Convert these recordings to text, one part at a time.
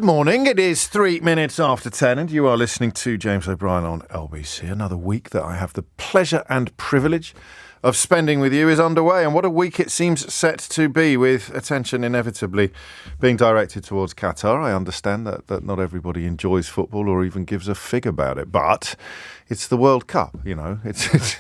morning. It is 3 minutes after 10 and you are listening to James O'Brien on LBC. Another week that I have the pleasure and privilege of spending with you is underway, and what a week it seems set to be, with attention inevitably being directed towards Qatar. I understand that not everybody enjoys football or even gives a fig about it, but it's the World Cup, you know. It's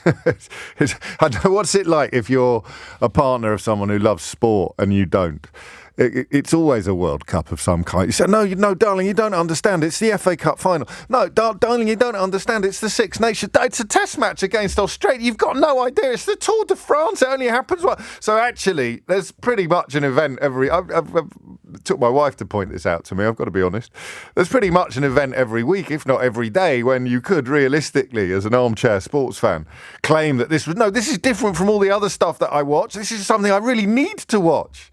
I don't know, what's it like if you're a partner of someone who loves sport and you don't? It's always a World Cup of some kind. You say, no, darling, you don't understand. It's the FA Cup final. No, darling, you don't understand. It's the Six Nations. It's a test match against Australia. You've got no idea. It's the Tour de France. It only happens once. So actually, there's pretty much an event every... I've took my wife to point this out to me, I've got to be honest. There's pretty much an event every week, if not every day, when you could realistically, as an armchair sports fan, claim that this is different from all the other stuff that I watch. This is something I really need to watch.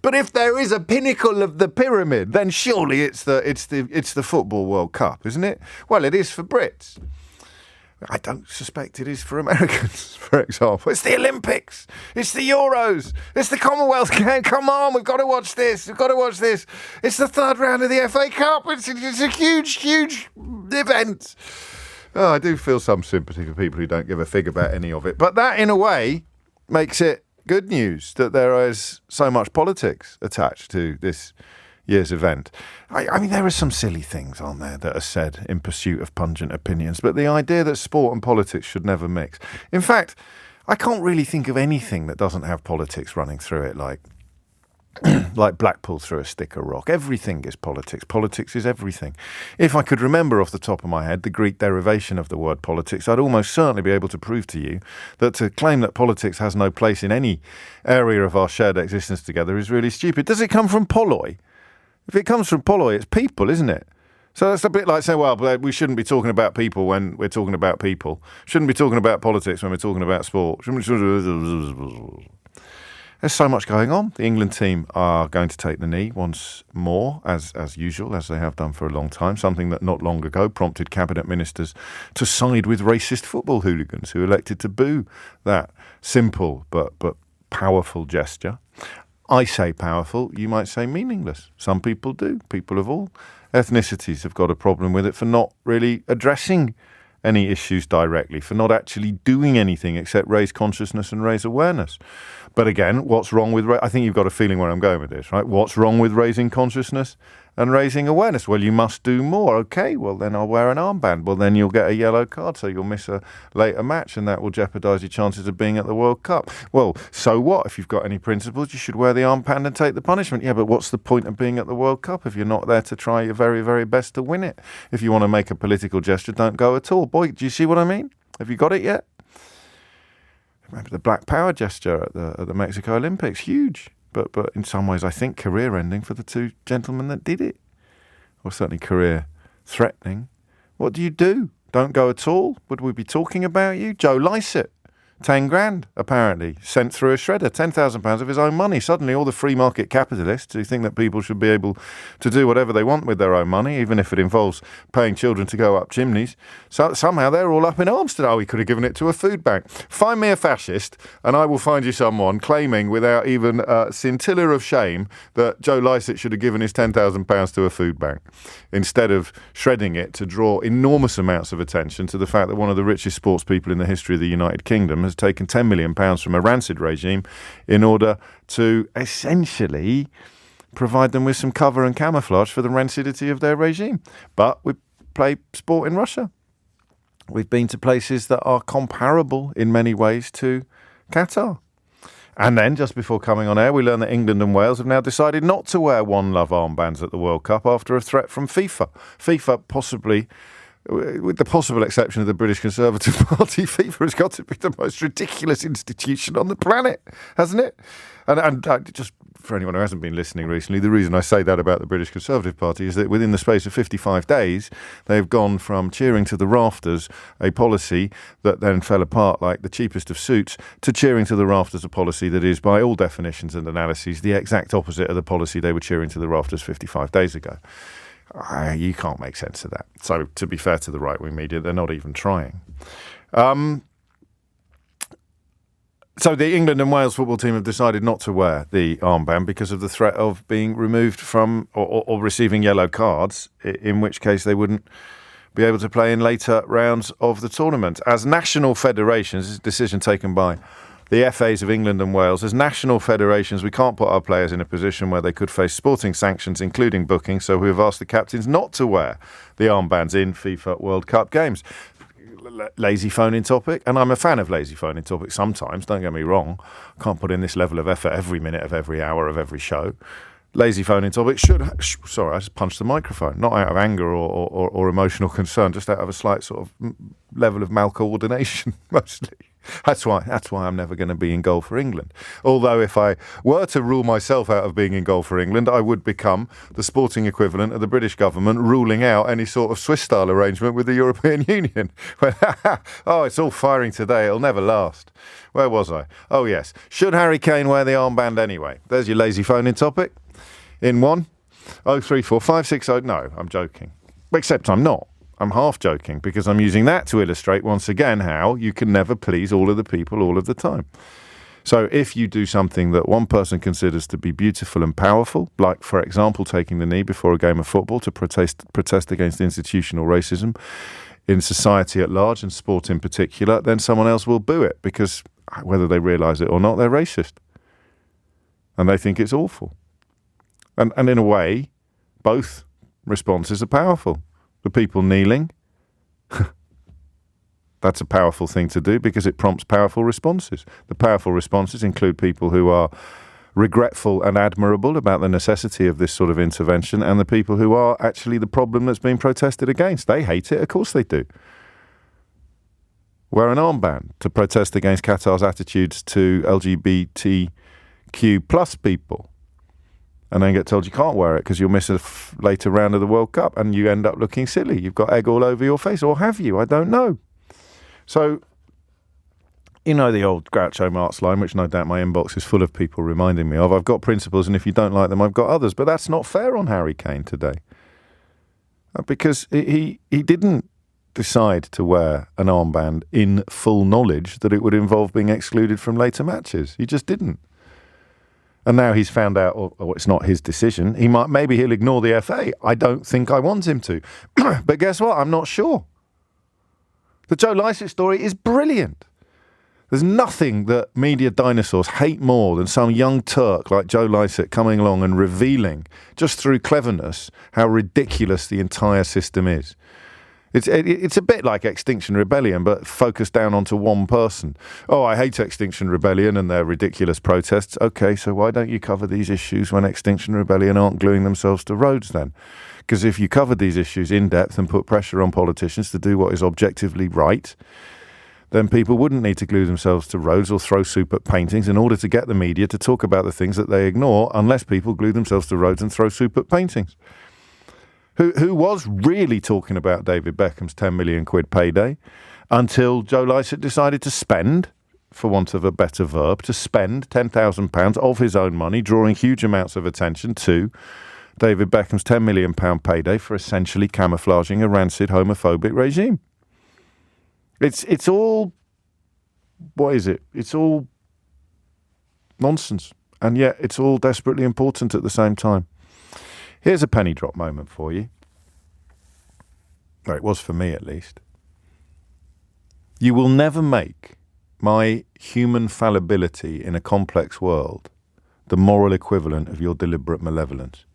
But if there is a pinnacle of the pyramid, then surely it's the Football World Cup, isn't it? Well, it is for Brits. I don't suspect it is for Americans, for example. It's the Olympics. It's the Euros. It's the Commonwealth game. Come on, we've got to watch this. We've got to watch this. It's the third round of the FA Cup. It's a huge, huge event. Oh, I do feel some sympathy for people who don't give a fig about any of it. But that, in a way, makes it good news that there is so much politics attached to this year's event. I mean, there are some silly things, aren't there, that are said in pursuit of pungent opinions, but the idea that sport and politics should never mix. In fact, I can't really think of anything that doesn't have politics running through it, like Blackpool through a stick of rock. Everything is politics. Politics is everything. If I could remember off the top of my head the Greek derivation of the word politics, I'd almost certainly be able to prove to you that to claim that politics has no place in any area of our shared existence together is really stupid. Does it come from polloi? If it comes from polloi, it's people, isn't it? So that's a bit like saying, well, we shouldn't be talking about people when we're talking about people. Shouldn't be talking about politics when we're talking about sport. There's so much going on. The England team are going to take the knee once more, as usual, as they have done for a long time, something that not long ago prompted cabinet ministers to side with racist football hooligans who elected to boo that simple but powerful gesture. I say powerful, you might say meaningless. Some people do. People of all ethnicities have got a problem with it for not really addressing any issues directly, for not actually doing anything except raise consciousness and raise awareness. But again, what's wrong with... I think you've got a feeling where I'm going with this, right? What's wrong with raising consciousness and raising awareness? Well, you must do more. Okay, well, then I'll wear an armband. Well, then you'll get a yellow card, so you'll miss a later match, and that will jeopardise your chances of being at the World Cup. Well, so what? If you've got any principles, you should wear the armband and take the punishment. Yeah, but what's the point of being at the World Cup if you're not there to try your very, very best to win it? If you want to make a political gesture, don't go at all. Boy, do you see what I mean? Have you got it yet? Remember the Black Power gesture at the Mexico Olympics? Huge. But in some ways, I think career-ending for the two gentlemen that did it. Or certainly career-threatening. What do? Don't go at all? Would we be talking about you? Joe Lycett, 10 grand, apparently, sent through a shredder, £10,000 of his own money. Suddenly all the free market capitalists who think that people should be able to do whatever they want with their own money, even if it involves paying children to go up chimneys, so somehow they're all up in arms today. Oh, he could have given it to a food bank. Find me a fascist and I will find you someone claiming without even a scintilla of shame that Joe Lycett should have given his £10,000 to a food bank instead of shredding it to draw enormous amounts of attention to the fact that one of the richest sports people in the history of the United Kingdom has taken £10 million from a rancid regime in order to essentially provide them with some cover and camouflage for the rancidity of their regime. But we play sport in Russia. We've been to places that are comparable in many ways to Qatar. And then, just before coming on air, we learned that England and Wales have now decided not to wear One Love armbands at the World Cup after a threat from FIFA. FIFA possibly... with the possible exception of the British Conservative Party, FIFA has got to be the most ridiculous institution on the planet, hasn't it? And just for anyone who hasn't been listening recently, the reason I say that about the British Conservative Party is that within the space of 55 days, they've gone from cheering to the rafters, a policy that then fell apart like the cheapest of suits, to cheering to the rafters, a policy that is, by all definitions and analyses, the exact opposite of the policy they were cheering to the rafters 55 days ago. You can't make sense of that. So, to be fair to the right-wing media, they're not even trying. So the England and Wales football team have decided not to wear the armband because of the threat of being removed from or receiving yellow cards, in which case they wouldn't be able to play in later rounds of the tournament. As national federations, this is a decision taken by the FAs of England and Wales, as national federations, we can't put our players in a position where they could face sporting sanctions, including booking, so we have asked the captains not to wear the armbands in FIFA World Cup games. Lazy phone-in topic, and I'm a fan of lazy phone-in topics sometimes, don't get me wrong. I can't put in this level of effort every minute of every hour of every show. Lazy phone-in topic sorry, I just punched the microphone, not out of anger or emotional concern, just out of a slight sort of level of malcoordination, mostly. That's why I'm never going to be in goal for England. Although if I were to rule myself out of being in goal for England, I would become the sporting equivalent of the British government ruling out any sort of Swiss-style arrangement with the European Union. Oh, it's all firing today. It'll never last. Where was I? Oh, yes. Should Harry Kane wear the armband anyway? There's your lazy phone-in topic. In 1-034-560. No, I'm joking. Except I'm not. I'm half joking because I'm using that to illustrate once again how you can never please all of the people all of the time. So if you do something that one person considers to be beautiful and powerful, like, for example, taking the knee before a game of football to protest against institutional racism in society at large and sport in particular, then someone else will boo it because whether they realise it or not, they're racist. And they think it's awful. And in a way, both responses are powerful. The people kneeling, that's a powerful thing to do because it prompts powerful responses. The powerful responses include people who are regretful and admirable about the necessity of this sort of intervention and the people who are actually the problem that's being protested against. They hate it, of course they do. Wear an armband to protest against Qatar's attitudes to LGBTQ plus people. And then get told you can't wear it because you'll miss a later round of the World Cup and you end up looking silly. You've got egg all over your face, or have you? I don't know. So, you know the old Groucho Marx line, which no doubt my inbox is full of people reminding me of. I've got principles, and if you don't like them, I've got others. But that's not fair on Harry Kane today. Because he didn't decide to wear an armband in full knowledge that it would involve being excluded from later matches. He just didn't. And now he's found out, or it's not his decision. Maybe he'll ignore the FA. I don't think I want him to. But guess what? I'm not sure. The Joe Lycett story is brilliant. There's nothing that media dinosaurs hate more than some young Turk like Joe Lycett coming along and revealing, just through cleverness, how ridiculous the entire system is. It's a bit like Extinction Rebellion, but focused down onto one person. Oh, I hate Extinction Rebellion and their ridiculous protests. Okay, so why don't you cover these issues when Extinction Rebellion aren't gluing themselves to roads then? Because if you covered these issues in depth and put pressure on politicians to do what is objectively right, then people wouldn't need to glue themselves to roads or throw soup at paintings in order to get the media to talk about the things that they ignore, unless people glue themselves to roads and throw soup at paintings. Who was really talking about David Beckham's 10 million quid payday until Joe Lycett decided to spend, for want of a better verb, to spend £10,000 of his own money, drawing huge amounts of attention to David Beckham's £10 million payday for essentially camouflaging a rancid homophobic regime. It's all, what is it? It's all nonsense. And yet it's all desperately important at the same time. Here's a penny drop moment for you. Well, it was for me at least. You will never make my human fallibility in a complex world the moral equivalent of your deliberate malevolence.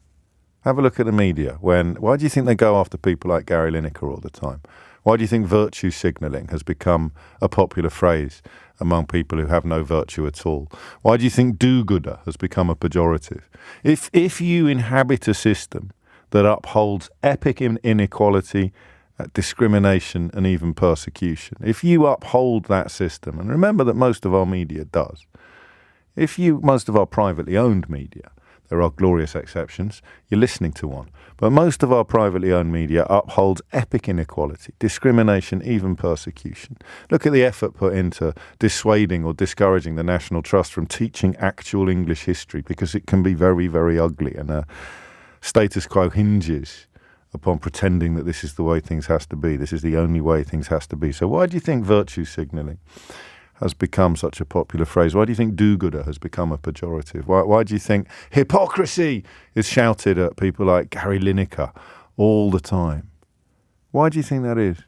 Have a look at the media. Why do you think they go after people like Gary Lineker all the time? Why do you think virtue signalling has become a popular phrase among people who have no virtue at all? Why do you think do-gooder has become a pejorative? If you inhabit a system that upholds epic inequality, discrimination and even persecution, if you uphold that system, and remember that most of our media does, most of our privately owned media, there are glorious exceptions, you're listening to one, but most of our privately owned media upholds epic inequality, discrimination, even persecution. Look at the effort put into dissuading or discouraging the National Trust from teaching actual English history, because it can be very, very ugly, and a status quo hinges upon pretending that this is the way things has to be. This is the only way things has to be. So why do you think virtue signalling has become such a popular phrase? Why do you think do-gooder has become a pejorative? Why do you think hypocrisy is shouted at people like Gary Lineker all the time? Why do you think that is?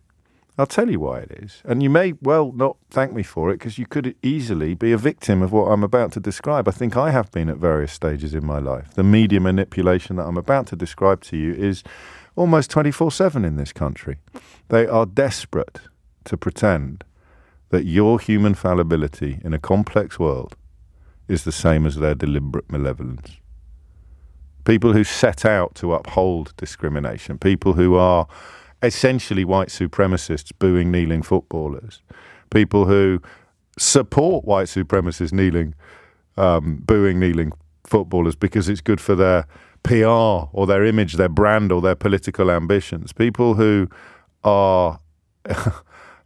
I'll tell you why it is. And you may well not thank me for it, because you could easily be a victim of what I'm about to describe. I think I have been at various stages in my life. The media manipulation that I'm about to describe to you is almost 24/7 in this country. They are desperate to pretend that your human fallibility in a complex world is the same as their deliberate malevolence. People who set out to uphold discrimination, people who are essentially white supremacists booing kneeling footballers, people who support white supremacists booing kneeling footballers because it's good for their PR or their image, their brand or their political ambitions, people who are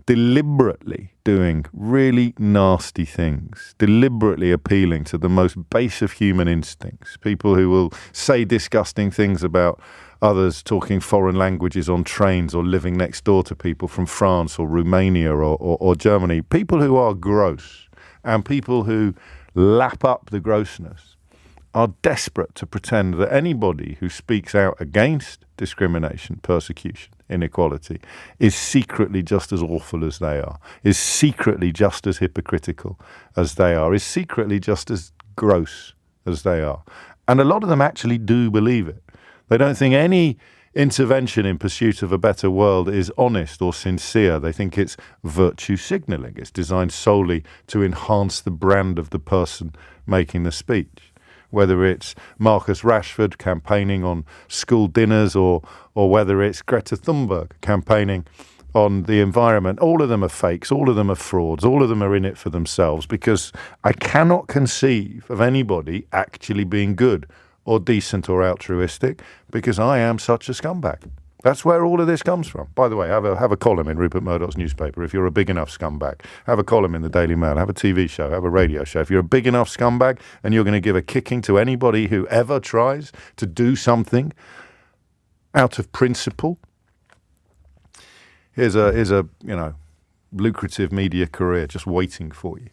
deliberately doing really nasty things, deliberately appealing to the most base of human instincts, people who will say disgusting things about others talking foreign languages on trains or living next door to people from France or Romania or Germany, people who are gross and people who lap up the grossness are desperate to pretend that anybody who speaks out against discrimination, persecution, inequality is secretly just as awful as they are, is secretly just as hypocritical as they are, is secretly just as gross as they are. And a lot of them actually do believe it. They don't think any intervention in pursuit of a better world is honest or sincere. They think it's virtue signaling. It's designed solely to enhance the brand of the person making the speech. Whether it's Marcus Rashford campaigning on school dinners or whether it's Greta Thunberg campaigning on the environment, all of them are fakes, all of them are frauds, all of them are in it for themselves, because I cannot conceive of anybody actually being good or decent or altruistic, because I am such a scumbag. That's where all of this comes from. By the way, have a column in Rupert Murdoch's newspaper if you're a big enough scumbag. Have a column in the Daily Mail. Have a TV show. Have a radio show. If you're a big enough scumbag and you're going to give a kicking to anybody who ever tries to do something out of principle, here's a lucrative media career just waiting for you.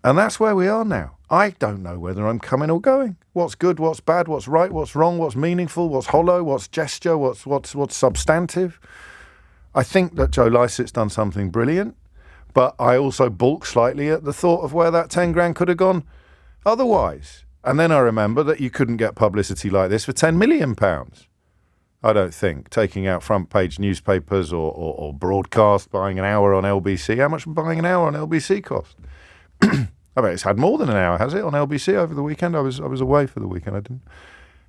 And that's where we are now. I don't know whether I'm coming or going. What's good, what's bad, what's right, what's wrong, what's meaningful, what's hollow, what's gesture, what's substantive. I think that Joe Lycett's done something brilliant, but I also balk slightly at the thought of where that 10 grand could have gone otherwise. And then I remember that you couldn't get publicity like this for £10 million. I don't think. Taking out front page newspapers or broadcast, buying an hour on LBC. How much would buying an hour on LBC cost? I bet it's had more than an hour, has it, on LBC over the weekend? I was away for the weekend. I didn't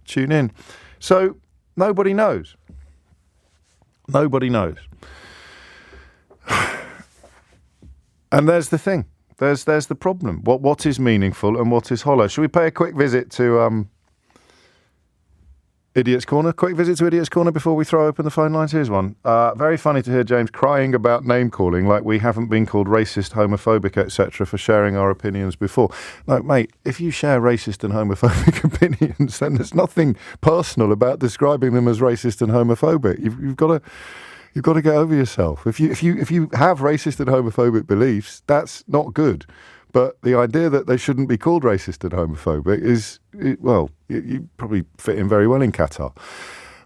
tune in. So nobody knows. Nobody knows. And there's the thing. There's the problem. What is meaningful and what is hollow? Should we pay a quick visit to Idiot's Corner? Quick visit to Idiot's Corner before we throw open the phone lines. Here's one. Very funny to hear James crying about name-calling like we haven't been called racist, homophobic, etc. for sharing our opinions before. No, mate, if you share racist and homophobic opinions, then there's nothing personal about describing them as racist and homophobic. You've got to get over yourself. If you have racist and homophobic beliefs, that's not good. But the idea that they shouldn't be called racist and homophobic you probably fit in very well in Qatar.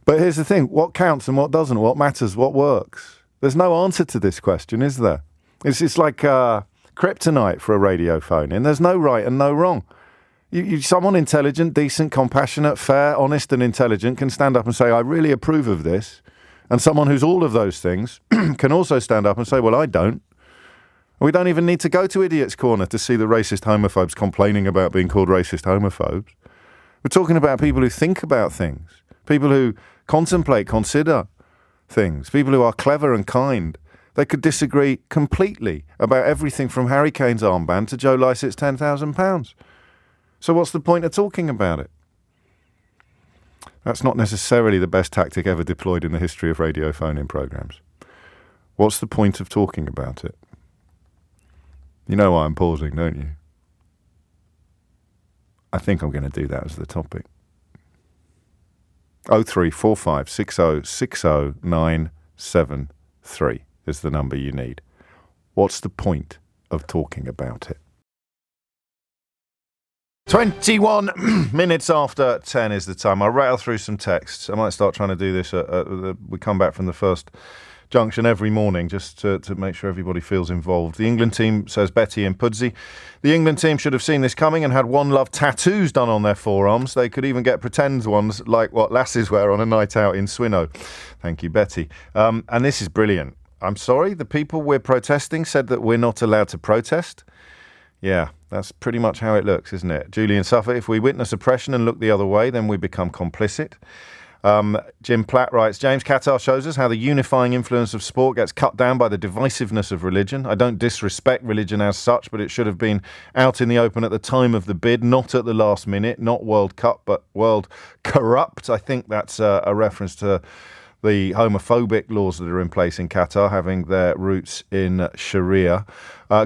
But here's the thing. What counts and what doesn't? What matters? What works? There's no answer to this question, is there? It's like kryptonite for a radio phone in. There's no right and no wrong. Someone intelligent, decent, compassionate, fair, honest and intelligent can stand up and say, I really approve of this. And someone who's all of those things can also stand up and say, well, I don't. We don't even need to go to Idiot's Corner to see the racist homophobes complaining about being called racist homophobes. We're talking about people who think about things, people who contemplate, consider things, people who are clever and kind. They could disagree completely about everything from Harry Kane's armband to Joe Lycett's £10,000. So what's the point of talking about it? That's not necessarily the best tactic ever deployed in the history of radio phone-in programmes. What's the point of talking about it? You know why I'm pausing, don't you? I think I'm going to do that as the topic. 0345 60 60 973 is the number you need. What's the point of talking about it. 21 minutes after 10 is the time. I'll rattle through some texts. I might start trying to do this. We come back from the first junction every morning just to make sure everybody feels involved. The England team, says Betty in Pudsey, the England team should have seen this coming and had One Love tattoos done on their forearms. They could even get pretend ones like what lasses wear on a night out in Swinoe. Thank you, Betty. And this is brilliant. I'm sorry, the people we're protesting said that we're not allowed to protest. Yeah, that's pretty much how it looks, isn't it? Julian Suffolk, if we witness oppression and look the other way, then we become complicit. Jim Platt writes, James, Qatar shows us how the unifying influence of sport gets cut down by the divisiveness of religion. I don't disrespect religion as such, but it should have been out in the open at the time of the bid, not at the last minute, not World Cup, but World Corrupt. I think that's a reference to the homophobic laws that are in place in Qatar, having their roots in Sharia.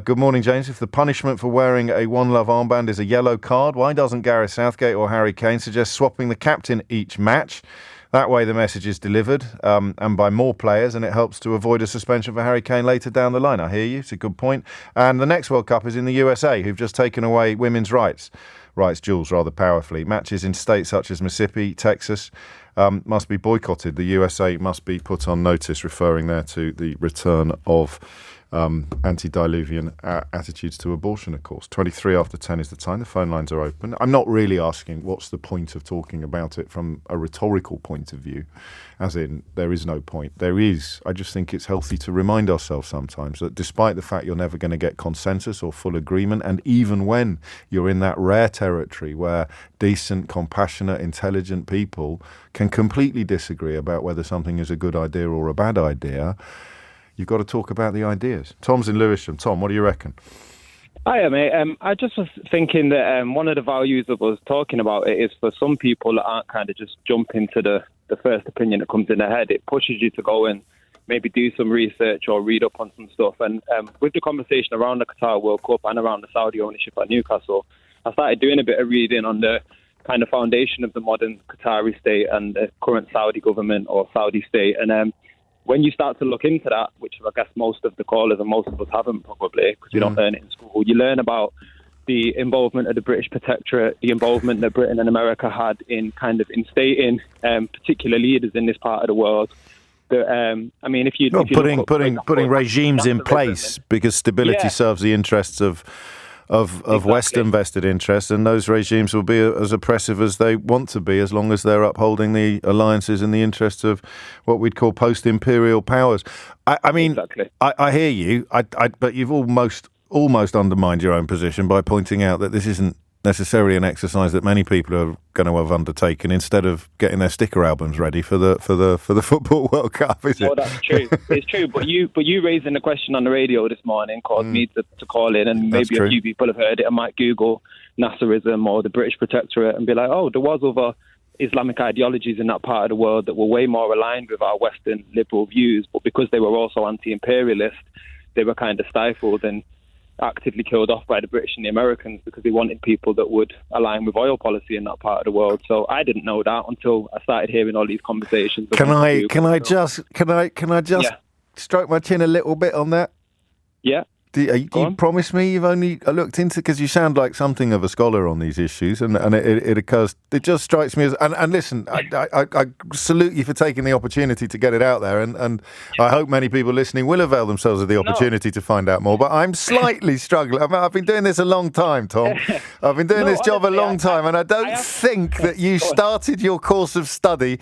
Good morning, James. If the punishment for wearing a One Love armband is a yellow card, why doesn't Gareth Southgate or Harry Kane suggest swapping the captain each match? That way the message is delivered and by more players, and it helps to avoid a suspension for Harry Kane later down the line. I hear you. It's a good point. And the next World Cup is in the USA, who've just taken away women's rights. Writes Jules rather powerfully. Matches in states such as Mississippi, Texas, must be boycotted. The USA must be put on notice, referring there to the return of antediluvian attitudes to abortion, of course. 23 after 10 is the time. The phone lines are open. I'm not really asking what's the point of talking about it from a rhetorical point of view, as in there is no point. There is. I just think it's healthy to remind ourselves sometimes that despite the fact you're never going to get consensus or full agreement, and even when you're in that rare territory where decent, compassionate, intelligent people can completely disagree about whether something is a good idea or a bad idea, you've got to talk about the ideas. Tom's in Lewisham. Tom, what do you reckon? Hiya, mate. I just was thinking that one of the values of us talking about it is for some people that aren't kind of just jumping to the first opinion that comes in their head. It pushes you to go and maybe do some research or read up on some stuff. And with the conversation around the Qatar World Cup and around the Saudi ownership at Newcastle, I started doing a bit of reading on the kind of foundation of the modern Qatari state and the current Saudi government or Saudi state. And when you start to look into that, which I guess most of the callers and most of us haven't probably, because we don't learn it in school, you learn about the involvement of the British protectorate, the involvement that Britain and America had in kind of instating particular leaders in this part of the world. That, I mean, if you putting regimes in place because stability serves the interests of exactly. Western vested interests, and those regimes will be as oppressive as they want to be as long as they're upholding the alliances in the interests of what we'd call post-imperial powers. I mean, exactly. I hear you, but you've almost undermined your own position by pointing out that this isn't necessarily an exercise that many people are going to have undertaken instead of getting their sticker albums ready for the Football World Cup, is it? No, that's true. It's true. But you raising the question on the radio this morning caused me to call in, and maybe a few people have heard it and might Google Nasserism or the British Protectorate and be like, oh, there was other Islamic ideologies in that part of the world that were way more aligned with our Western liberal views, but because they were also anti-imperialist, they were kind of stifled and actively killed off by the British and the Americans because they wanted people that would align with oil policy in that part of the world. So I didn't know that until I started hearing all these conversations. Can I just stroke my chin a little bit on that? Yeah. Do you promise me you've only looked into, because you sound like something of a scholar on these issues, and it occurs, it just strikes me as, and listen, I salute you for taking the opportunity to get it out there, and I hope many people listening will avail themselves of the opportunity to find out more, but I'm slightly struggling. I've been doing this a long time, Tom. I've been doing this job a long time, and I don't think that you started your course of study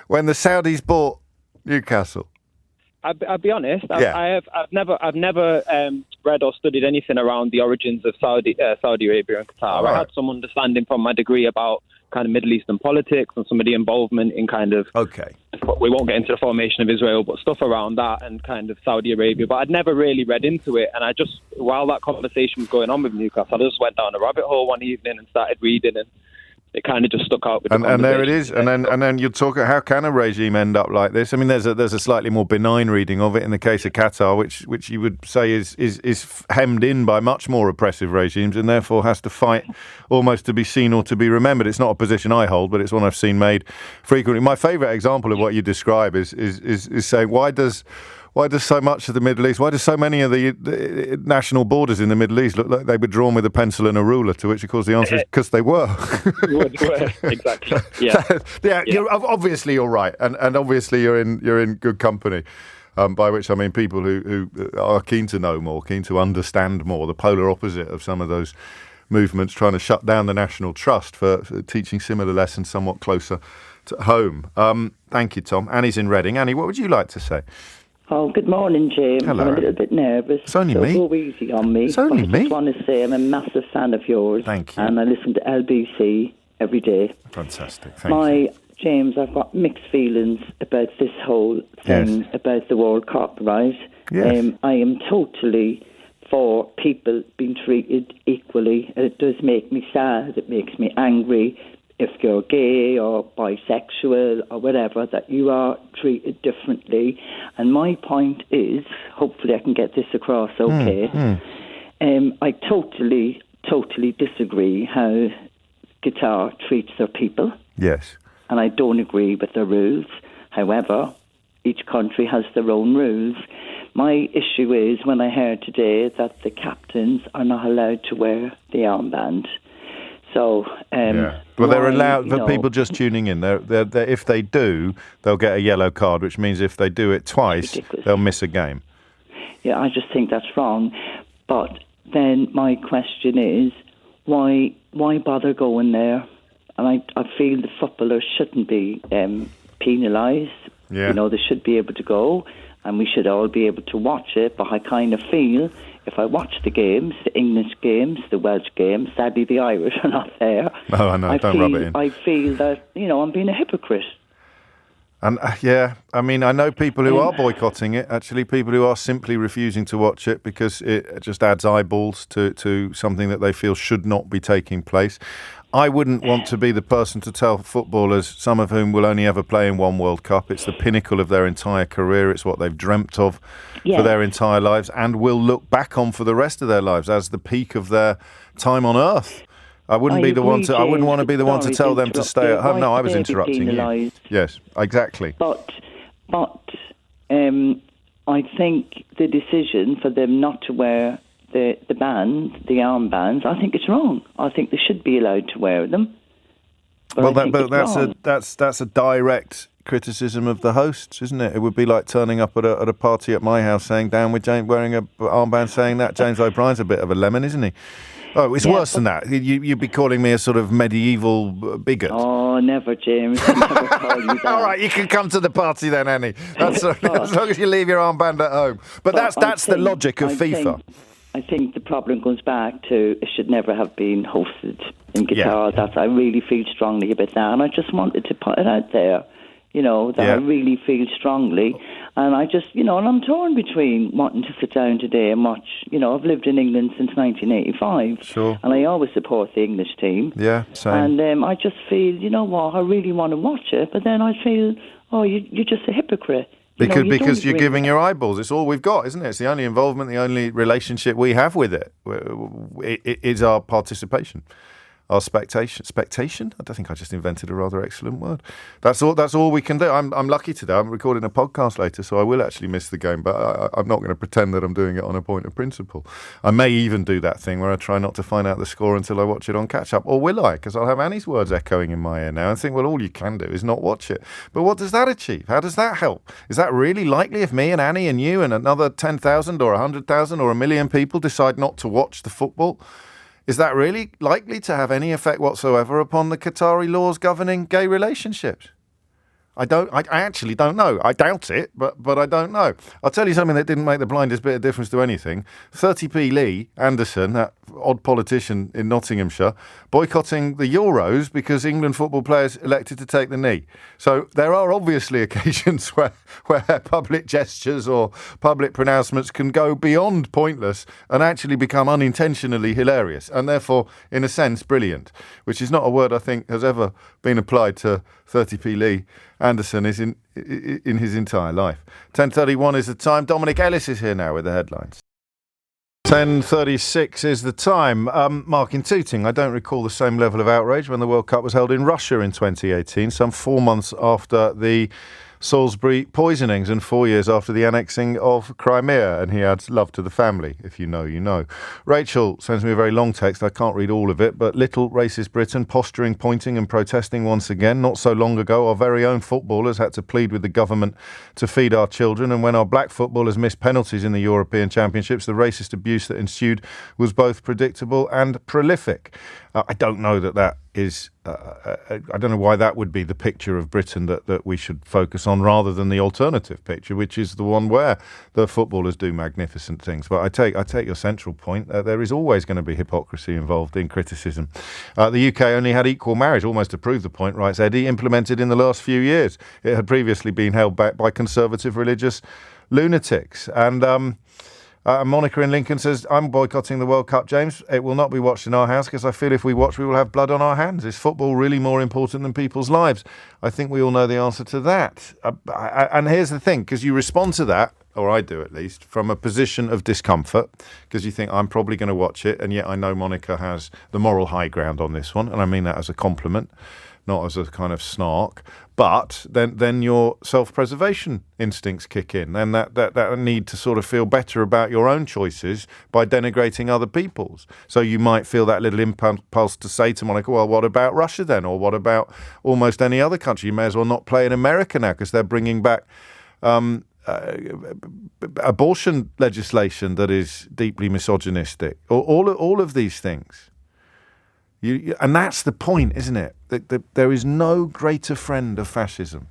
when the Saudis bought Newcastle. I'll be honest. I've never read or studied anything around the origins of Saudi Arabia and Qatar. Right. I had some understanding from my degree about kind of Middle Eastern politics and some of the involvement in kind of. Okay. We won't get into the formation of Israel, but stuff around that and kind of Saudi Arabia. But I'd never really read into it, and I just, while that conversation was going on with Newcastle, I just went down a rabbit hole one evening and started reading, and it kind of just stuck out with the and there it is. And then you talk, how can a regime end up like this? I mean, there's a slightly more benign reading of it in the case of Qatar, which you would say is hemmed in by much more oppressive regimes and therefore has to fight almost to be seen or to be remembered. It's not a position I hold, but it's one I've seen made frequently. My favourite example of what you describe is saying, why does Why does so much of the Middle East, why do so many of the national borders in the Middle East look like they were drawn with a pencil and a ruler? To which, of course, the answer is because they were. Exactly. Yeah. You're right, and obviously you're in good company. By which I mean people who are keen to know more, keen to understand more, the polar opposite of some of those movements trying to shut down the National Trust for teaching similar lessons somewhat closer to home. Thank you, Tom. Annie's in Reading. Annie, what would you like to say? Oh, good morning, James. Hello. I'm a little bit nervous. It's only me. Go easy on me. It's only me. I just want to say I'm a massive fan of yours. Thank you. And I listen to LBC every day. Fantastic. Thank you. James, I've got mixed feelings about this whole thing about the World Cup, right? Yes. I am totally for people being treated equally. It does make me sad. It makes me angry. If you're gay or bisexual or whatever, that you are treated differently. And my point is, hopefully I can get this across okay, I totally disagree how Qatar treats their people. Yes. And I don't agree with the rules. However, each country has their own rules. My issue is when I heard today that the captains are not allowed to wear the armband. So, well, they're allowed for people just tuning in. They're, if they do, they'll get a yellow card, which means if they do it twice, they'll miss a game. Yeah, I just think that's wrong. But then my question is, why bother going there? And I feel the footballers shouldn't be penalised. Yeah. You know, they should be able to go, and we should all be able to watch it. But I kind of feel if I watch the games, the English games, the Welsh games, sadly the Irish are not there. Oh, I know. Don't rub it in. I feel that, I'm being a hypocrite. And I mean, I know people who are boycotting it, actually, people who are simply refusing to watch it because it just adds eyeballs to something that they feel should not be taking place. I wouldn't want to be the person to tell footballers, some of whom will only ever play in one World Cup. It's the pinnacle of their entire career. It's what they've dreamt of for their entire lives and will look back on for the rest of their lives as the peak of their time on earth. I wouldn't be the one to. I wouldn't want to be the one to tell them to stay at home. No, I was interrupting you. Yes, exactly. But I think the decision for them not to wear the armbands, I think it's wrong. I think they should be allowed to wear them. But that's a direct criticism of the hosts, isn't it? It would be like turning up at a party at my house saying down with James, wearing an armband, saying that James O'Brien's a bit of a lemon, isn't he? Oh, it's worse than that. You'd be calling me a sort of medieval bigot. Oh, never, James. I never call you that. All right, you can come to the party then, Annie. That's as long as you leave your armband at home. But that's the logic of FIFA. I think the problem goes back to it should never have been hosted in Qatar. Yeah. I really feel strongly about that, and I just wanted to put it out there. I really feel strongly. And I just, and I'm torn between wanting to sit down today and watch, I've lived in England since 1985. Sure. And I always support the English team. Yeah, same. And I just feel, I really want to watch it, but then I feel, you're just a hypocrite. Because you're giving your eyeballs. It's all we've got, isn't it? It's the only involvement, the only relationship we have with it. It is our participation. Our spectation? I don't think I just invented a rather excellent word. That's all we can do. I'm lucky today. I'm recording a podcast later, so I will actually miss the game, but I'm not going to pretend that I'm doing it on a point of principle. I may even do that thing where I try not to find out the score until I watch it on catch-up. Or will I? Because I'll have Annie's words echoing in my ear now and think, well, all you can do is not watch it. But what does that achieve? How does that help? Is that really likely if me and Annie and you and another 10,000 or 100,000 or 1 million people decide not to watch the football? Is that really likely to have any effect whatsoever upon the Qatari laws governing gay relationships? I actually don't know. I doubt it, but I don't know. I'll tell you something that didn't make the blindest bit of difference to anything. 30p Lee Anderson, that odd politician in Nottinghamshire, boycotting the Euros because England football players elected to take the knee. So there are obviously occasions where public gestures or public pronouncements can go beyond pointless and actually become unintentionally hilarious and therefore, in a sense, brilliant, which is not a word I think has ever been applied to 30p Lee Anderson is in his entire life. 10:31 is the time. Dominic Ellis is here now with the headlines. 10:36 is the time. Mark, in Tooting, I don't recall the same level of outrage when the World Cup was held in Russia in 2018, some 4 months after the Salisbury poisonings and 4 years after the annexing of Crimea. And he adds, love to the family. If you know, you know. Rachel sends me a very long text. I can't read all of it, but little racist Britain posturing, pointing and protesting once again. Not so long ago, our very own footballers had to plead with the government to feed our children. And when our black footballers missed penalties in the European Championships, the racist abuse that ensued was both predictable and prolific. I don't know that is, I don't know why that would be the picture of Britain that we should focus on rather than the alternative picture, which is the one where the footballers do magnificent things. But I take your central point. There is always going to be hypocrisy involved in criticism. The UK only had equal marriage, almost to prove the point, writes Eddie, implemented in the last few years. It had previously been held back by conservative religious lunatics. And Monica in Lincoln says, I'm boycotting the World Cup, James. It will not be watched in our house because I feel if we watch, we will have blood on our hands. Is football really more important than people's lives? I think we all know the answer to that. And here's the thing, because you respond to that, or I do at least, from a position of discomfort, because you think, I'm probably going to watch it, and yet I know Monica has the moral high ground on this one, and I mean that as a compliment, not as a kind of snark. But then your self-preservation instincts kick in. Then that need to sort of feel better about your own choices by denigrating other people's. So you might feel that little impulse to say to Monica, well, what about Russia then? Or what about almost any other country? You may as well not play in America now because they're bringing back abortion legislation that is deeply misogynistic. All of these things. And that's the point, isn't it? That there is no greater friend of fascism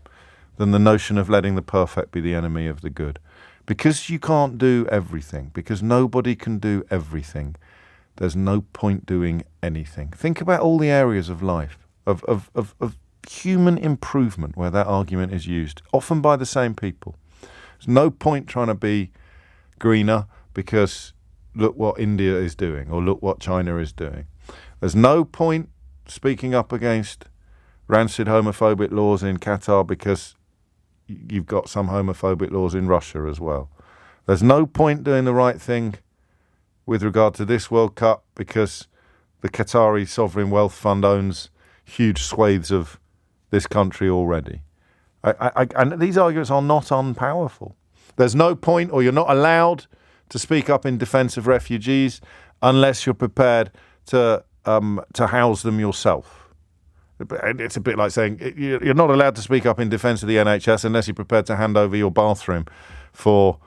than the notion of letting the perfect be the enemy of the good. Because you can't do everything, because nobody can do everything, there's no point doing anything. Think about all the areas of life, of human improvement where that argument is used, often by the same people. There's no point trying to be greener because look what India is doing or look what China is doing. There's no point speaking up against rancid homophobic laws in Qatar because you've got some homophobic laws in Russia as well. There's no point doing the right thing with regard to this World Cup because the Qatari Sovereign Wealth Fund owns huge swathes of this country already. And these arguments are not unpowerful. There's no point, or you're not allowed to speak up in defence of refugees unless you're prepared to house them yourself. It's a bit like saying you're not allowed to speak up in defence of the NHS unless you're prepared to hand over your bathroom for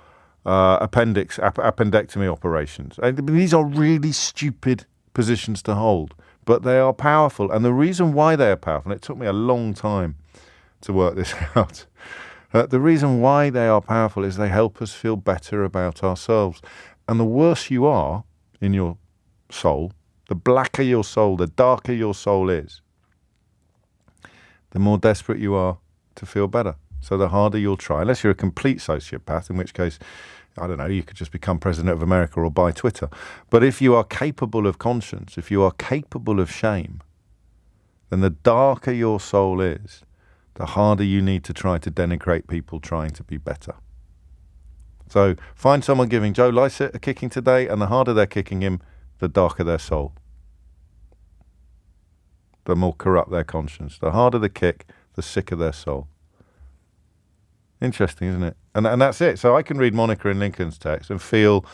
appendectomy operations. These are really stupid positions to hold, but they are powerful. And the reason why they are powerful, and it took me a long time to work this out, the reason why they are powerful is they help us feel better about ourselves. And the worse you are in your soul, the blacker your soul, the darker your soul is, the more desperate you are to feel better. So the harder you'll try, unless you're a complete sociopath, in which case, I don't know, you could just become president of America or buy Twitter. But if you are capable of conscience, if you are capable of shame, then the darker your soul is, the harder you need to try to denigrate people trying to be better. So find someone giving Joe Lycett a kicking today, and the harder they're kicking him, the darker their soul, the more corrupt their conscience. The harder the kick, the sicker their soul. Interesting, isn't it? And that's it. So I can read Monica in Lincoln's text and feel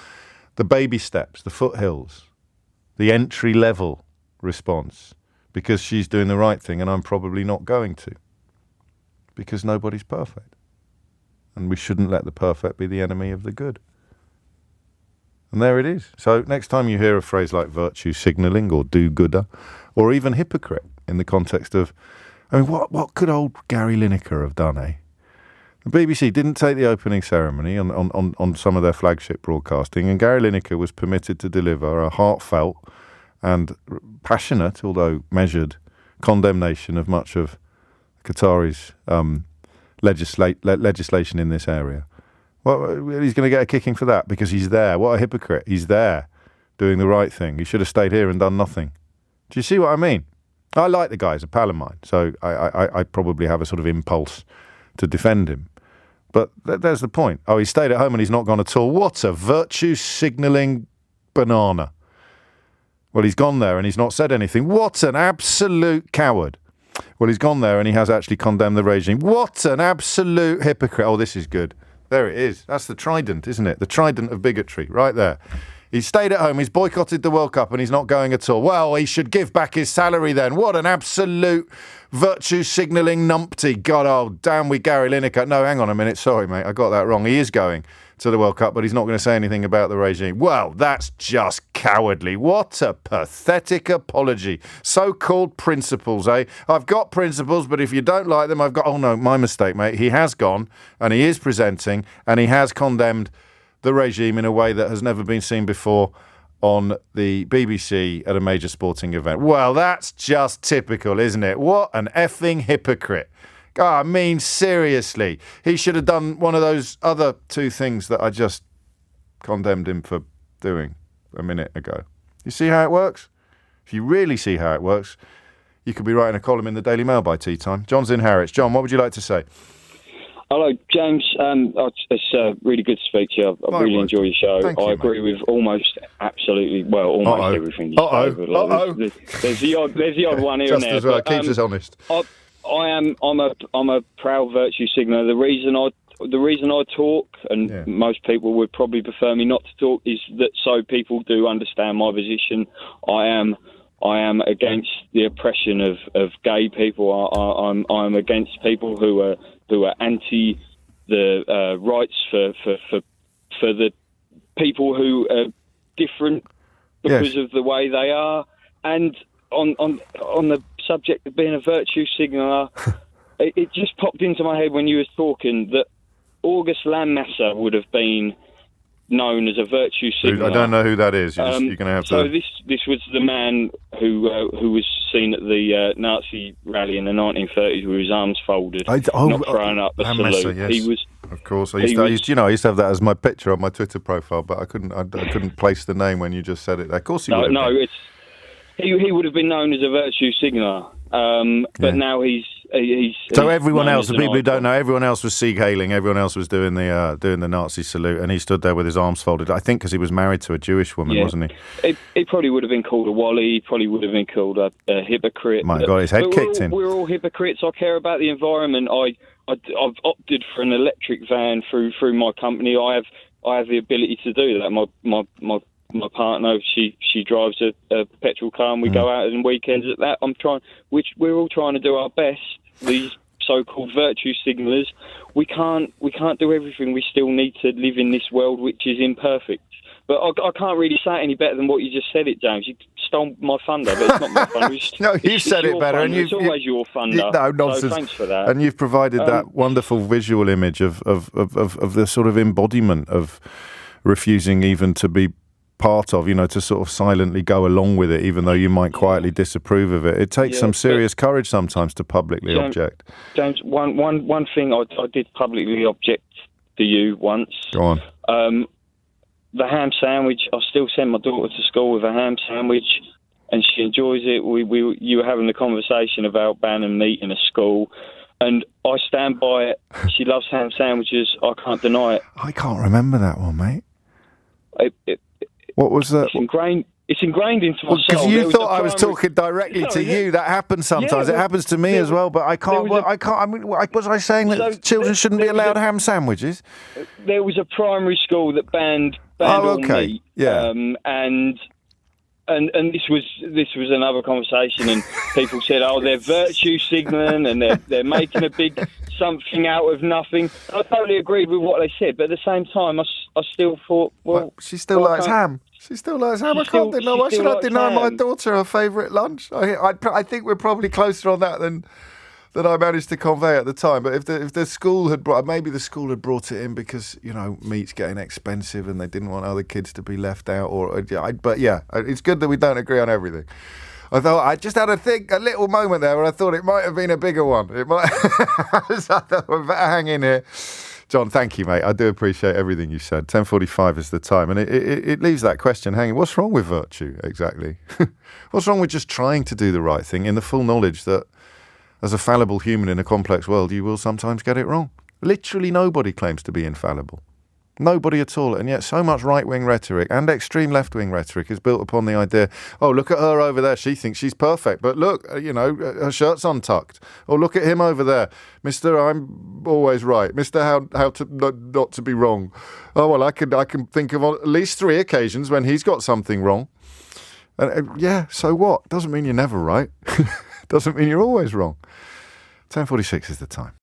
the baby steps, the foothills, the entry-level response, because she's doing the right thing and I'm probably not going to, because nobody's perfect. And we shouldn't let the perfect be the enemy of the good. And there it is. So next time you hear a phrase like virtue signalling or do-gooder or even hypocrite in the context of, I mean, what could old Gary Lineker have done, eh? The BBC didn't take the opening ceremony on some of their flagship broadcasting, and Gary Lineker was permitted to deliver a heartfelt and passionate, although measured, condemnation of much of Qatari's legislation in this area. Well, he's going to get a kicking for that because he's there. What a hypocrite. He's there doing the right thing. He should have stayed here and done nothing. Do you see what I mean? I like the guy. He's a pal of mine, so I probably have a sort of impulse to defend him. But there's the point. Oh, he stayed at home and he's not gone at all. What a virtue signalling banana. Well, he's gone there and he's not said anything. What an absolute coward. Well, he's gone there and he has actually condemned the regime. What an absolute hypocrite. Oh, this is good. There it is. That's the trident, isn't it? The trident of bigotry, right there. He's stayed at home, he's boycotted the World Cup and he's not going at all. Well, he should give back his salary then. What an absolute virtue signalling numpty. God, oh, damn we Gary Lineker. No, hang on a minute. Sorry, mate. I got that wrong. He is going to the World Cup, but he's not going to say anything about the regime. Well, that's just cowardly. What a pathetic apology. So-called principles, eh? I've got principles, but if you don't like them, I've got... Oh, no, my mistake, mate. He has gone and he is presenting and he has condemned the regime in a way that has never been seen before on the BBC at a major sporting event. Well, that's just typical, isn't it? What an effing hypocrite. I mean, seriously. He should have done one of those other two things that I just condemned him for doing a minute ago. You see how it works? If you really see how it works, you could be writing a column in the Daily Mail by tea time. John's in Harwich. John, what would you like to say? Hello, James. It's really good to speak to you. I really enjoy your show. Thank you, I agree with almost everything you say. There's the odd one here just and there. As well. Keeps us honest. I'm a proud virtue signaller. The reason I talk, and most people would probably prefer me not to talk, is that so people do understand my position. I am against the oppression of gay people. I'm against people who are anti the rights for the people who are different because of the way they are. And on the subject of being a virtue signaller, it just popped into my head when you was talking that August Landmasser would have been known as a virtue signaller. I don't know who that is. You're going to have to... So this was the man who was seen at the Nazi rally in the 1930s with his arms folded, not throwing up a salute. Yes. He was, of course. I used to have that as my picture on my Twitter profile, but I couldn't place the name when you just said it. Of course he would. He would have been known as a virtue signaller, but now he's so everyone else, the people who don't know, everyone else was Sieg Heiling, everyone else was doing the Nazi salute, and he stood there with his arms folded. I think because he was married to a Jewish woman, wasn't he? He probably would have been called a wally. He probably would have been called a hypocrite. Might have got his head kicked in. We're all hypocrites. I care about the environment. I've opted for an electric van through my company. I have the ability to do that. My partner, she drives a petrol car, and we go out on weekends at that. We're all trying to do our best. These so-called virtue signallers, we can't do everything. We still need to live in this world which is imperfect. But I can't really say it any better than what you just said it, James. You stole my thunder, but it's not my thunder. No, you said it better. And it's always your thunder. No, nonsense. So thanks for that. And you've provided that wonderful visual image of the sort of embodiment of refusing even to be part of, to sort of silently go along with it, even though you might quietly disapprove of it. It takes some serious courage sometimes to publicly object. James, one thing I did publicly object to you once. Go on. The ham sandwich. I still send my daughter to school with a ham sandwich, and she enjoys it. You were having the conversation about banning meat in a school, and I stand by it. She loves ham sandwiches. I can't deny it. I can't remember that one, mate. What was that? It's ingrained into my soul. Because you thought I was talking directly to you. That happens sometimes. It happens to me as well. But I can't. Was I saying that children shouldn't be allowed ham sandwiches? There was a primary school that banned all meat. Yeah. And this was another conversation, and people said, "Oh, they're virtue signalling, and they're making a big something out of nothing." I totally agreed with what they said, but at the same time, I still thought, well, she still likes ham. She still likes ham. I can't deny. Why should I deny my daughter her favourite lunch? I think we're probably closer on that than I managed to convey at the time. But if the school had maybe the school had brought it in because meat's getting expensive and they didn't want other kids to be left out. But it's good that we don't agree on everything. I thought I just had a little moment there where I thought it might have been a bigger one. It might. I thought we better hang in here. John, thank you, mate. I do appreciate everything you said. 10:45 is the time, and it leaves that question hanging. What's wrong with virtue exactly? What's wrong with just trying to do the right thing in the full knowledge that, as a fallible human in a complex world, you will sometimes get it wrong? Literally nobody claims to be infallible. Nobody at all. And yet so much right-wing rhetoric and extreme left-wing rhetoric is built upon the idea, oh, look at her over there. She thinks she's perfect. But look, her shirt's untucked. Or look at him over there. Mr. I'm always right. Mr. How to not to be wrong. Oh, well, I can think of at least 3 occasions when he's got something wrong. Yeah, so what? Doesn't mean you're never right. Doesn't mean you're always wrong. 10:46 is the time.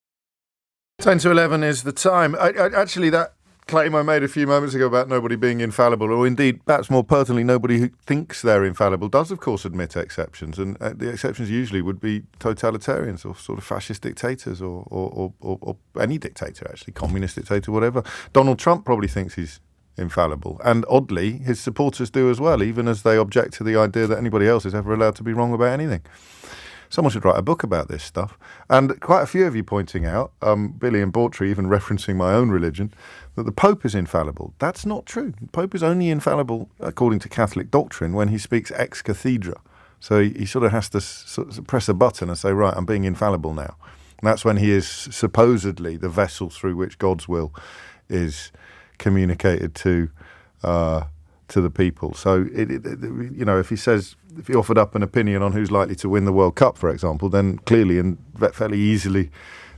10 to 11 is the time. Actually, that claim I made a few moments ago about nobody being infallible, or indeed, perhaps more pertinently, nobody who thinks they're infallible, does, of course, admit exceptions. And the exceptions usually would be totalitarians or sort of fascist dictators or any dictator, actually, communist dictator, whatever. Donald Trump probably thinks he's infallible. And oddly, his supporters do as well, even as they object to the idea that anybody else is ever allowed to be wrong about anything. Someone should write a book about this stuff. And quite a few of you pointing out, Billy and Bawtry even referencing my own religion, that the Pope is infallible. That's not true. The Pope is only infallible, according to Catholic doctrine, when he speaks ex cathedra. So he sort of has to sort of press a button and say, right, I'm being infallible now. And that's when he is supposedly the vessel through which God's will is communicated to the people. So, if he offered up an opinion on who's likely to win the World Cup, for example, then clearly and fairly easily,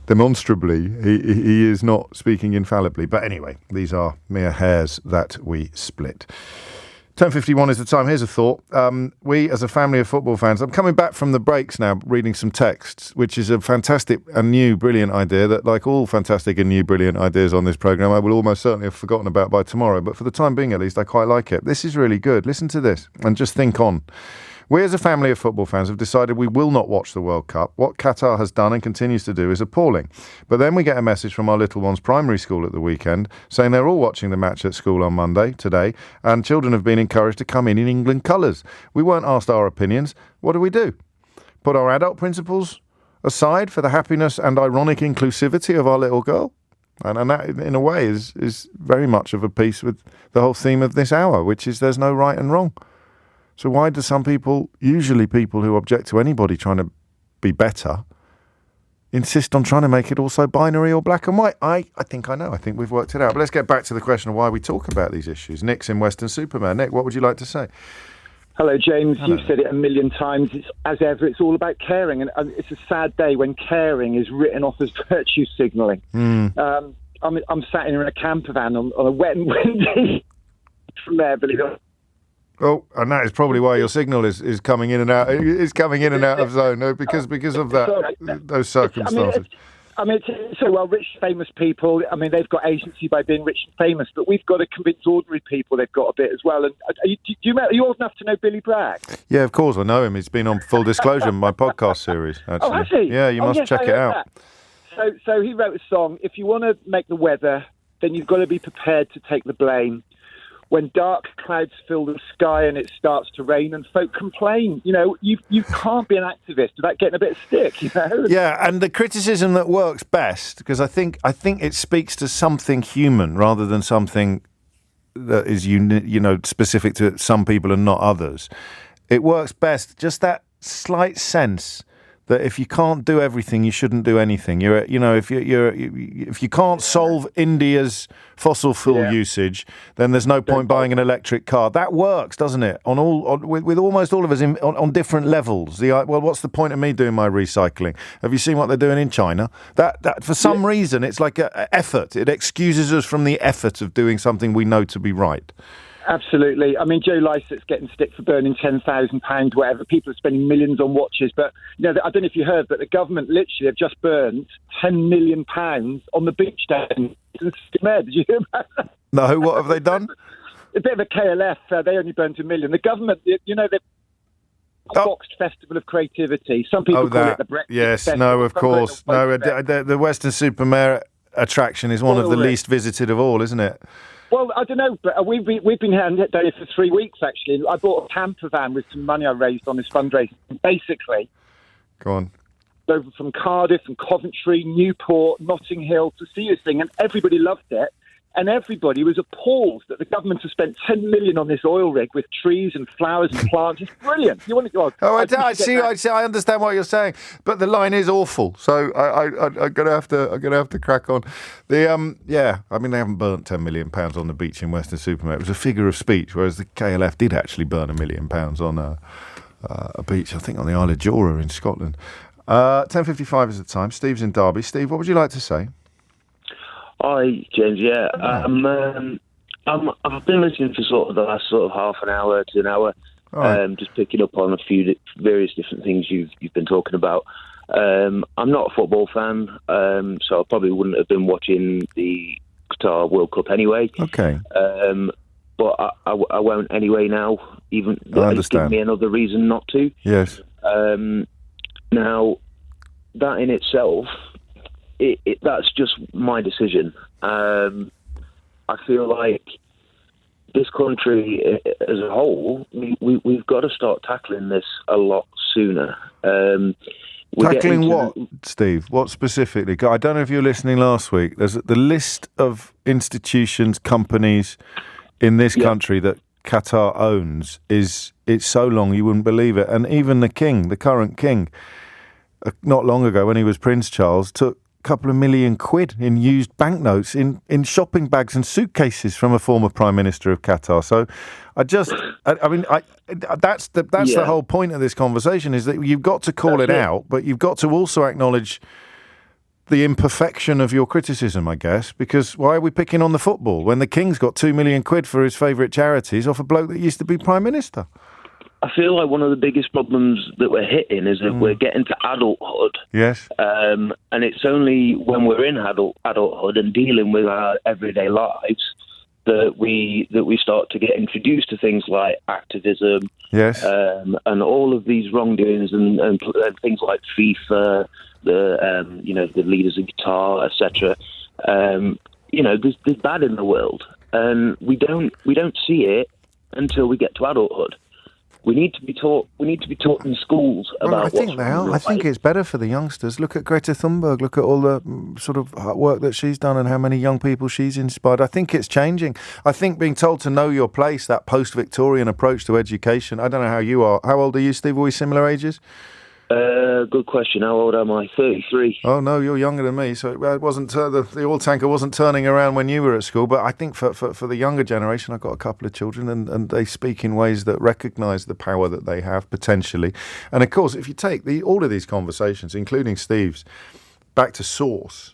demonstrably, he is not speaking infallibly. But anyway, these are mere hairs that we split. 10:51 is the time. Here's a thought. We, as a family of football fans, I'm coming back from the breaks now, reading some texts, which is a fantastic and new, brilliant idea that, like all fantastic and new, brilliant ideas on this programme, I will almost certainly have forgotten about by tomorrow. But for the time being, at least, I quite like it. This is really good. Listen to this and just think on. We, as a family of football fans, have decided we will not watch the World Cup. What Qatar has done and continues to do is appalling. But then we get a message from our little one's primary school at the weekend saying they're all watching the match at school on Monday, today, and children have been encouraged to come in England colours. We weren't asked our opinions. What do? Put our adult principles aside for the happiness and ironic inclusivity of our little girl? And that, in a way, is very much of a piece with the whole theme of this hour, which is there's no right and wrong. So why do some people, usually people who object to anybody trying to be better, insist on trying to make it also binary or black and white? I think I know. I think we've worked it out. But let's get back to the question of why we talk about these issues. Nick's in Weston-super-Mare. Nick, what would you like to say? Hello, James. Hello. You've said it a million times. It's, as ever, it's all about caring. And it's a sad day when caring is written off as virtue signalling. I'm sat in a camper van on a wet and windy from there, believe it or not. Oh, and that is probably why your signal is coming in and out. Is coming in and out of zone. No, because of that, those circumstances. It's so well, rich, famous people. I mean, they've got agency by being rich and famous, but we've got to convince ordinary people they've got a bit as well. And are you old enough to know Billy Bragg? Yeah, of course, I know him. He's been on Full Disclosure, my podcast series. Actually. Oh, has he? Yeah, you must check it out. So he wrote a song. If you want to make the weather, then you've got to be prepared to take the blame. When dark clouds fill the sky and it starts to rain and folk complain, you can't be an activist without getting a bit of stick, Yeah, and the criticism that works best, because I think it speaks to something human rather than something that is specific to some people and not others. It works best, just that slight sense that if you can't do everything, you shouldn't do anything. If you can't solve India's fossil fuel usage, then there's no point buying an electric car. That works, doesn't it? With almost all of us on different levels. What's the point of me doing my recycling? Have you seen what they're doing in China? That for some reason it's like an effort. It excuses us from the effort of doing something we know to be right. Absolutely. I mean, Joe Lycett's getting stick for burning £10,000, whatever. People are spending millions on watches. But, I don't know if you heard, but the government literally have just burned £10 million on the beach down in Did you hear about that? No, what have they done? A bit of a KLF. They only burnt $1 million. The government, they've boxed Festival of Creativity. Some people call it the Brexit Festival. No, of course. No, the Weston-super-Mare attraction is one of the least visited of all, isn't it? Well, I don't know, but we've been here for 3 weeks, actually. I bought a camper van with some money I raised on this fundraising. Basically, go on. Over from Cardiff and Coventry, Newport, Notting Hill to see this thing, and everybody loved it. and everybody was appalled that the government has spent 10 million on this oil rig with trees and flowers and plants. It's brilliant. You want to go? I see. I understand what you're saying, but the line is awful. So I'm gonna have to crack on. They haven't burnt £10 million on the beach in Western Supermare. It was a figure of speech, whereas the KLF did actually burn £1 million on a beach, I think on the Isle of Jura in Scotland. 10:55 is the time. Steve's in Derby. Steve, what would you like to say? Hi, James. Yeah, I've been listening for sort of the last sort of half an hour to an hour, right. Just picking up on a few various different things you've been talking about. I'm not a football fan, so I probably wouldn't have been watching the Qatar World Cup anyway. Okay. But I won't anyway now. Even I understand. Give me another reason not to. Yes. Now, that in itself. That's just my decision. I feel like this country as a whole, we've got to start tackling this a lot sooner. Tackling what, Steve? What specifically? I don't know if you were listening last week. There's the list of institutions, companies in this country that Qatar owns it's so long you wouldn't believe it. And even the current king, not long ago when he was Prince Charles, took couple of £1 million in used banknotes in shopping bags and suitcases from a former Prime Minister of Qatar. So that's the whole point of this conversation, is that you've got to call it out, but you've got to also acknowledge the imperfection of your criticism, I guess, because why are we picking on the football when the King's got £2 million for his favourite charities off a bloke that used to be Prime Minister? I feel like one of the biggest problems that we're hitting is that we're getting to adulthood. Yes. And it's only when we're in adulthood and dealing with our everyday lives that we start to get introduced to things like activism. Yes. And all of these wrongdoings and things like FIFA, the leaders of Qatar, etc. There's bad in the world, and we don't see it until we get to adulthood. We need to be taught. We need to be taught in schools about. I think they are. I think it's better for the youngsters. Look at Greta Thunberg. Look at all the sort of work that she's done and how many young people she's inspired. I think it's changing. I think being told to know your place, that post-Victorian approach to education. I don't know how you are. How old are you, Steve? Are we similar ages? Good question. How old am I? 33. Oh no, you're younger than me. So it wasn't the oil tanker wasn't turning around when you were at school. But I think for the younger generation, I've got a couple of children, and they speak in ways that recognise the power that they have potentially. And of course, if you take all of these conversations, including Steve's, back to source.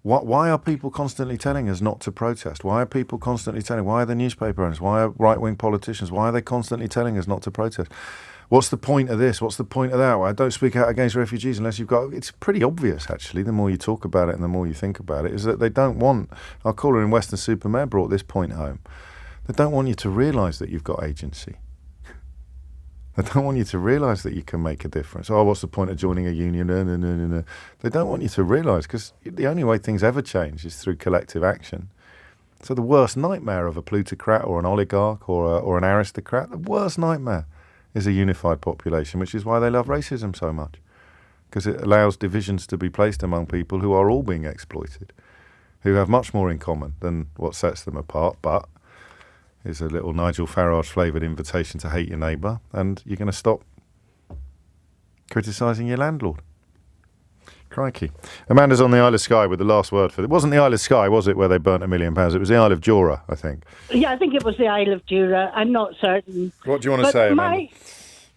Why are people constantly telling us not to protest? Why are people constantly telling? Why are the newspaper owners? Why are right-wing politicians? Why are they constantly telling us not to protest? What's the point of this? What's the point of that? Well, I don't speak out against refugees unless you've got... It's pretty obvious, actually, the more you talk about it and the more you think about it, is that they don't want... Our caller in Western Supermare brought this point home. They don't want you to realise that you've got agency. They don't want you to realise that you can make a difference. Oh, what's the point of joining a union? No. They don't want you to realise, because the only way things ever change is through collective action. So the worst nightmare of a plutocrat or an oligarch or an aristocrat, the worst nightmare is a unified population, which is why they love racism so much, because it allows divisions to be placed among people who are all being exploited, who have much more in common than what sets them apart, but is a little Nigel Farage-flavoured invitation to hate your neighbour, and you're going to stop criticising your landlord. Crikey. Amanda's on the Isle of Skye with the last word for it. It wasn't the Isle of Skye, was it, where they burnt £1 million? It was the Isle of Jura, I think. Yeah, I think it was the Isle of Jura. I'm not certain. What do you want to say, Amanda?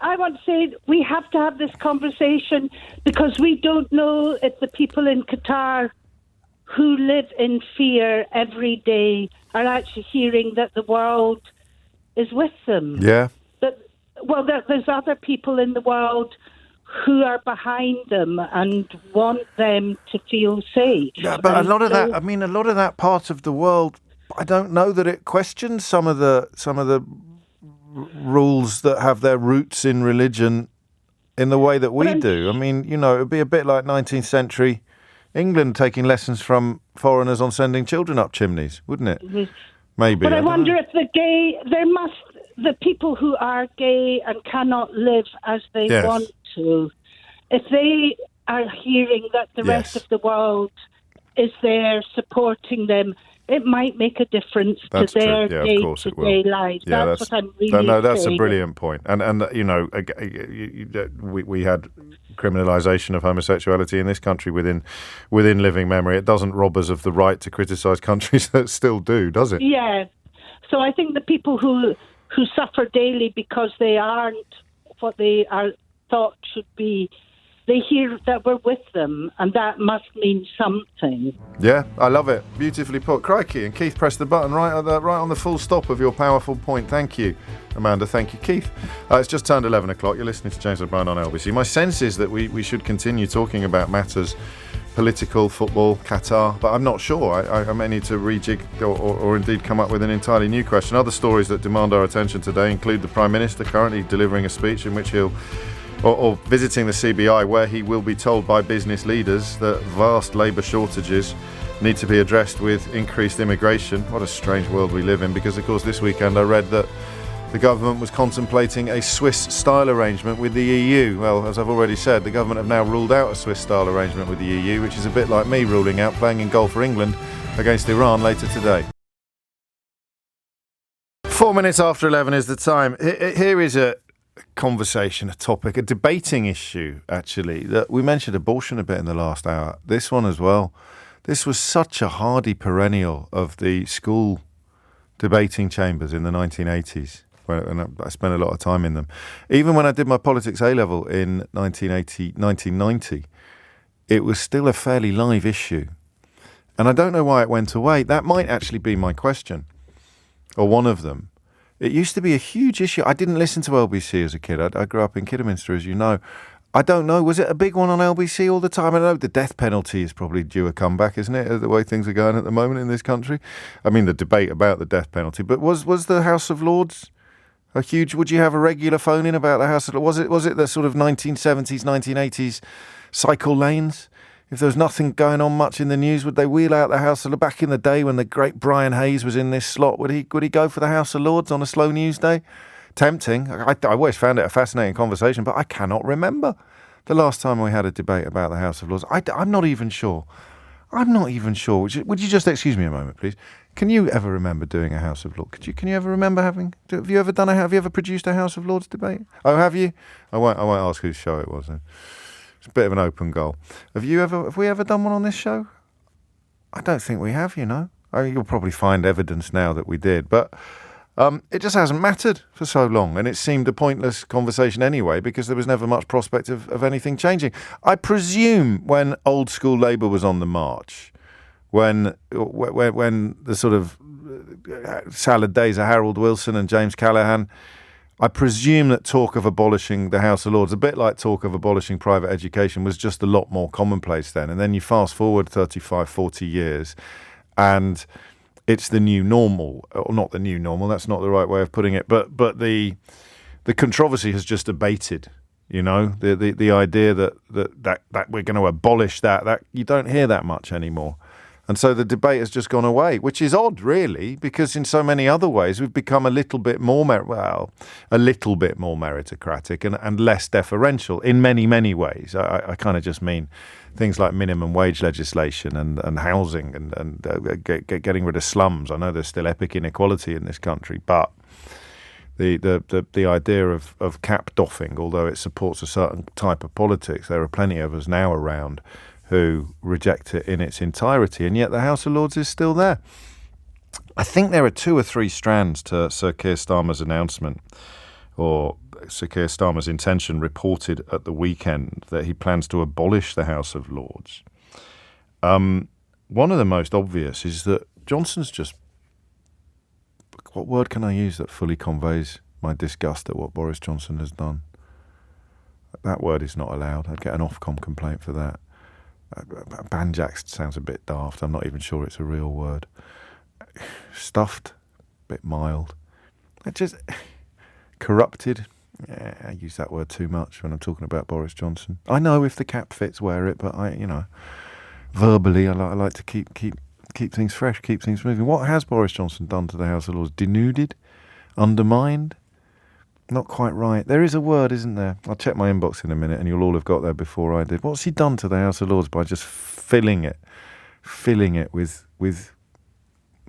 I want to say we have to have this conversation because we don't know if the people in Qatar who live in fear every day are actually hearing that the world is with them. Yeah. There's other people in the world who are behind them and want them to feel safe. Yeah, but a lot of that part of the world, I don't know that it questions some of the rules that have their roots in religion in the way that we do. I mean, it would be a bit like 19th century England taking lessons from foreigners on sending children up chimneys, wouldn't it? Mm-hmm. Maybe. But I wonder if the people who are gay and cannot live as they want to, if they are hearing that the rest of the world is there supporting them, it might make a difference That's to their true. Yeah, of course it will. day-to-day lives. Yeah, that's what I'm really no, that's saying. a brilliant point. And you know, we had criminalisation of homosexuality in this country within living memory. It doesn't rob us of the right to criticise countries that still do, does it? Yeah. So I think the people who suffer daily because they aren't what they are thought should be, they hear that we're with them, and that must mean something. Yeah, I love it. Beautifully put. Crikey, and Keith pressed the button right on the full stop of your powerful point. Thank you, Amanda. Thank you, Keith. It's just turned 11 o'clock. You're listening to James O'Brien on LBC. My sense is that we should continue talking about matters political, football, Qatar, but I'm not sure. I may need to rejig or indeed come up with an entirely new question. Other stories that demand our attention today include the Prime Minister currently delivering a speech in which he'll or visiting the CBI, where he will be told by business leaders that vast labour shortages need to be addressed with increased immigration. What a strange world we live in, because of course this weekend I read that the government was contemplating a Swiss-style arrangement with the EU. Well, as I've already said, the government have now ruled out a Swiss-style arrangement with the EU, which is a bit like me ruling out playing in goal for England against Iran later today. 4 minutes after 11 is the time. Here is a conversation, a topic, a debating issue, actually, that we mentioned abortion a bit in the last hour. This one as well. This was such a hardy perennial of the school debating chambers in the 1980s. And I spent a lot of time in them. Even when I did my politics A-level in 1990, it was still a fairly live issue. And I don't know why it went away. That might actually be my question, or one of them. It used to be a huge issue. I didn't listen to LBC as a kid. I grew up in Kidderminster, as you know. I don't know. Was it a big one on LBC all the time? I know the death penalty is probably due a comeback, isn't it, the way things are going at the moment in this country? I mean, the debate about the death penalty. But was the House of Lords a huge... Would you have a regular phone-in about the House of Lords? Was it the sort of 1970s, 1980s cycle lanes? If there was nothing going on much in the news, would they wheel out the House of Lords? Back in the day when the great Brian Hayes was in this slot, would he go for the House of Lords on a slow news day? Tempting. I always found it a fascinating conversation, but I cannot remember the last time we had a debate about the House of Lords. I'm not even sure. Would you just excuse me a moment, please? Can you ever remember doing a House of Lords? Can you ever remember have you ever produced a House of Lords debate? Oh, have you? I won't ask whose show it was then. It's a bit of an open goal. Have we ever done one on this show? I don't think we have, you know. You'll probably find evidence now that we did, but it just hasn't mattered for so long, and it seemed a pointless conversation anyway, because there was never much prospect of anything changing. I presume when old school Labour was on the march, when the sort of salad days of Harold Wilson and James Callaghan, I presume that talk of abolishing the House of Lords, a bit like talk of abolishing private education, was just a lot more commonplace then. And then you fast forward 35, 40 years, and it's the new normal. Or not the new normal, that's not the right way of putting it, but the controversy has just abated. You know, the idea that we're going to abolish that you don't hear that much anymore. And so the debate has just gone away, which is odd, really, because in so many other ways we've become a little bit more meritocratic and less deferential in many, many ways. I kind of just mean things like minimum wage legislation and housing and getting rid of slums. I know there's still epic inequality in this country, but the idea of cap doffing, although it supports a certain type of politics, there are plenty of us now around who reject it in its entirety, and yet the House of Lords is still there. I think there are 2 or 3 strands to Sir Keir Starmer's announcement, or Sir Keir Starmer's intention reported at the weekend that he plans to abolish the House of Lords. One of the most obvious is that Johnson's just... What word can I use that fully conveys my disgust at what Boris Johnson has done? That word is not allowed. I'd get an Ofcom complaint for that. Banjaxed sounds a bit daft. I'm not even sure it's a real word. Stuffed, a bit mild. Just corrupted. Yeah, I use that word too much when I'm talking about Boris Johnson. I know if the cap fits, wear it, but verbally, I like to keep things fresh, keep things moving. What has Boris Johnson done to the House of Lords? Denuded? Undermined? Not quite right. There is a word, isn't there? I'll check my inbox in a minute and you'll all have got there before I did. What's he done to the House of Lords by just filling it with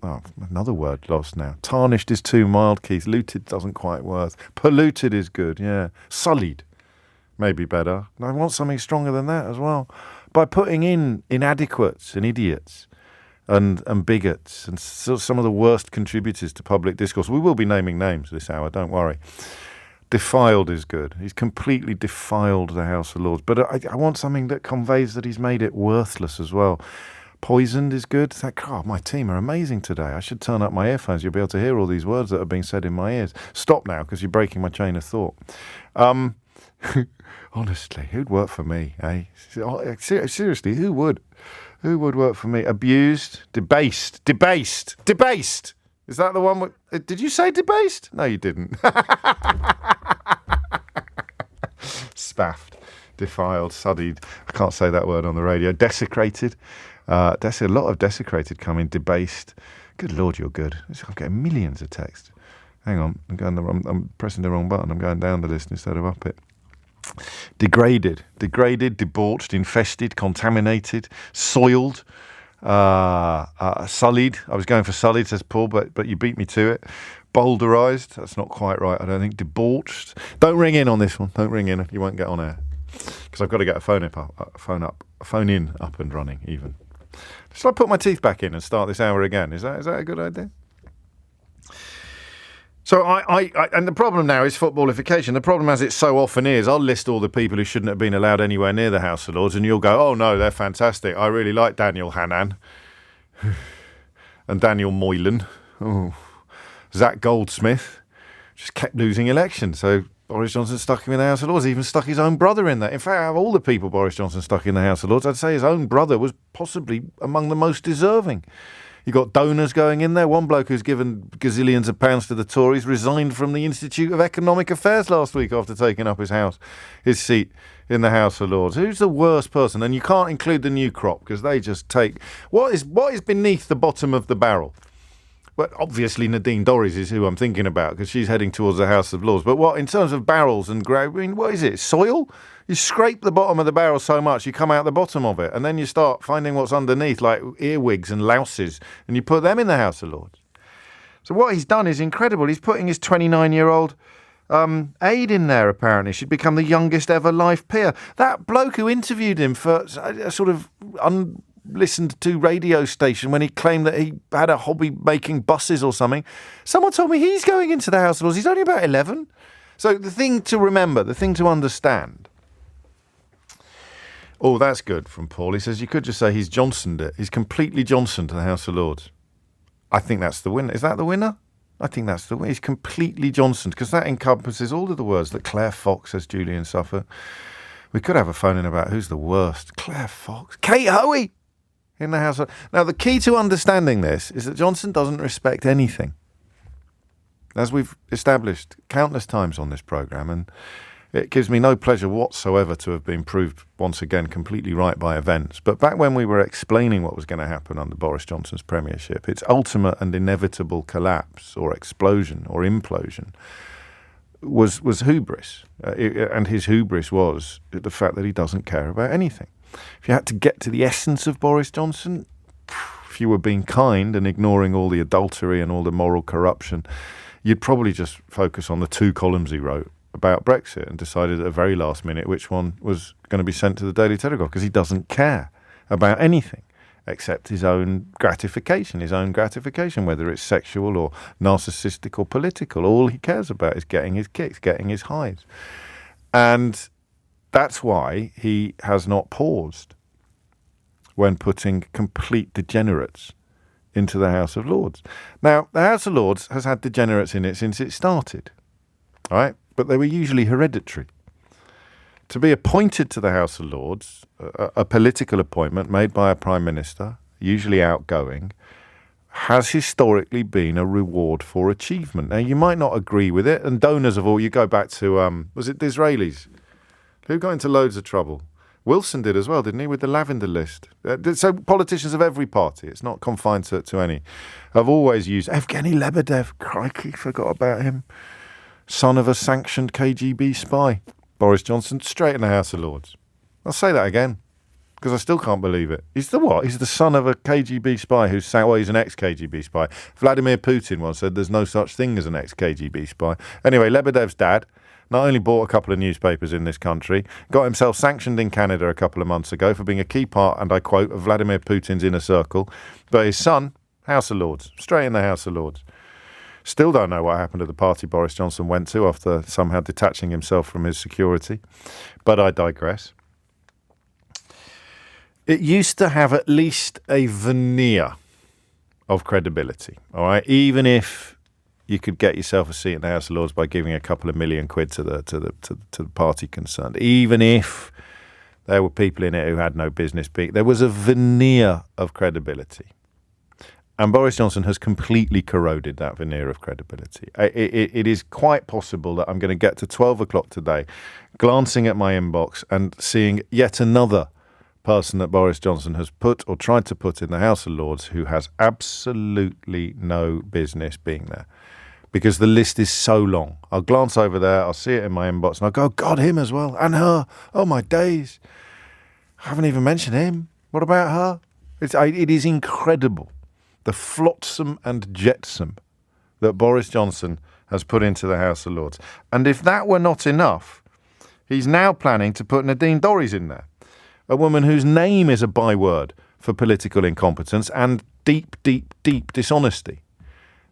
another word lost now. Tarnished is too mild, Keith. Looted doesn't quite work. Polluted is good, yeah. Sullied, maybe better. I want something stronger than that as well. By putting in inadequates and idiots and bigots and some of the worst contributors to public discourse. We will be naming names this hour, don't worry. Defiled is good. He's completely defiled the House of Lords. But I want something that conveys that he's made it worthless as well. Poisoned is good. God, my team are amazing today. I should turn up my earphones. You'll be able to hear all these words that are being said in my ears. Stop now, because you're breaking my chain of thought. Honestly, who'd work for me, eh? Seriously, who would? Who would work for me? Abused, debased. Is that the one? Did you say debased? No, you didn't. Spaffed, defiled, suddied. I can't say that word on the radio. Desecrated. A lot of desecrated coming. Debased. Good Lord, you're good. I'm getting millions of texts. Hang on, I'm pressing the wrong button. I'm going down the list instead of up it. Degraded, debauched, infested, contaminated, soiled, sullied. I was going for sullied, says Paul, but you beat me to it. Boulderized, that's not quite right, I don't think. Debauched. Don't ring in on this one. Don't ring in. You won't get on air because I've got to get a phone in up and running. Even. Shall I put my teeth back in and start this hour again? Is that a good idea? So and the problem now is footballification. The problem, as it so often is, I'll list all the people who shouldn't have been allowed anywhere near the House of Lords, and you'll go, "Oh no, they're fantastic. I really like Daniel Hannan and Daniel Moylan, Zach Goldsmith, just kept losing elections. So Boris Johnson stuck him in the House of Lords. Even stuck his own brother in there. In fact, out of all the people Boris Johnson stuck in the House of Lords, I'd say his own brother was possibly among the most deserving." You got donors going in there. One bloke who's given gazillions of pounds to the Tories resigned from the Institute of Economic Affairs last week after taking up his seat in the House of Lords. Who's the worst person? And you can't include the new crop because they just take what is beneath the bottom of the barrel. Well, obviously Nadine Dorries is who I'm thinking about because she's heading towards the House of Lords. But what in terms of barrels and what is it? Soil? You scrape the bottom of the barrel so much you come out the bottom of it, and then you start finding what's underneath, like earwigs and louses, and you put them in the House of Lords. So what he's done is incredible. He's putting his 29-year-old aide in there, apparently. She'd become the youngest ever life peer. That bloke who interviewed him for a sort of unlistened to radio station when he claimed that he had a hobby making buses or something, someone told me he's going into the House of Lords. He's only about 11. So the thing to remember, the thing to understand. Oh, that's good from Paul. He says you could just say he's Johnsoned it. He's completely Johnsoned to the House of Lords. I think that's the winner. Is that the winner? I think that's the winner. He's completely Johnsoned because that encompasses all of the words that Claire Fox, says Julian Suffolk. We could have a phone in about who's the worst. Claire Fox. Kate Hoey in the House of Lords. Now, the key to understanding this is that Johnson doesn't respect anything. As we've established countless times on this programme, and it gives me no pleasure whatsoever to have been proved once again completely right by events. But back when we were explaining what was going to happen under Boris Johnson's premiership, its ultimate and inevitable collapse or explosion or implosion was hubris. And his hubris was the fact that he doesn't care about anything. If you had to get to the essence of Boris Johnson, if you were being kind and ignoring all the adultery and all the moral corruption, you'd probably just focus on the 2 columns he wrote about Brexit and decided at the very last minute which one was going to be sent to the Daily Telegraph because he doesn't care about anything except his own gratification, whether it's sexual or narcissistic or political. All he cares about is getting his kicks, getting his highs. And that's why he has not paused when putting complete degenerates into the House of Lords. Now, the House of Lords has had degenerates in it since it started, all right? But they were usually hereditary. To be appointed to the House of Lords, a political appointment made by a Prime Minister, usually outgoing, has historically been a reward for achievement. Now, you might not agree with it, and donors of all, you go back to, was it Disraelis, who got into loads of trouble? Wilson did as well, didn't he, with the lavender list? So politicians of every party, it's not confined to any, have always used Evgeny Lebedev. Crikey, forgot about him. Son of a sanctioned KGB spy. Boris Johnson, straight in the House of Lords. I'll say that again. because I still can't believe it. He's the what? He's the son of a KGB spy he's an ex-KGB spy. Vladimir Putin once said there's no such thing as an ex-KGB spy. Anyway, Lebedev's dad not only bought a couple of newspapers in this country, got himself sanctioned in Canada a couple of months ago for being a key part, and I quote, of Vladimir Putin's inner circle. But his son, House of Lords, straight in the House of Lords. Still don't know what happened to the party Boris Johnson went to after somehow detaching himself from his security. But I digress. It used to have at least a veneer of credibility, all right? Even if you could get yourself a seat in the House of Lords by giving a couple of million quid to the party concerned, even if there were people in it who had no business being, there was a veneer of credibility. And Boris Johnson has completely corroded that veneer of credibility. It is quite possible that I'm going to get to 12 o'clock today, glancing at my inbox and seeing yet another person that Boris Johnson has put or tried to put in the House of Lords who has absolutely no business being there. Because the list is so long. I'll glance over there, I'll see it in my inbox, and I'll go, God, him as well, and her. Oh, my days. I haven't even mentioned him. What about her? It is incredible, the flotsam and jetsam that Boris Johnson has put into the House of Lords. And if that were not enough, he's now planning to put Nadine Dorries in there, a woman whose name is a byword for political incompetence and deep, deep, deep dishonesty.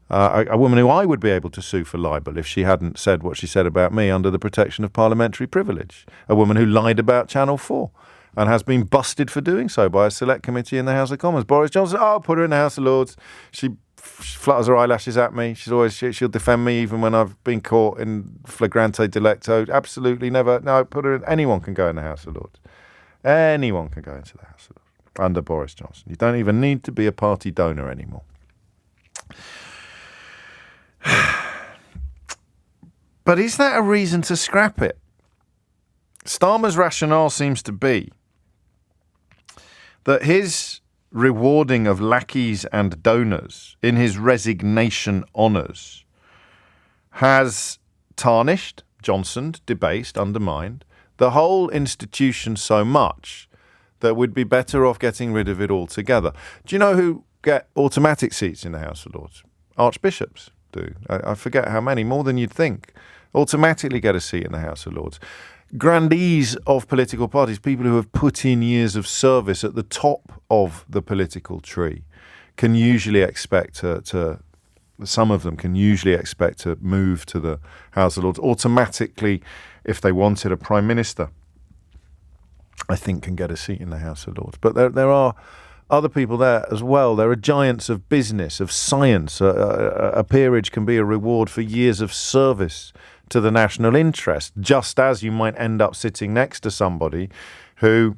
A woman who I would be able to sue for libel if she hadn't said what she said about me under the protection of parliamentary privilege. A woman who lied about Channel 4 and has been busted for doing so by a select committee in the House of Commons. Boris Johnson, put her in the House of Lords. She flutters her eyelashes at me. She'll defend me even when I've been caught in flagrante delicto. Absolutely never. No, put her in. Anyone can go in the House of Lords. Anyone can go into the House of Lords under Boris Johnson. You don't even need to be a party donor anymore. But is that a reason to scrap it? Starmer's rationale seems to be that his rewarding of lackeys and donors in his resignation honours has tarnished, Johnsoned, debased, undermined the whole institution so much that we'd be better off getting rid of it altogether. Do you know who get automatic seats in the House of Lords? Archbishops do. I forget how many, more than you'd think, automatically get a seat in the House of Lords. Grandees of political parties, people who have put in years of service at the top of the political tree, can usually expect some of them can usually expect to move to the House of Lords automatically. If they wanted a Prime Minister, I think can get a seat in the House of Lords. But there are other people there as well. There are giants of business, of science. A peerage can be a reward for years of service to the national interest, just as you might end up sitting next to somebody who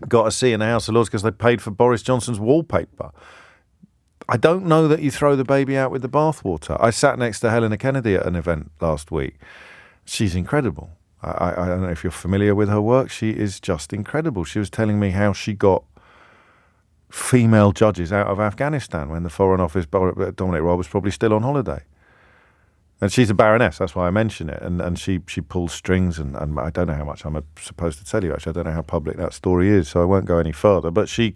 got a seat in the House of Lords because they paid for Boris Johnson's wallpaper. I don't know that you throw the baby out with the bathwater. I sat next to Helena Kennedy at an event last week. She's incredible. I don't know if you're familiar with her work. She is just incredible. She was telling me how she got female judges out of Afghanistan when the Foreign Office, Dominic Raab, was probably still on holiday. And she's a baroness, that's why I mention it. And she pulls strings, and I don't know how much I'm supposed to tell you, actually. I don't know how public that story is, so I won't go any further. But she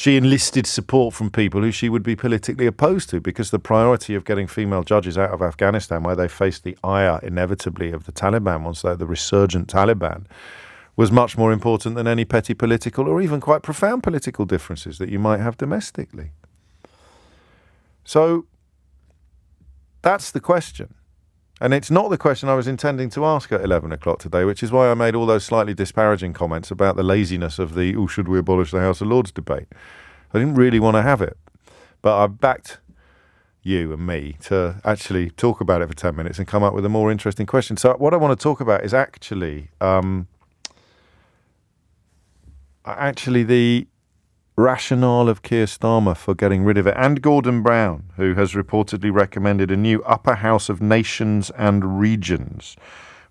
enlisted support from people who she would be politically opposed to, because the priority of getting female judges out of Afghanistan, where they faced the ire, inevitably, of the Taliban, once they're the resurgent Taliban, was much more important than any petty political or even quite profound political differences that you might have domestically. So that's the question. And it's not the question I was intending to ask at 11 o'clock today, which is why I made all those slightly disparaging comments about the laziness of the, should we abolish the House of Lords debate? I didn't really want to have it. But I've backed you and me to actually talk about it for 10 minutes and come up with a more interesting question. So what I want to talk about is actually the rationale of Keir Starmer for getting rid of it, and Gordon Brown, who has reportedly recommended a new upper house of nations and regions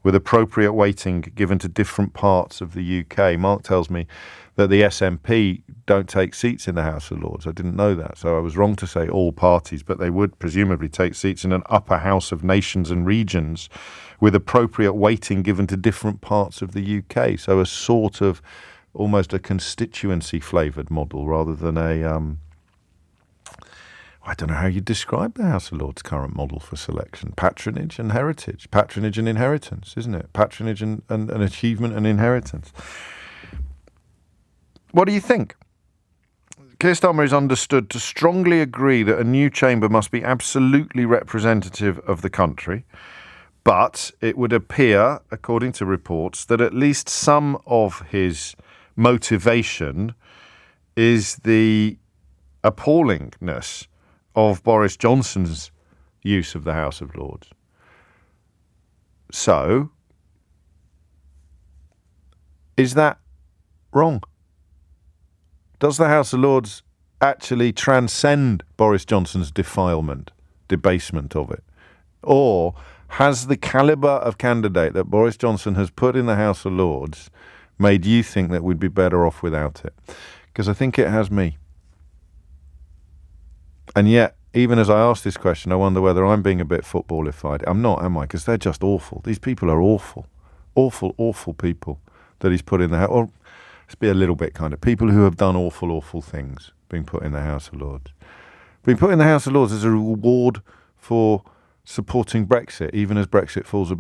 with appropriate weighting given to different parts of the UK. Mark tells me that the SNP don't take seats in the House of Lords. I didn't know that, so I was wrong to say all parties, but they would presumably take seats in an upper house of nations and regions with appropriate weighting given to different parts of the UK. So a sort of almost a constituency flavoured model rather than a I don't know how you describe the House of Lords' current model for selection. Patronage and heritage. Patronage and inheritance, isn't it? Patronage and achievement and inheritance. What do you think? Keir Starmer is understood to strongly agree that a new chamber must be absolutely representative of the country, but it would appear, according to reports, that at least some of his motivation is the appallingness of Boris Johnson's use of the House of Lords. So, is that wrong? Does the House of Lords actually transcend Boris Johnson's defilement, debasement of it? Or has the calibre of candidate that Boris Johnson has put in the House of Lords made you think that we'd be better off without it? Because I think it has me. And yet, even as I ask this question, I wonder whether I'm being a bit footballified. I'm not, am I? Because they're just awful. These people are awful. Awful, awful people that he's put in the House. Or let's be a little bit kind of people who have done awful, awful things being put in the House of Lords. Being put in the House of Lords is a reward for supporting Brexit, even as Brexit falls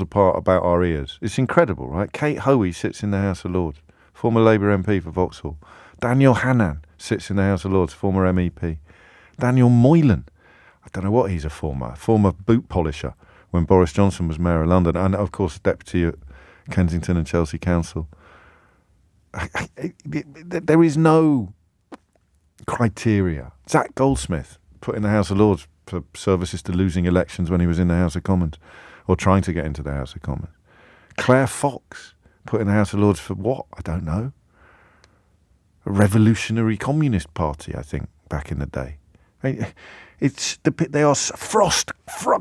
apart about our ears. It's incredible, right? Kate Hoey sits in the House of Lords, former Labour MP for Vauxhall. Daniel Hannan sits in the House of Lords, former MEP. Daniel Moylan, I don't know what he's a former boot polisher when Boris Johnson was Mayor of London, and of course Deputy at Kensington and Chelsea Council. There is no criteria. Zach Goldsmith put in the House of Lords for services to losing elections when he was in the House of Commons, or trying to get into the House of Commons. Claire Fox put in the House of Lords for what? I don't know. A revolutionary communist party, I think, back in the day. They are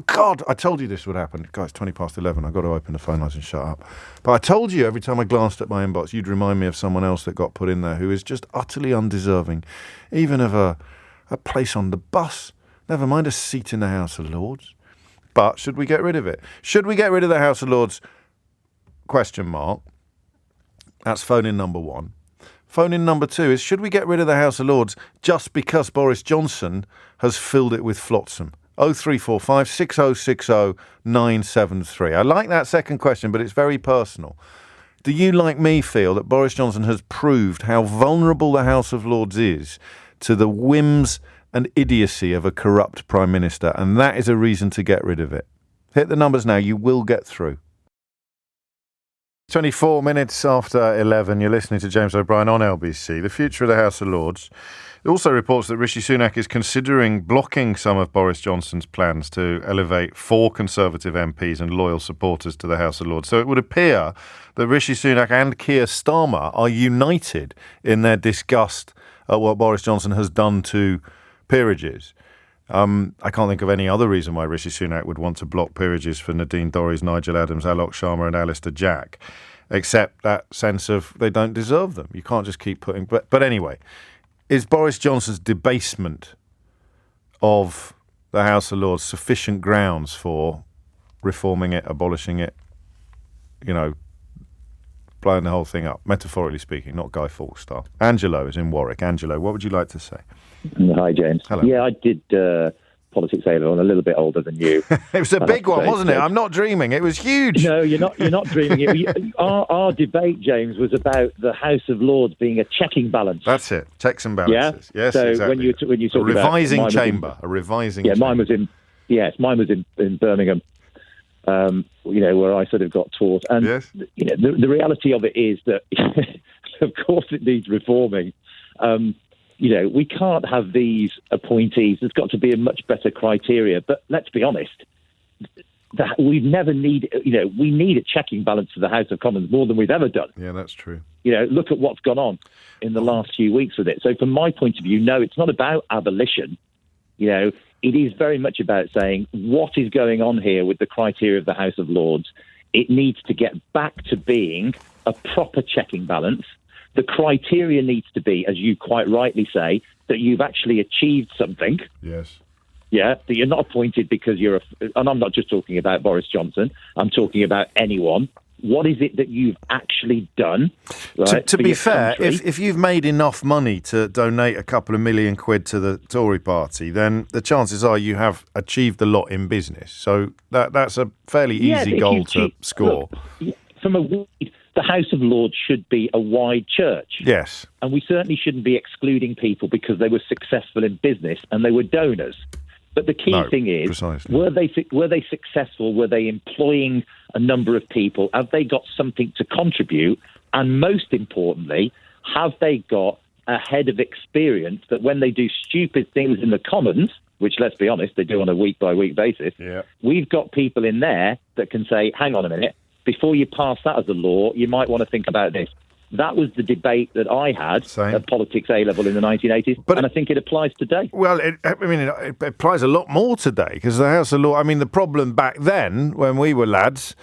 God, I told you this would happen. Guys, 11:20. I've got to open the phone lines and shut up. But I told you every time I glanced at my inbox, you'd remind me of someone else that got put in there who is just utterly undeserving, even of a place on the bus, never mind a seat in the House of Lords. But should we get rid of it? Should we get rid of the House of Lords? Question mark. That's phone-in number one. Phone-in number two is, should we get rid of the House of Lords just because Boris Johnson has filled it with flotsam? 0345 6060 973. I like that second question, but it's very personal. Do you, like me, feel that Boris Johnson has proved how vulnerable the House of Lords is to the whims and idiocy of a corrupt Prime Minister, and that is a reason to get rid of it? Hit the numbers now. You will get through. 24 minutes after 11, you're listening to James O'Brien on LBC. The future of the House of Lords. It also reports that Rishi Sunak is considering blocking some of Boris Johnson's plans to elevate 4 Conservative MPs and loyal supporters to the House of Lords. So it would appear that Rishi Sunak and Keir Starmer are united in their disgust at what Boris Johnson has done to peerages. I can't think of any other reason why Rishi Sunak would want to block peerages for Nadine Dorries, Nigel Adams, Alok Sharma and Alistair Jack, except that sense of they don't deserve them. You can't just keep putting... But anyway, is Boris Johnson's debasement of the House of Lords sufficient grounds for reforming it, abolishing it, blowing the whole thing up, metaphorically speaking, not Guy Fawkes style? Angelo is in Warwick. Angelo, what would you like to say? Hi, James. Hello. Yeah, I did politics A-level. I'm a little bit older than you. It was a big one, wasn't it? I'm not dreaming. It was huge. No, you're not dreaming. Our debate, James, was about the House of Lords being a checking balance. That's it. Checks and balances. Yeah? Yes, so exactly. when you talk a revising about chamber, a revising chamber. Mine was in Birmingham. Where I sort of got taught. And yes. The reality of it is that, of course, it needs reforming. We can't have these appointees. There's got to be a much better criteria. But let's be honest, that we've never needed. We need a checking balance for the House of Commons more than we've ever done. Yeah, that's true. Look at what's gone on in the last few weeks with it. So from my point of view, no, it's not about abolition. It is very much about saying what is going on here with the criteria of the House of Lords. It needs to get back to being a proper checking balance. The criteria needs to be, as you quite rightly say, that you've actually achieved something. Yes. Yeah, that you're not appointed because and I'm not just talking about Boris Johnson, I'm talking about anyone, What is it that you've actually done? Right, to be fair, country? if you've made enough money to donate a couple of million quid to the Tory party, then the chances are you have achieved a lot in business. So that's a fairly easy goal to score. Look, the House of Lords should be a wide church. Yes. And we certainly shouldn't be excluding people because they were successful in business and they were donors. But the key thing is, precisely. were they successful? Were they employing a number of people? Have they got something to contribute? And most importantly, have they got a head of experience that when they do stupid things in the Commons, which, let's be honest, they do on a week-by-week basis, we've got people in there that can say, hang on a minute, before you pass that as a law, you might want to think about this. That was the debate that I had at Politics A-level in the 1980s, and I think it applies today. Well, it applies a lot more today, because the House of Lords, I mean, the problem back then, when we were lads,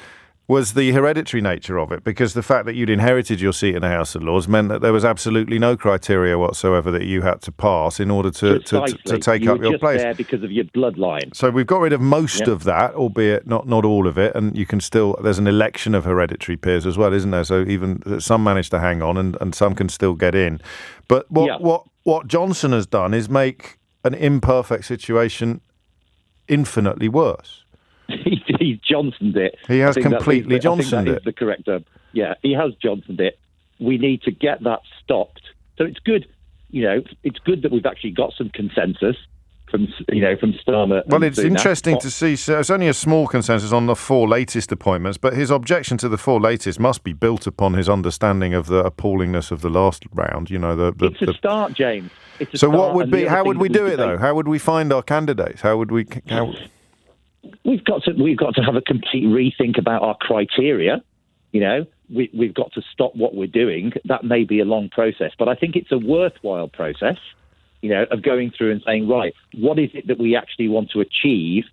was the hereditary nature of it, because the fact that you'd inherited your seat in the House of Lords meant that there was absolutely no criteria whatsoever that you had to pass in order to take up your place. There because of your bloodline. So we've got rid of most of that, albeit not all of it, and you can still, there's an election of hereditary peers as well, isn't there? So even some manage to hang on and some can still get in. But what Johnson has done is make an imperfect situation infinitely worse. He's Johnsoned it. He has completely Johnsoned it. That is the correct term. Yeah, he has Johnsoned it. We need to get that stopped. So it's good, it's good that we've actually got some consensus from Starmer. Well, it's interesting to see. So it's only a small consensus on the 4 latest appointments, but his objection to the 4 latest must be built upon his understanding of the appallingness of the last round. It's a start, James. So what would be? How would we do it though? How would we find our candidates? How would we? We've got to have a complete rethink about our criteria. We've got to stop what we're doing. That may be a long process, but I think it's a worthwhile process, of going through and saying, right, what is it that we actually want to achieve?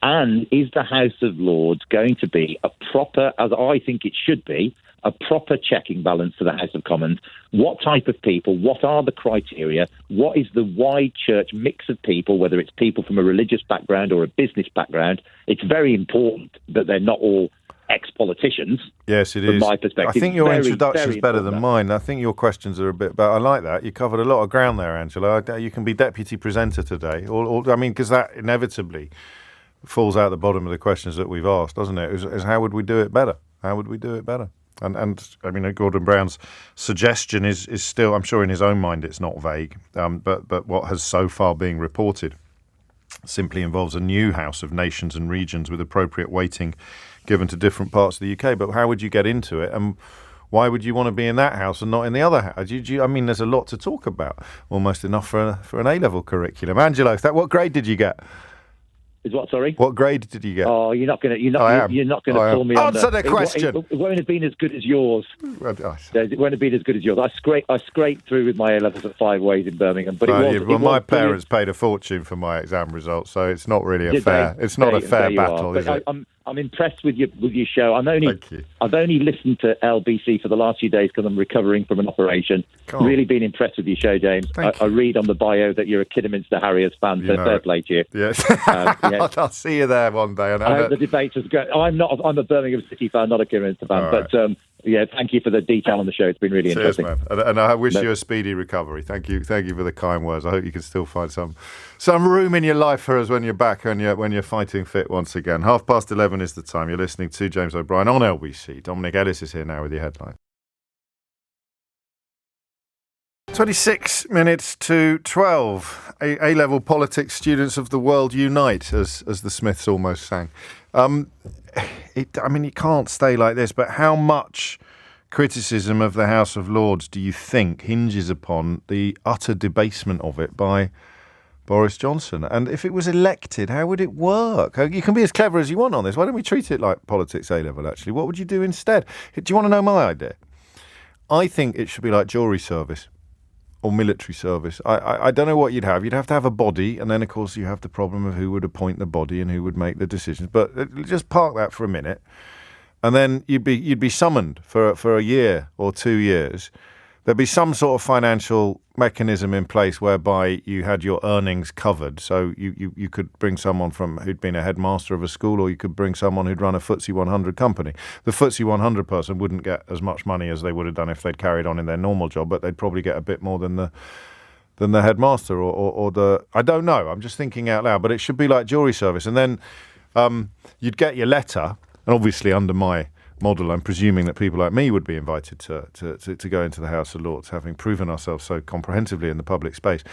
And is the House of Lords going to be a proper, as I think it should be, a proper checking balance to the House of Commons? What type of people? What are the criteria? What is the wide church mix of people, whether it's people from a religious background or a business background? It's very important that they're not all ex-politicians. Yes, it is. From my perspective. I think your introduction's better than mine. I think your questions are a bit better. I like that. You covered a lot of ground there, Angela. You can be deputy presenter today. Because that inevitably falls out the bottom of the questions that we've asked, doesn't it? Is how would we do it better? How would we do it better? And I mean, Gordon Brown's suggestion is still, I'm sure in his own mind it's not vague, but what has so far been reported simply involves a new House of Nations and Regions with appropriate weighting given to different parts of the UK. But how would you get into it? And why would you want to be in that house and not in the other house? I mean, there's a lot to talk about, almost enough for an A-level curriculum. Angelo, what grade did you get? Is what, sorry? What grade did you get? Oh, you're not going to pull me on. Answer the question. It won't have been as good as yours. It won't have been as good as yours. I scraped through with my A-levels at 5 ways in Birmingham, but my parents paid a fortune for my exam results, so it's not really a fair battle, is it? I'm impressed with your show. I've only listened to LBC for the last few days because I'm recovering from an operation. Really been impressed with your show, James. I read on the bio that you're a Kidderminster Harriers fan, so fair play to you. Yes. I'll see you there one day. I hope the debate was good. I'm a Birmingham City fan, not a Kidderminster fan. Right. But thank you for the detail on the show. It's been really interesting. Man. And I wish you a speedy recovery. Thank you for the kind words. I hope you can still find some room in your life for us when you're back and when you're fighting fit once again. 11:30 is the time. You're listening to James O'Brien on LBC. Dominic Ellis is here now with your headline. 26 minutes to 12. A-level politics students of the world unite, as the Smiths almost sang. You can't stay like this, but how much criticism of the House of Lords do you think hinges upon the utter debasement of it by Boris Johnson? And if it was elected, how would it work? You can be as clever as you want on this. Why don't we treat it like politics A-level, actually? What would you do instead? Do you want to know my idea? I think it should be like jury service or military service. I don't know what you'd have. You'd have to have a body, and then, of course, you have the problem of who would appoint the body and who would make the decisions. But just park that for a minute, and then you'd be summoned for a year or 2 years there'd be some sort of financial mechanism in place whereby you had your earnings covered. So you could bring someone from who'd been a headmaster of a school, or you could bring someone who'd run a FTSE 100 company. The FTSE 100 person wouldn't get as much money as they would have done if they'd carried on in their normal job, but they'd probably get a bit more than the headmaster or the... I don't know. I'm just thinking out loud, but it should be like jury service. And then you'd get your letter, and obviously under my model, I'm presuming that people like me would be invited to go into the House of Lords, having proven ourselves so comprehensively in the public space.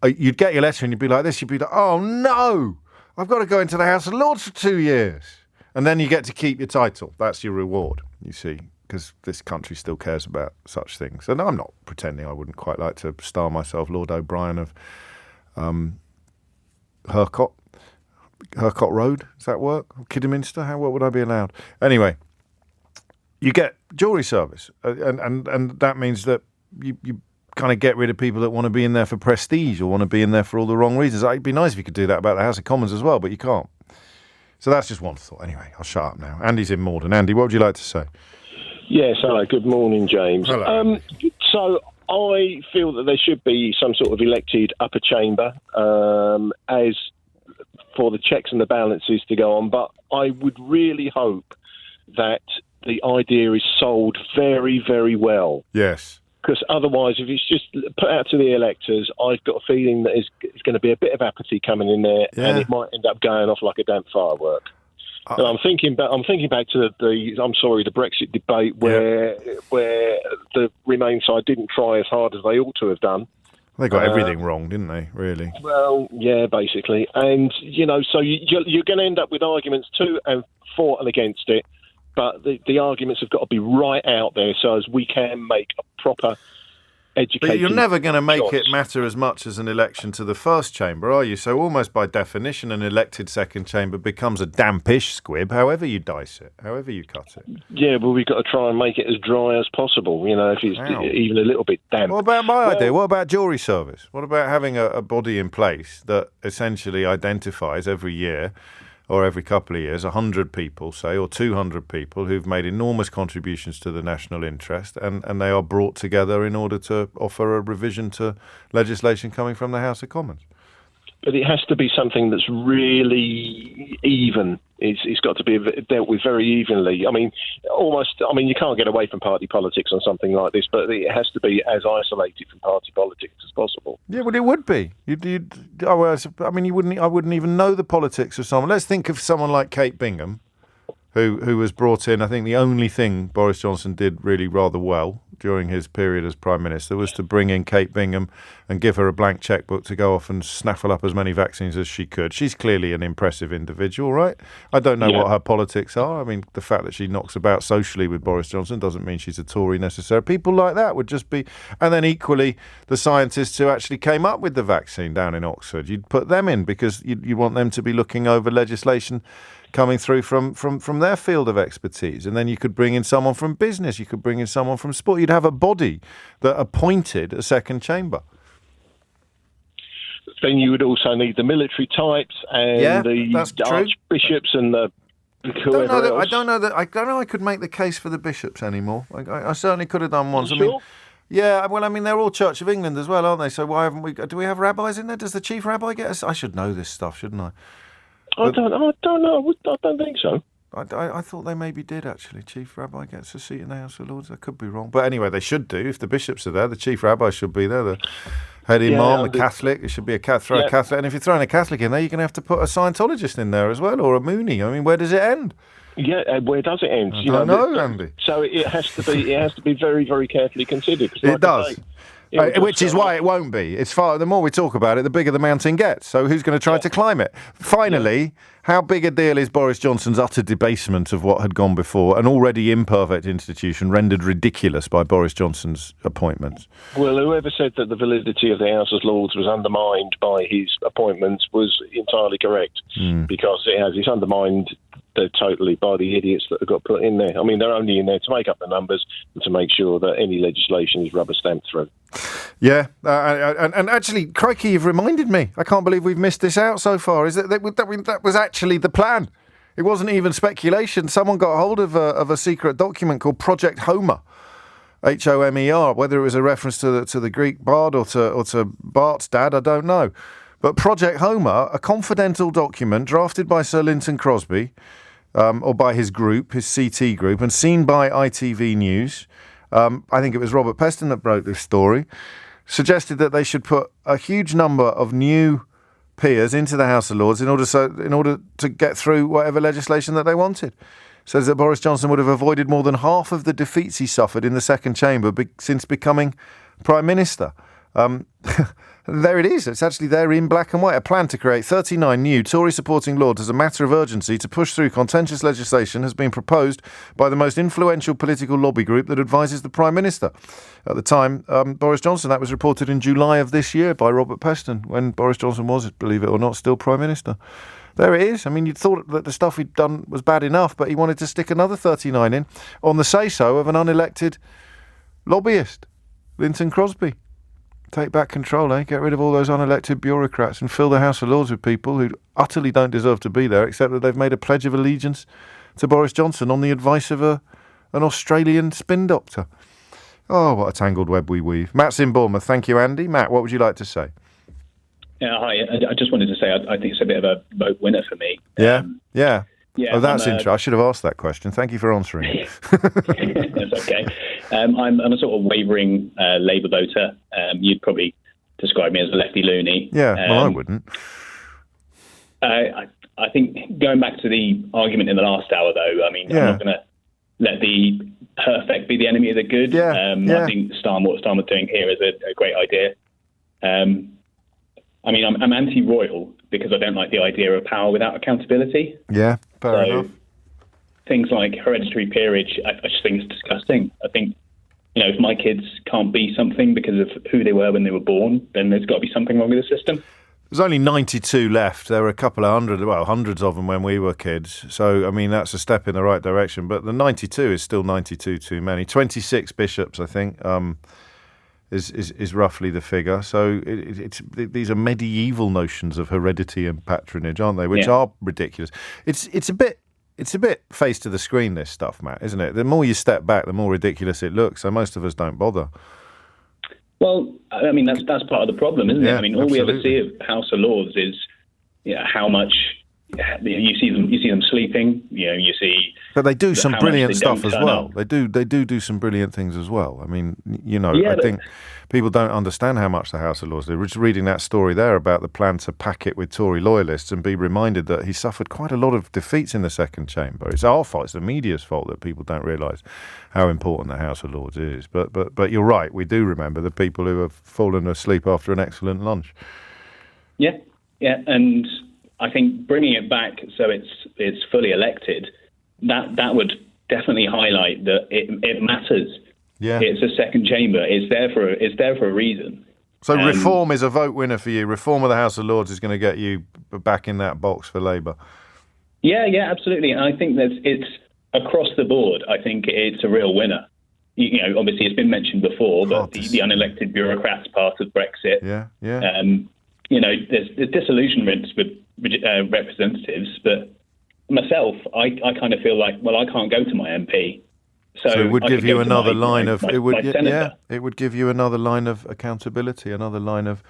You'd get your letter and you'd be like this, you'd be like, oh no, I've got to go into the House of Lords for 2 years. And then you get to keep your title. That's your reward, you see, because this country still cares about such things. And I'm not pretending I wouldn't quite like to style myself Lord O'Brien of Hercott Road. Does that work? Kidderminster? What would I be allowed? Anyway, you get jury service, and that means that you kind of get rid of people that want to be in there for prestige or want to be in there for all the wrong reasons. It'd be nice if you could do that about the House of Commons as well, but you can't. So that's just one thought. Anyway, I'll shut up now. Andy's in Morden. Andy, what would you like to say? Yes, hello. Good morning, James. Hello. So I feel that there should be some sort of elected upper chamber as for the checks and the balances to go on, but I would really hope that the idea is sold very, very well. Yes. Because otherwise, if it's just put out to the electors, I've got a feeling that it's going to be a bit of apathy coming in there, and it might end up going off like a damp firework. And I'm thinking back to the Brexit debate where the Remain side didn't try as hard as they ought to have done. They got everything wrong, didn't they, really? Well, yeah, basically. And, so you're going to end up with arguments to and for and against it. But the arguments have got to be right out there so as we can make a proper educated But you're never going to make choice. it matter as much as an election to the first chamber, are you? So almost by definition, an elected second chamber becomes a dampish squib, however you dice it, however you cut it. Yeah, but we've got to try and make it as dry as possible, if it's even a little bit damp. What about my idea? What about jury service? What about having a body in place that essentially identifies every year or every couple of years, 100 people, say, or 200 people who've made enormous contributions to the national interest, and they are brought together in order to offer a revision to legislation coming from the House of Commons? But it has to be something that's really even. It's got to be dealt with very evenly. You can't get away from party politics on something like this, but it has to be as isolated from party politics as possible. Yeah, well, it would be. I wouldn't even know the politics of someone. Let's think of someone like Kate Bingham, who was brought in. I think the only thing Boris Johnson did really rather well during his period as Prime Minister was to bring in Kate Bingham and give her a blank chequebook to go off and snaffle up as many vaccines as she could. She's clearly an impressive individual, right? I don't know what her politics are. I mean, the fact that she knocks about socially with Boris Johnson doesn't mean she's a Tory necessarily. People like that would just be... And then equally, the scientists who actually came up with the vaccine down in Oxford, you'd put them in because you want them to be looking over legislation coming through from their field of expertise. And then you could bring in someone from business, you could bring in someone from sport. You'd have a body that appointed a second chamber. Then you would also need the military types and the archbishops and the whoever else. I don't know I could make the case for the bishops anymore. I certainly could have done once. Sure? They're all Church of England as well, aren't they? So why haven't we... Do we have rabbis in there? Does the chief rabbi get us? I should know this stuff, shouldn't I? I don't know. I don't think so. I thought they maybe did, actually. Chief Rabbi gets a seat in the House of Lords. I could be wrong. But anyway, they should do. If the bishops are there, the Chief Rabbi should be there. The head imam, the Catholic. It should be a Catholic. And if you're throwing a Catholic in there, you're going to have to put a Scientologist in there as well, or a Mooney. I mean, where does it end? Yeah, where does it end? I don't know, Andy. So it has to be very, very carefully considered. It does. Which is why it won't be. The more we talk about it, the bigger the mountain gets. So who's going to try to climb it? Finally, how big a deal is Boris Johnson's utter debasement of what had gone before, an already imperfect institution rendered ridiculous by Boris Johnson's appointments? Well, whoever said that the validity of the House of Lords was undermined by his appointments was entirely correct, because it's undermined totally by the idiots that have got put in there. I mean, they're only in there to make up the numbers and to make sure that any legislation is rubber stamped through. Yeah, and actually, crikey, you've reminded me. I can't believe we've missed this out so far. Is that was actually the plan? It wasn't even speculation. Someone got hold of a secret document called Project Homer, Homer, whether it was a reference to the Greek bard or to Bart's dad, I don't know. But Project Homer, a confidential document drafted by Sir Linton Crosby, or by his group, his CT group, and seen by ITV News, I think it was Robert Peston that broke this story, suggested that they should put a huge number of new peers into the House of Lords in order to get through whatever legislation that they wanted. Says that Boris Johnson would have avoided more than half of the defeats he suffered in the second chamber since becoming Prime Minister. There it is. It's actually there in black and white. A plan to create 39 new Tory-supporting Lords as a matter of urgency to push through contentious legislation has been proposed by the most influential political lobby group that advises the Prime Minister. At the time, Boris Johnson, that was reported in July of this year by Robert Peston, when Boris Johnson was, believe it or not, still Prime Minister. There it is. I mean, you'd thought that the stuff he'd done was bad enough, but he wanted to stick another 39 in on the say-so of an unelected lobbyist, Linton Crosby. Take back control, eh? Get rid of all those unelected bureaucrats and fill the House of Lords with people who utterly don't deserve to be there, except that they've made a pledge of allegiance to Boris Johnson on the advice of an Australian spin doctor. Oh, what a tangled web we weave. Matt's in Bournemouth. Thank you, Andy. Matt, what would you like to say? Yeah, hi. I just wanted to say I think it's a bit of a vote winner for me. Yeah. Oh, that's interesting. I should have asked that question. Thank you for answering. That's okay. I'm a sort of wavering Labour voter. You'd probably describe me as a lefty loony. Yeah, well, I wouldn't. I think going back to the argument in the last hour, though, I mean, I'm not going to let the perfect be the enemy of the good. I think what Starmer's doing here is a great idea. I mean, I'm anti-royal because I don't like the idea of power without accountability. Yeah, fair enough. Things like hereditary peerage, I just think it's disgusting. I think, if my kids can't be something because of who they were when they were born, then there's got to be something wrong with the system. There's only 92 left. There were a couple of hundreds of them when we were kids. So, I mean, that's a step in the right direction. But the 92 is still 92 too many. 26 bishops, I think, is roughly the figure. So these are medieval notions of heredity and patronage, aren't they? Which are ridiculous. It's a bit face to the screen, this stuff, Matt, isn't it? The more you step back, the more ridiculous it looks. So most of us don't bother. Well, I mean, that's part of the problem, isn't it? I mean, all we ever see of House of Lords is how much you see them sleeping. You see. But they do some brilliant stuff as well. They do some brilliant things as well. I mean, I think people don't understand how much the House of Lords do. We're just reading that story there about the plan to pack it with Tory loyalists and be reminded that he suffered quite a lot of defeats in the second chamber. It's our fault. It's the media's fault that people don't realise how important the House of Lords is. But you're right. We do remember the people who have fallen asleep after an excellent lunch. Yeah, and I think bringing it back so it's fully elected, that would definitely highlight that it matters. Yeah, it's a second chamber. It's there for a reason. So reform is a vote winner for you. Reform of the House of Lords is going to get you back in that box for Labour. Yeah, absolutely. And I think that it's across the board. I think it's a real winner. Obviously it's been mentioned before, but the unelected bureaucrats part of Brexit. Yeah. There's disillusionment with representatives, but myself, I kind of feel like, well, I can't go to my MP. So it would give you another line of it would give you another line of accountability, another line of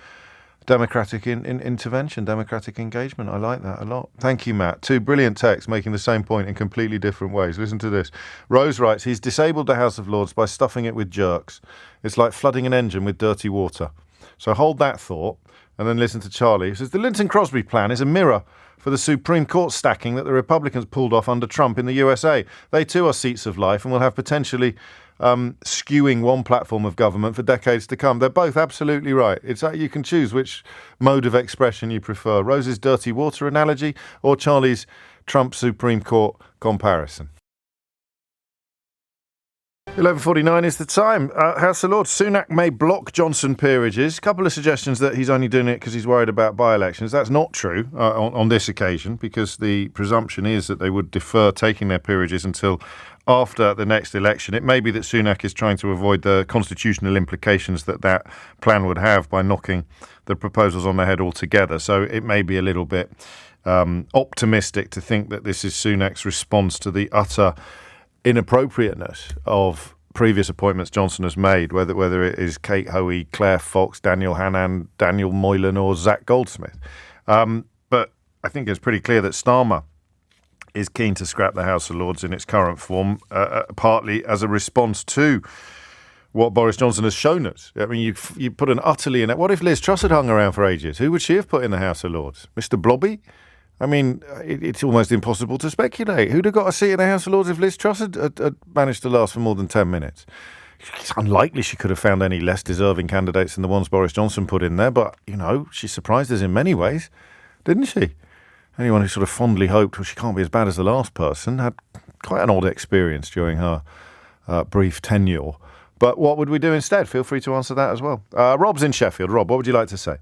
democratic intervention, democratic engagement. I like that a lot. Thank you, Matt. Two brilliant texts making the same point in completely different ways. Listen to this. Rose writes, he's disabled the House of Lords by stuffing it with jerks. It's like flooding an engine with dirty water. So hold that thought and then listen to Charlie, who says the Linton Crosby plan is a mirror for the Supreme Court stacking that the Republicans pulled off under Trump in the USA. They too are seats of life and will have potentially skewing one platform of government for decades to come. They're both absolutely right. It's you can choose which mode of expression you prefer. Rose's dirty water analogy or Charlie's Trump Supreme Court comparison. 11:49 is the time. House of Lords. Sunak may block Johnson peerages. A couple of suggestions that he's only doing it because he's worried about by-elections. That's not true on this occasion, because the presumption is that they would defer taking their peerages until after the next election. It may be that Sunak is trying to avoid the constitutional implications that plan would have by knocking the proposals on the head altogether. So it may be a little bit optimistic to think that this is Sunak's response to the utter inappropriateness of previous appointments Johnson has made, whether it is Kate Hoey, Claire Fox, Daniel Hannan, Daniel Moylan or Zach Goldsmith. But I think it's pretty clear that Starmer is keen to scrap the House of Lords in its current form, partly as a response to what Boris Johnson has shown us. I mean, you put an utterly in it. What if Liz Truss had hung around for ages? Who would she have put in the House of Lords? Mr. Blobby? I mean, it's almost impossible to speculate. Who'd have got a seat in the House of Lords if Liz Truss had managed to last for more than 10 minutes? It's unlikely she could have found any less deserving candidates than the ones Boris Johnson put in there, but, she surprised us in many ways, didn't she? Anyone who sort of fondly hoped, well, she can't be as bad as the last person, had quite an odd experience during her brief tenure. But what would we do instead? Feel free to answer that as well. Rob's in Sheffield. Rob, what would you like to say?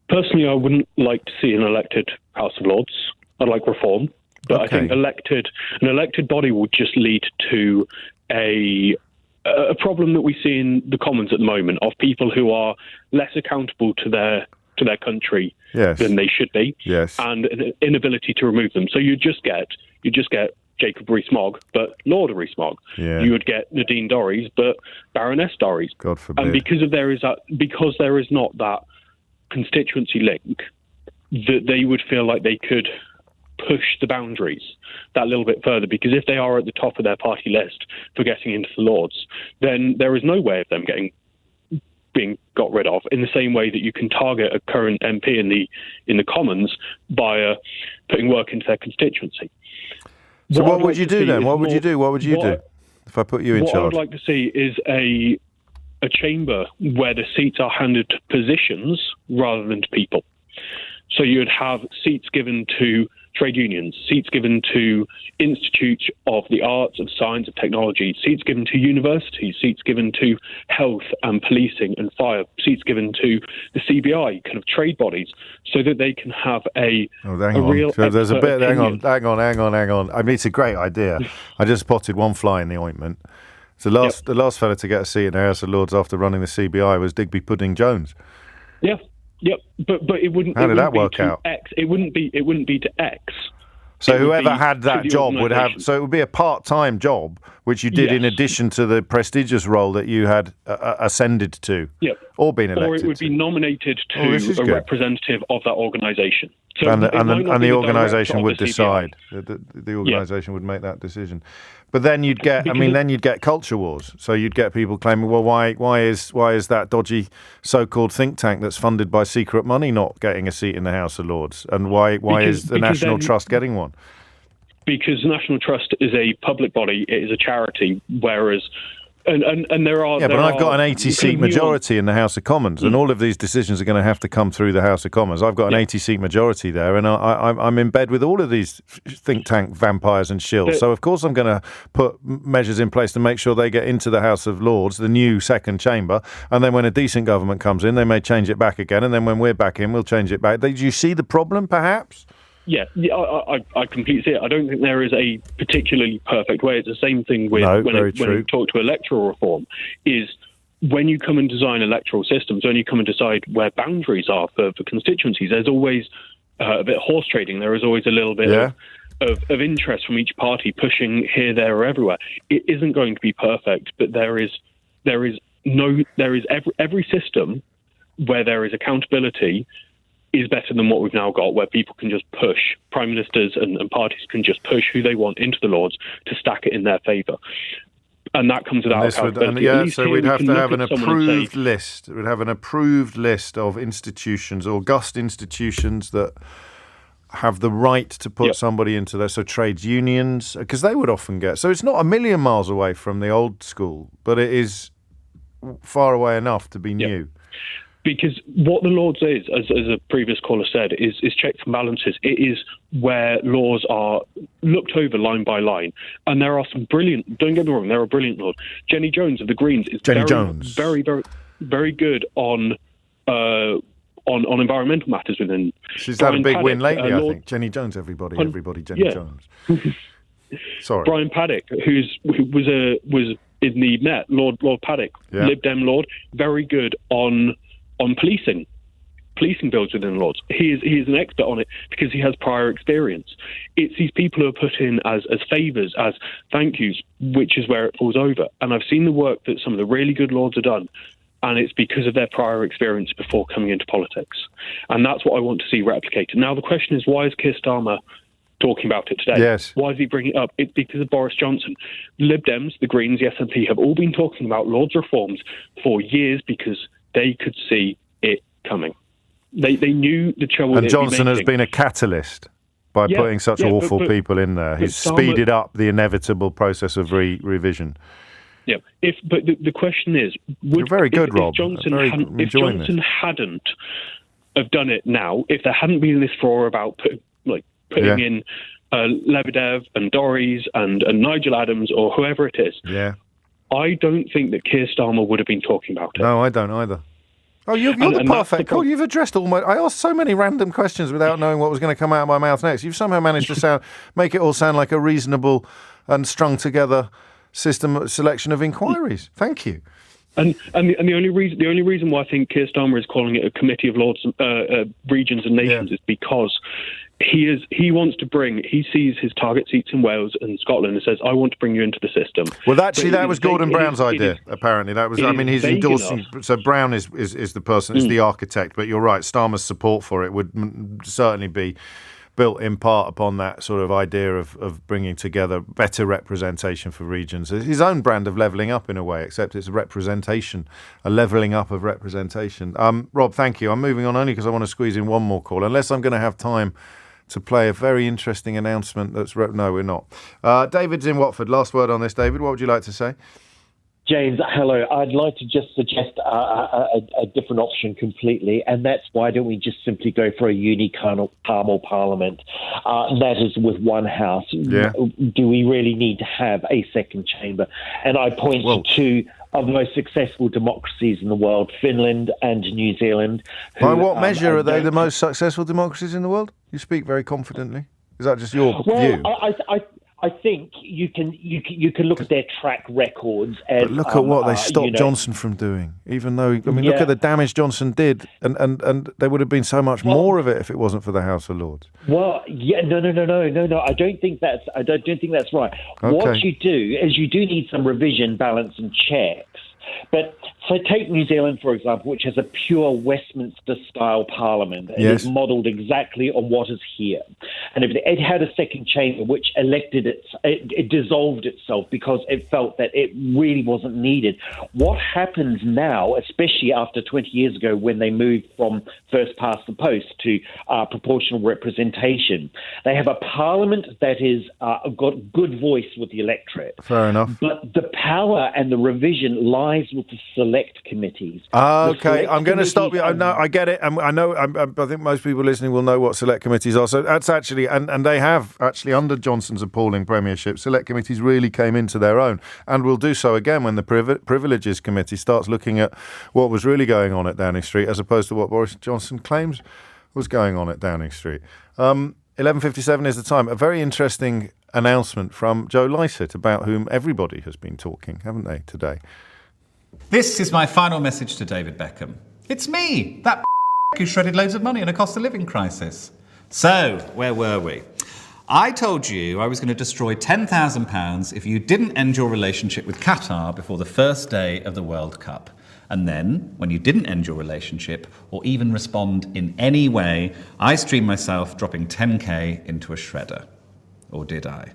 Personally, I wouldn't like to see an elected House of Lords. I'd like reform. But I think an elected body would just lead to a problem that we see in the Commons at the moment of people who are less accountable to their country than they should be, and an inability to remove them. So you just get Jacob Rees-Mogg, but Lord of Rees-Mogg. Yeah. You would get Nadine Dorries, but Baroness Dorries. God forbid. And because there is not that constituency link, that they would feel like they could push the boundaries that little bit further, because if they are at the top of their party list for getting into the Lords, then there is no way of them being got rid of, in the same way that you can target a current MP in the Commons by putting work into their constituency. So what would you do then? What would you do? What would you do if I put you in charge? What I would like to see is a chamber where the seats are handed to positions rather than to people. So you would have seats given to trade unions, seats given to institutes of the arts, of science, of technology, seats given to universities, seats given to health and policing and fire, seats given to the CBI, kind of trade bodies, so that they can have a real... So there's a bit... Hang on. I mean, it's a great idea. I just spotted one fly in the ointment. So the last fella to get a seat in the House of Lords after running the CBI was Digby Pudding Jones. Yeah. Yep, but it wouldn't. How did that work out? X. It wouldn't be to X. So whoever had that job would have. So it would be a part-time job, which you did in addition to the prestigious role that you had ascended to, or been elected. Or it would be nominated to a representative of that organisation. So and the organisation would decide. The organisation would make that decision. But then you'd get, then you'd get culture wars. So you'd get people claiming, well, why is that dodgy so-called think tank that's funded by secret money not getting a seat in the House of Lords? And why is the National Trust getting one? Because the National Trust is a public body, it is a charity, whereas... And there are... Yeah, but I've got an 80-seat majority in the House of Commons, and all of these decisions are going to have to come through the House of Commons. I've got an 80-seat majority there, and I'm in bed with all of these think tank vampires and shills. So, of course, I'm going to put measures in place to make sure they get into the House of Lords, the new second chamber, and then when a decent government comes in, they may change it back again, and then when we're back in, we'll change it back. Do you see the problem, perhaps? Yeah, I completely see it. I don't think there is a particularly perfect way. It's the same thing with when you talk to electoral reform, is when you come and design electoral systems, when you come and decide where boundaries are for constituencies, there's always a bit of horse trading. There is always a little bit of interest from each party pushing here, there, or everywhere. It isn't going to be perfect, but there is every system where there is accountability is better than what we've now got, where people can just push, prime ministers and parties can just push who they want into the Lords to stack it in their favour. And that comes without accountability. So we'd have to have an approved list. We'd have an approved list of institutions, august institutions that have the right to put somebody into there. So trades unions, because they would often get... So it's not a million miles away from the old school, but it is far away enough to be new. Because what the Lords is, as a previous caller said, is checks and balances. It is where laws are looked over line by line. And there are some brilliant, don't get me wrong, there are brilliant Lords. Jenny Jones of the Greens is very, very, very good on environmental matters within... She's had a big win lately, I think. Jenny Jones, everybody, Jenny Jones. Sorry. Brian Paddock, who was in the Met, Lord Paddock, Lib Dem Lord, very good on policing. policing bills within Lords. He is an expert on it because he has prior experience. It's these people who are put in as favours, as thank yous, which is where it falls over. And I've seen the work that some of the really good Lords have done, and it's because of their prior experience before coming into politics. And that's what I want to see replicated. Now, the question is, why is Keir Starmer talking about it today? Yes. Why is he bringing it up? It's because of Boris Johnson. The Lib Dems, the Greens, the SNP have all been talking about Lords reforms for years because they could see it coming. They knew the trouble. And Johnson has been a catalyst by putting such awful people in there. He's speeded up the inevitable process of revision. Yeah, but the question is, you're very good, Rob. If Johnson hadn't have done it now, if there hadn't been this furore about putting in Lebedev and Dorries and Nigel Adams or whoever it is, I don't think that Keir Starmer would have been talking about it. No, I don't either. Oh, you're the perfect call. You've addressed all my... I asked so many random questions without knowing what was going to come out of my mouth next. You've somehow managed to make it all sound like a reasonable and strung together selection of inquiries. Thank you. And the only reason why I think Keir Starmer is calling it a committee of Lords, regions and nations is because he wants to he sees his target seats in Wales and Scotland and says, I want to bring you into the system. Well, actually, that was Gordon Brown's idea, apparently. That was, he's endorsing... So Brown is the person, is the architect, but you're right, Starmer's support for it would certainly be built in part upon that sort of idea of bringing together better representation for regions. It's his own brand of levelling up in a way, except it's a levelling up of representation. Rob, thank you. I'm moving on only because I want to squeeze in one more call, unless I'm going to have time to play a very interesting announcement no, we're not. David's in Watford. Last word on this, David. What would you like to say? James, hello. I'd like to just suggest a different option completely, and that's why don't we just simply go for a unicameral parliament? That is with one house. Yeah. Do we really need to have a second chamber? And I point to two of the most successful democracies in the world, Finland and New Zealand. By what measure are they the most successful democracies in the world? You speak very confidently. Is that just your view? I think you can look at their track records. And, but look at what they stopped Johnson from doing. Even though, look at the damage Johnson did, and there would have been so much more of it if it wasn't for the House of Lords. Well, no. I don't think that's right. Okay. What you do is you do need some revision, balance, and checks. But so take New Zealand, for example, which has a pure Westminster-style parliament. It is modelled exactly on what is here. And if it had a second chamber which it dissolved itself because it felt that it really wasn't needed. What happens now, especially after 20 years ago when they moved from first past the post to proportional representation, they have a parliament that is got good voice with the electorate. Fair enough. But the power and the revision lies with the select committees. Okay, I'm going to stop you. I get it. I think most people listening will know what select committees are. So that's actually, and they have actually under Johnson's appalling premiership, select committees really came into their own and will do so again when the Privileges Committee starts looking at what was really going on at Downing Street as opposed to what Boris Johnson claims was going on at Downing Street. 11:57 is the time. A very interesting announcement from Joe Lycett, about whom everybody has been talking, haven't they, today? This is my final message to David Beckham. It's me, that who shredded loads of money in a cost of living crisis. So, where were we? I told you I was going to destroy £10,000 if you didn't end your relationship with Qatar before the first day of the World Cup. And then, when you didn't end your relationship or even respond in any way, I streamed myself dropping 10k into a shredder. Or did I?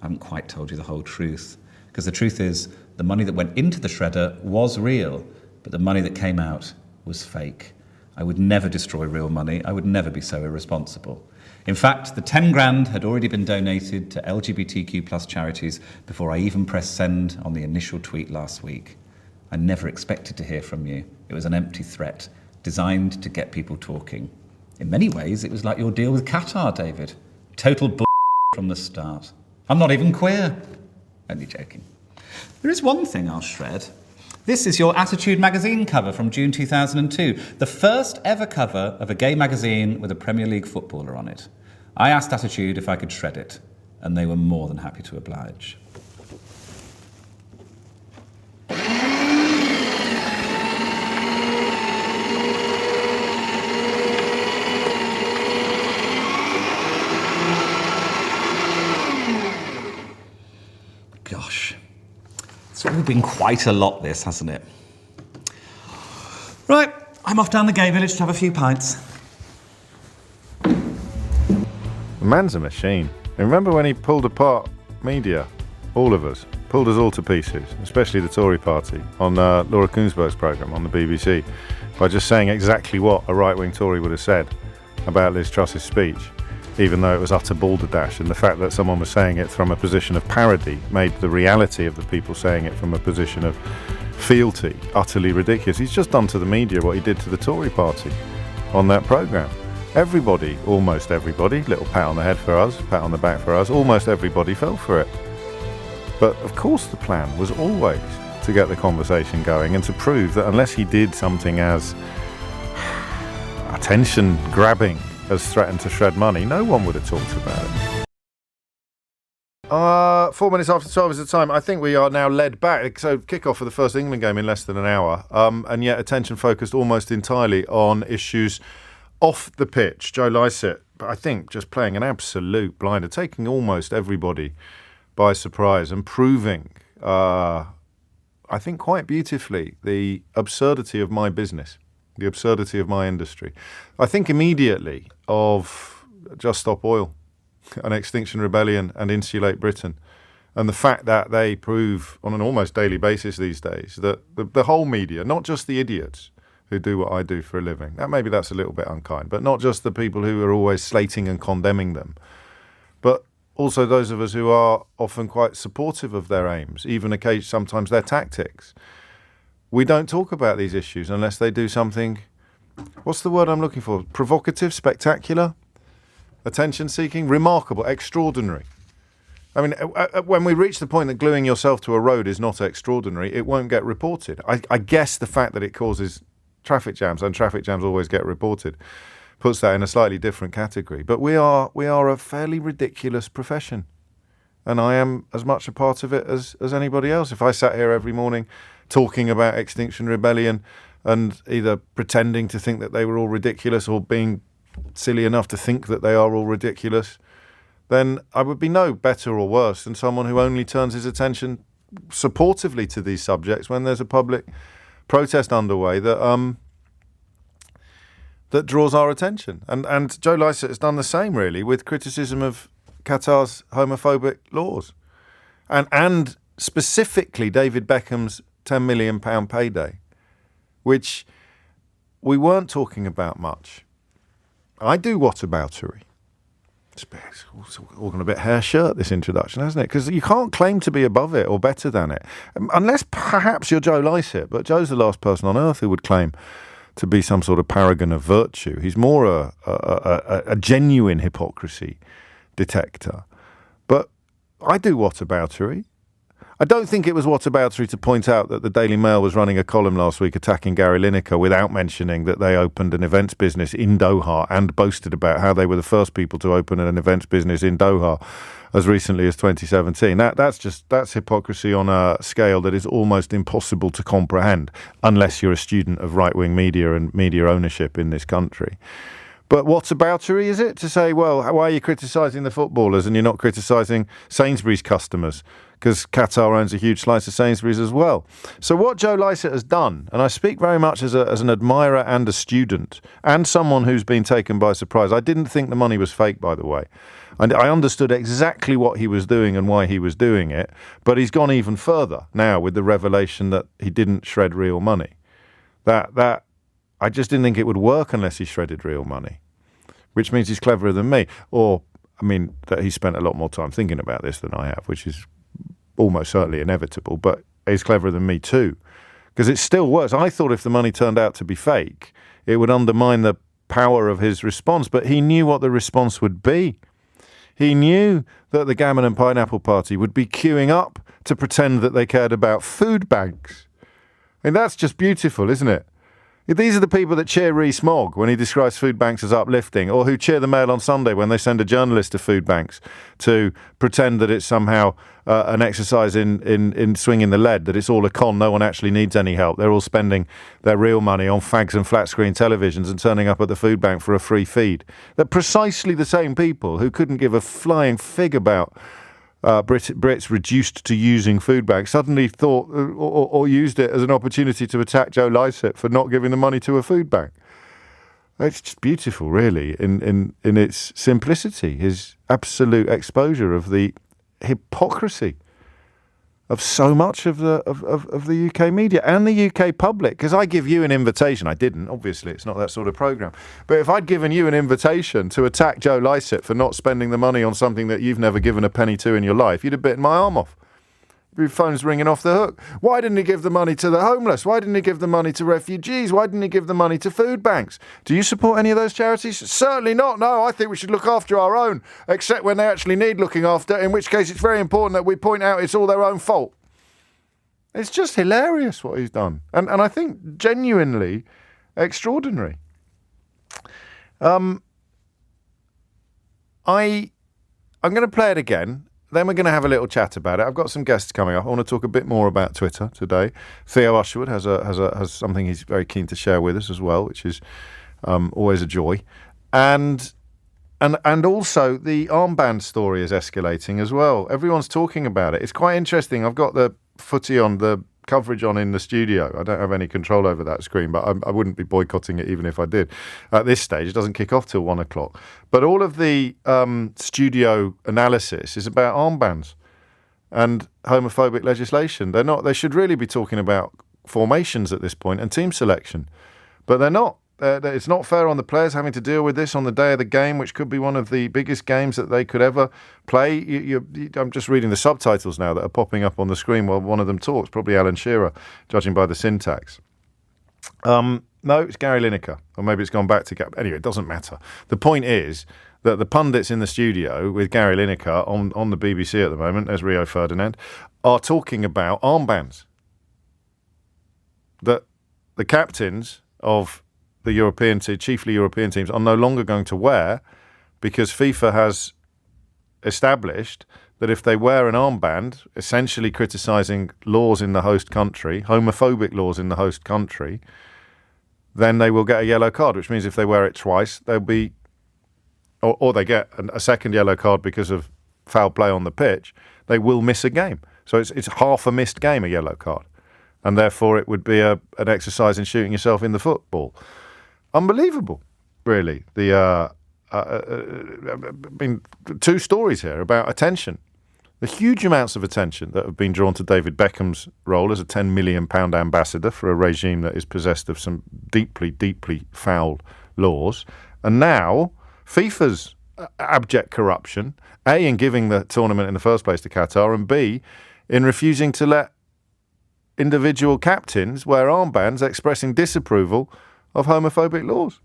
I haven't quite told you the whole truth. Because the truth is, the money that went into the shredder was real, but the money that came out was fake. I would never destroy real money. I would never be so irresponsible. In fact, the 10 grand had already been donated to LGBTQ plus charities before I even pressed send on the initial tweet last week. I never expected to hear from you. It was an empty threat, designed to get people talking. In many ways, it was like your deal with Qatar, David. Total bull from the start. I'm not even queer. Only joking. There is one thing I'll shred. This is your Attitude magazine cover from June 2002, the first ever cover of a gay magazine with a Premier League footballer on it. I asked Attitude if I could shred it, and they were more than happy to oblige. It's all been quite a lot, this, hasn't it? Right, I'm off down the gay village to have a few pints. The man's a machine. And remember when he pulled apart media? All of us. Pulled us all to pieces, especially the Tory party, on Laura Kuenssberg's programme on the BBC, by just saying exactly what a right-wing Tory would have said about Liz Truss's speech, even though it was utter balderdash. And the fact that someone was saying it from a position of parody made the reality of the people saying it from a position of fealty utterly ridiculous. He's just done to the media what he did to the Tory party on that programme. Everybody, almost everybody, little pat on the head for us, pat on the back for us, almost everybody fell for it. But of course the plan was always to get the conversation going and to prove that unless he did something as attention-grabbing as threaten to shred money, no one would have talked about it. 4 minutes after 12 is the time. I think we are now led back. So kick-off for the first England game in less than an hour. And yet attention focused almost entirely on issues off the pitch. Joe Lycett, I think, just playing an absolute blinder, taking almost everybody by surprise and proving, I think quite beautifully, the absurdity of my business, the absurdity of my industry. I think immediately of Just Stop Oil, an Extinction Rebellion and Insulate Britain, and the fact that they prove on an almost daily basis these days that the whole media, not just the idiots who do what I do for a living, maybe that's a little bit unkind, but not just the people who are always slating and condemning them, but also those of us who are often quite supportive of their aims, even occasionally sometimes their tactics. We don't talk about these issues unless they do something, what's the word I'm looking for? Provocative, spectacular, attention-seeking, remarkable, extraordinary. I mean, when we reach the point that gluing yourself to a road is not extraordinary, it won't get reported. I guess the fact that it causes traffic jams, and traffic jams always get reported, puts that in a slightly different category. But we are a fairly ridiculous profession. And I am as much a part of it as anybody else. If I sat here every morning talking about Extinction Rebellion and either pretending to think that they were all ridiculous or being silly enough to think that they are all ridiculous, then I would be no better or worse than someone who only turns his attention supportively to these subjects when there's a public protest underway that draws our attention. And Joe Lycett has done the same, really, with criticism of Qatar's homophobic laws. And specifically David Beckham's £10 million payday, which we weren't talking about much. I do whataboutery. It's all gone a bit hair shirt, this introduction, hasn't it? Because you can't claim to be above it or better than it. Unless perhaps you're Joe Lycett, but Joe's the last person on earth who would claim to be some sort of paragon of virtue. He's more a genuine hypocrisy detector. But I do whataboutery. I don't think it was whataboutery to point out that the Daily Mail was running a column last week attacking Gary Lineker without mentioning that they opened an events business in Doha and boasted about how they were the first people to open an events business in Doha as recently as 2017. That's hypocrisy on a scale that is almost impossible to comprehend unless you're a student of right-wing media and media ownership in this country. But whataboutery is it to say, well, why are you criticising the footballers and you're not criticising Sainsbury's customers? Because Qatar owns a huge slice of Sainsbury's as well. So what Joe Lycett has done, and I speak very much as an admirer and a student and someone who's been taken by surprise. I didn't think the money was fake, by the way. And I understood exactly what he was doing and why he was doing it. But he's gone even further now with the revelation that he didn't shred real money. That I just didn't think it would work unless he shredded real money, which means he's cleverer than me. Or, I mean, that he spent a lot more time thinking about this than I have, which is almost certainly inevitable, but he's cleverer than me too, because it still works. I thought if the money turned out to be fake, it would undermine the power of his response, but he knew what the response would be. He knew that the Gammon and Pineapple Party would be queuing up to pretend that they cared about food banks. And that's just beautiful, isn't it? These are the people that cheer Rees-Mogg when he describes food banks as uplifting, or who cheer the Mail on Sunday when they send a journalist to food banks to pretend that it's somehow an exercise in swinging the lead, that it's all a con, no one actually needs any help. They're all spending their real money on fags and flat-screen televisions and turning up at the food bank for a free feed. They're precisely the same people who couldn't give a flying fig about Brits reduced to using food banks suddenly thought or used it as an opportunity to attack Joe Lycett for not giving the money to a food bank. It's just beautiful, really, in its simplicity, his absolute exposure of the hypocrisy of so much of the UK media and the UK public. Because I give you an invitation. I didn't, obviously, it's not that sort of programme. But if I'd given you an invitation to attack Joe Lycett for not spending the money on something that you've never given a penny to in your life, you'd have bitten my arm off. Your phone's ringing off the hook. Why didn't he give the money to the homeless? Why didn't he give the money to refugees? Why didn't he give the money to food banks? Do you support any of those charities? Certainly not. No, I think we should look after our own, except when they actually need looking after, in which case it's very important that we point out it's all their own fault. It's just hilarious what he's done. And I think genuinely extraordinary. I'm going to play it again. Then we're going to have a little chat about it. I've got some guests coming up. I want to talk a bit more about Twitter today. Theo Usherwood has something he's very keen to share with us as well, which is always a joy. And also the armband story is escalating as well. Everyone's talking about it. It's quite interesting. I've got the footy on, the coverage on in the studio. I don't have any control over that screen, but I wouldn't be boycotting it even if I did. At this stage, it doesn't kick off till 1 o'clock. But all of the studio analysis is about armbands and homophobic legislation. They should really be talking about formations at this point and team selection, but they're not. It's not fair on the players having to deal with this on the day of the game, which could be one of the biggest games that they could ever play. I'm just reading the subtitles now that are popping up on the screen while one of them talks, probably Alan Shearer, judging by the syntax. No, it's Gary Lineker, or maybe it's gone back to... Anyway, it doesn't matter. The point is that the pundits in the studio with Gary Lineker on the BBC at the moment, as Rio Ferdinand, are talking about armbands. That the captains of the European team, chiefly European teams, are no longer going to wear, because FIFA has established that if they wear an armband, essentially criticising laws in the host country, homophobic laws in the host country, then they will get a yellow card, which means if they wear it twice, they'll be, or they get a second yellow card because of foul play on the pitch, they will miss a game. So it's half a missed game, a yellow card. And therefore it would be an exercise in shooting yourself in the football. Unbelievable, really. I mean, two stories here about attention. The huge amounts of attention that have been drawn to David Beckham's role as a £10 million ambassador for a regime that is possessed of some deeply, deeply foul laws. And now FIFA's abject corruption, A, in giving the tournament in the first place to Qatar, and B, in refusing to let individual captains wear armbands expressing disapproval of homophobic laws.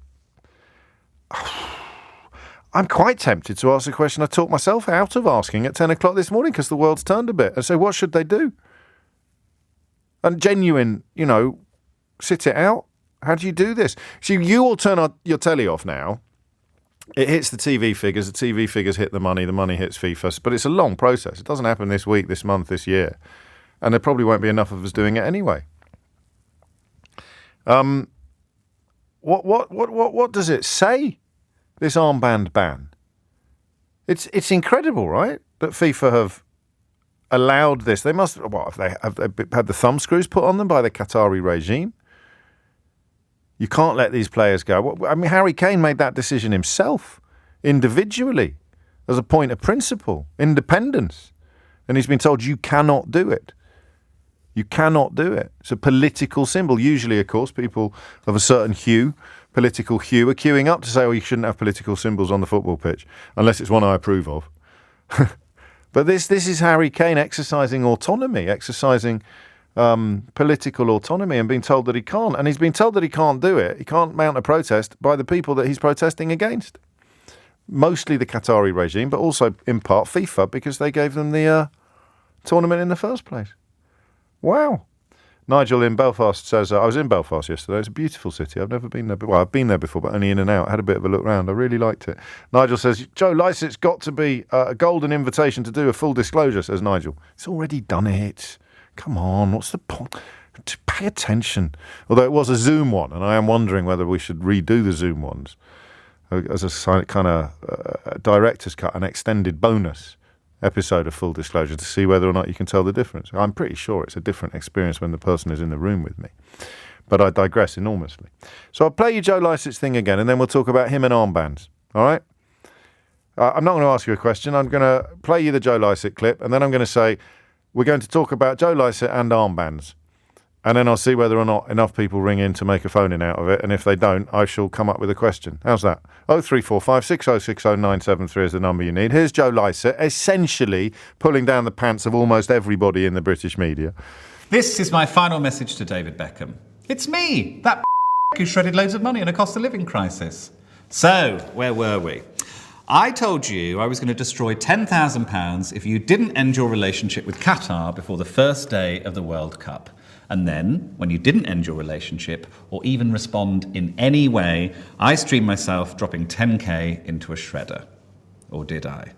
I'm quite tempted to ask a question I talked myself out of asking at 10 o'clock this morning because the world's turned a bit, and say, what should they do? And genuine, sit it out. How do you do this? See, you all turn your telly off now. It hits the TV figures hit the money hits FIFA, but it's a long process. It doesn't happen this week, this month, this year. And there probably won't be enough of us doing it anyway. What does it say, this armband ban? It's incredible, right? That FIFA have allowed this. They must. Have they had the thumbscrews put on them by the Qatari regime? You can't let these players go. I mean, Harry Kane made that decision himself, individually, as a point of principle, independence, and he's been told you cannot do it. You cannot do it. It's a political symbol. Usually, of course, people of a certain political hue, are queuing up to say, you shouldn't have political symbols on the football pitch, unless it's one I approve of. But this is Harry Kane exercising autonomy, exercising political autonomy, and being told that he can't. And he's been told that he can't do it. He can't mount a protest by the people that he's protesting against. Mostly the Qatari regime, but also in part FIFA, because they gave them the tournament in the first place. Wow. Nigel in Belfast says, I was in Belfast yesterday. It's a beautiful city. I've never been there before. Well, I've been there before, but only in and out. I had a bit of a look round. I really liked it. Nigel says, Joe Lycett's got to be a golden invitation to do a full disclosure, says Nigel. It's already done it. Come on, what's the point? To pay attention. Although it was a Zoom one, and I am wondering whether we should redo the Zoom ones as a kind of director's cut, an extended bonus. episode of Full Disclosure to see whether or not you can tell the difference. I'm pretty sure it's a different experience when the person is in the room with me. But I digress enormously. So I'll play you Joe Lycett's thing again, and then we'll talk about him and armbands. All right? I'm not going to ask you a question. I'm going to play you the Joe Lycett clip, and then I'm going to say, we're going to talk about Joe Lycett and armbands. And then I'll see whether or not enough people ring in to make a phone-in out of it. And if they don't, I shall come up with a question. How's that? 0345 6060 973 is the number you need. Here's Joe Lycett, essentially pulling down the pants of almost everybody in the British media. This is my final message to David Beckham. It's me, that who shredded loads of money in a cost of living crisis. So, where were we? I told you I was going to destroy £10,000 if you didn't end your relationship with Qatar before the first day of the World Cup. And then, when you didn't end your relationship or even respond in any way, I streamed myself dropping 10k into a shredder. Or did I?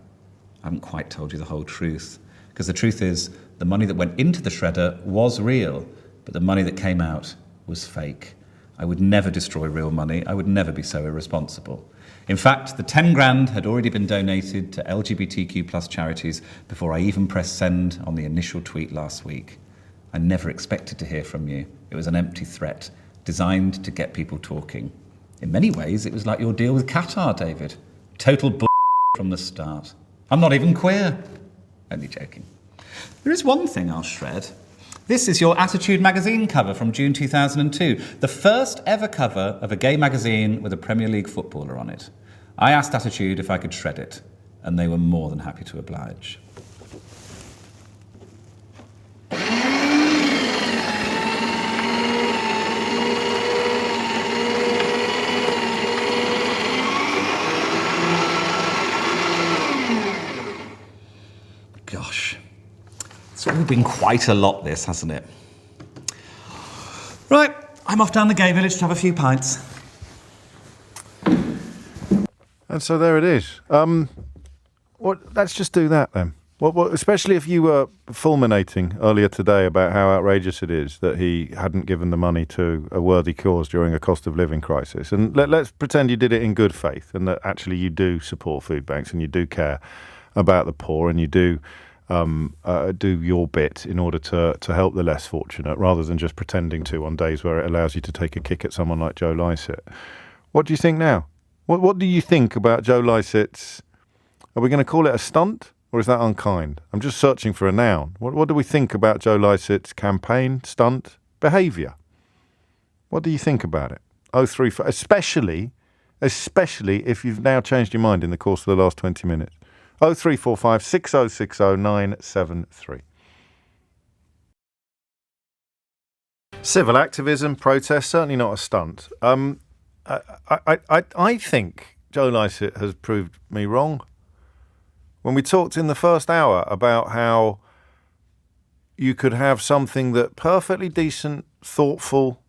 I haven't quite told you the whole truth. Because the truth is, the money that went into the shredder was real, but the money that came out was fake. I would never destroy real money. I would never be so irresponsible. In fact, the 10 grand had already been donated to LGBTQ plus charities before I even pressed send on the initial tweet last week. I never expected to hear from you. It was an empty threat, designed to get people talking. In many ways, it was like your deal with Qatar, David. Total bull from the start. I'm not even queer. Only joking. There is one thing I'll shred. This is your Attitude magazine cover from June 2002. The first ever cover of a gay magazine with a Premier League footballer on it. I asked Attitude if I could shred it, and they were more than happy to oblige. Gosh, it's all been quite a lot, this, hasn't it? Right, I'm off down the gay village to have a few pints. And so there it is. Let's just do that then. Especially if you were fulminating earlier today about how outrageous it is that he hadn't given the money to a worthy cause during a cost of living crisis. And let's pretend you did it in good faith and that actually you do support food banks and you do care about the poor and you do your bit in order to help the less fortunate rather than just pretending to on days where it allows you to take a kick at someone like Joe Lycett. What do you think now? What do you think about Joe Lycett's... Are we going to call it a stunt or is that unkind? I'm just searching for a noun. What do we think about Joe Lycett's campaign, stunt, behaviour? What do you think about it? 034, especially if you've now changed your mind in the course of the last 20 minutes. 0345 6060 973. Civil activism, protest, certainly not a stunt. I think Joe Lycett has proved me wrong. When we talked in the first hour about how you could have something that perfectly decent, thoughtful,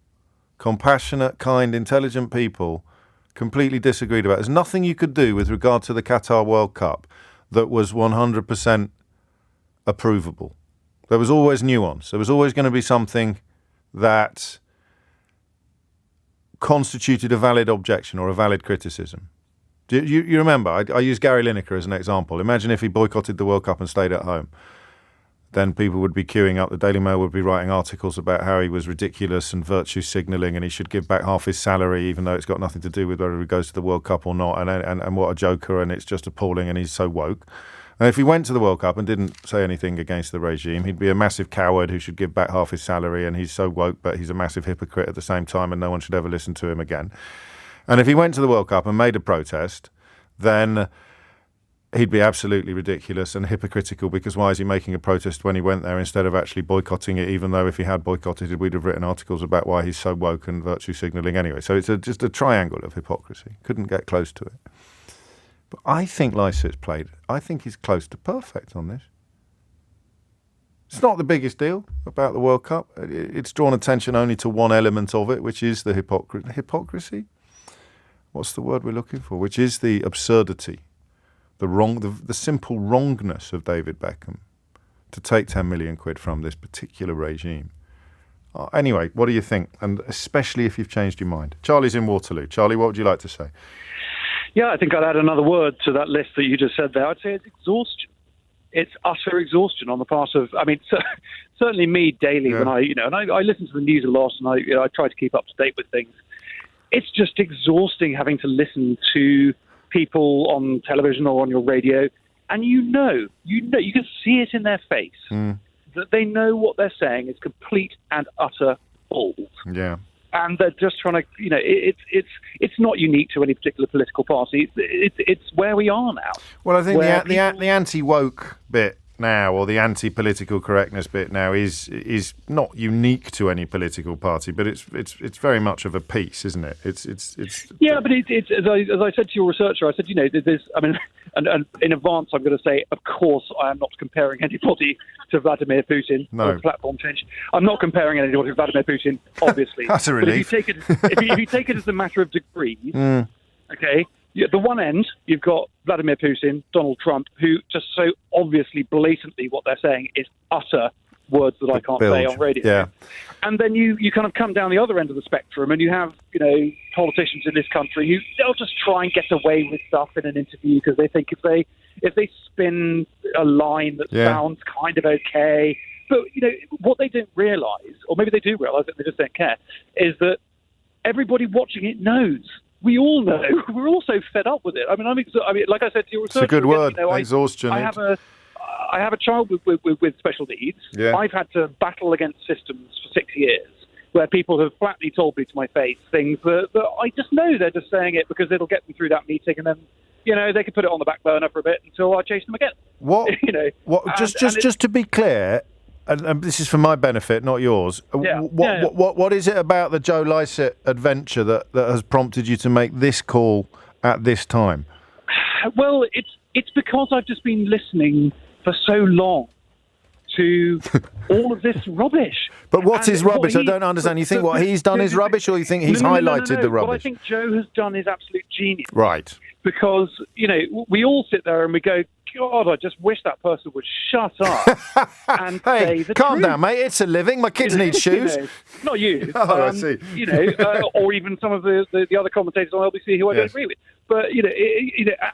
compassionate, kind, intelligent people completely disagreed about. There's nothing you could do with regard to the Qatar World Cup that was 100% approvable. There was always nuance. There was always going to be something that constituted a valid objection or a valid criticism. Do you remember? I use Gary Lineker as an example. Imagine if he boycotted the World Cup and stayed at home. Then people would be queuing up. The Daily Mail would be writing articles about how he was ridiculous and virtue signalling and he should give back half his salary even though it's got nothing to do with whether he goes to the World Cup or not and what a joker and it's just appalling and he's so woke. And if he went to the World Cup and didn't say anything against the regime, he'd be a massive coward who should give back half his salary and he's so woke but he's a massive hypocrite at the same time and no one should ever listen to him again. And if he went to the World Cup and made a protest, then he'd be absolutely ridiculous and hypocritical because why is he making a protest when he went there instead of actually boycotting it, even though if he had boycotted it, we'd have written articles about why he's so woke and virtue signalling anyway. So it's just a triangle of hypocrisy. Couldn't get close to it. But I think Lycett's I think he's close to perfect on this. It's not the biggest deal about the World Cup. It's drawn attention only to one element of it, which is the hypocrisy. What's the word we're looking for? Which is the absurdity. The simple wrongness of David Beckham to take 10 million quid from this particular regime. Anyway, what do you think? And especially if you've changed your mind. Charlie's in Waterloo. Charlie, what would you like to say? Yeah, I think I'd add another word to that list that you just said there. I'd say it's exhaustion. it's utter exhaustion on the part of. I mean, certainly me daily when I listen to the news a lot and I try to keep up to date with things. It's just exhausting having to listen to people on television or on your radio, and you can see it in their face that they know what they're saying is complete and utter balls. Yeah. And they're just trying to, it's not unique to any particular political party. It's where we are now. Well, I think the anti-woke bit now, or the anti-political correctness bit now, is not unique to any political party, but it's very much of a piece, isn't it? It's yeah, but it's as I said to your researcher, I said, there's, I mean, and in advance, I'm going to say, of course, I am not comparing anybody to Vladimir Putin. No. Platform change. I'm not comparing anybody to Vladimir Putin, obviously. That's a relief. But if you take it as a matter of degrees, okay. At the one end, you've got Vladimir Putin, Donald Trump, who just so obviously, blatantly, what they're saying is utter words that I can't say on radio. Yeah. And then you kind of come down the other end of the spectrum, and you have politicians in this country who they'll just try and get away with stuff in an interview because they think if they spin a line that sounds kind of okay, but what they don't realise, or maybe they do realise it, they just don't care, is that everybody watching it knows. We all know. We're all so fed up with it. I mean, like I said to your researcher, it's a good word. Exhaustion. I have a child with special needs. Yeah. I've had to battle against systems for 6 years where people have flatly told me to my face things that I just know they're just saying it because it'll get them through that meeting, and then they can put it on the back burner for a bit until I chase them again. What? Just to be clear. And this is for my benefit, not yours. What is it about the Joe Lycett adventure that has prompted you to make this call at this time? Well, it's because I've just been listening for so long to all of this rubbish. But what is rubbish? I don't understand. You think what he's done is rubbish, or you think he's highlighted the rubbish? What I think Joe has done is absolute genius. Right. Because, we all sit there and we go, God, I just wish that person would shut up and say the calm truth. down, mate. It's a living. My kids need shoes. Not you. I see. Or even some of the other commentators on LBC who I don't agree with. But,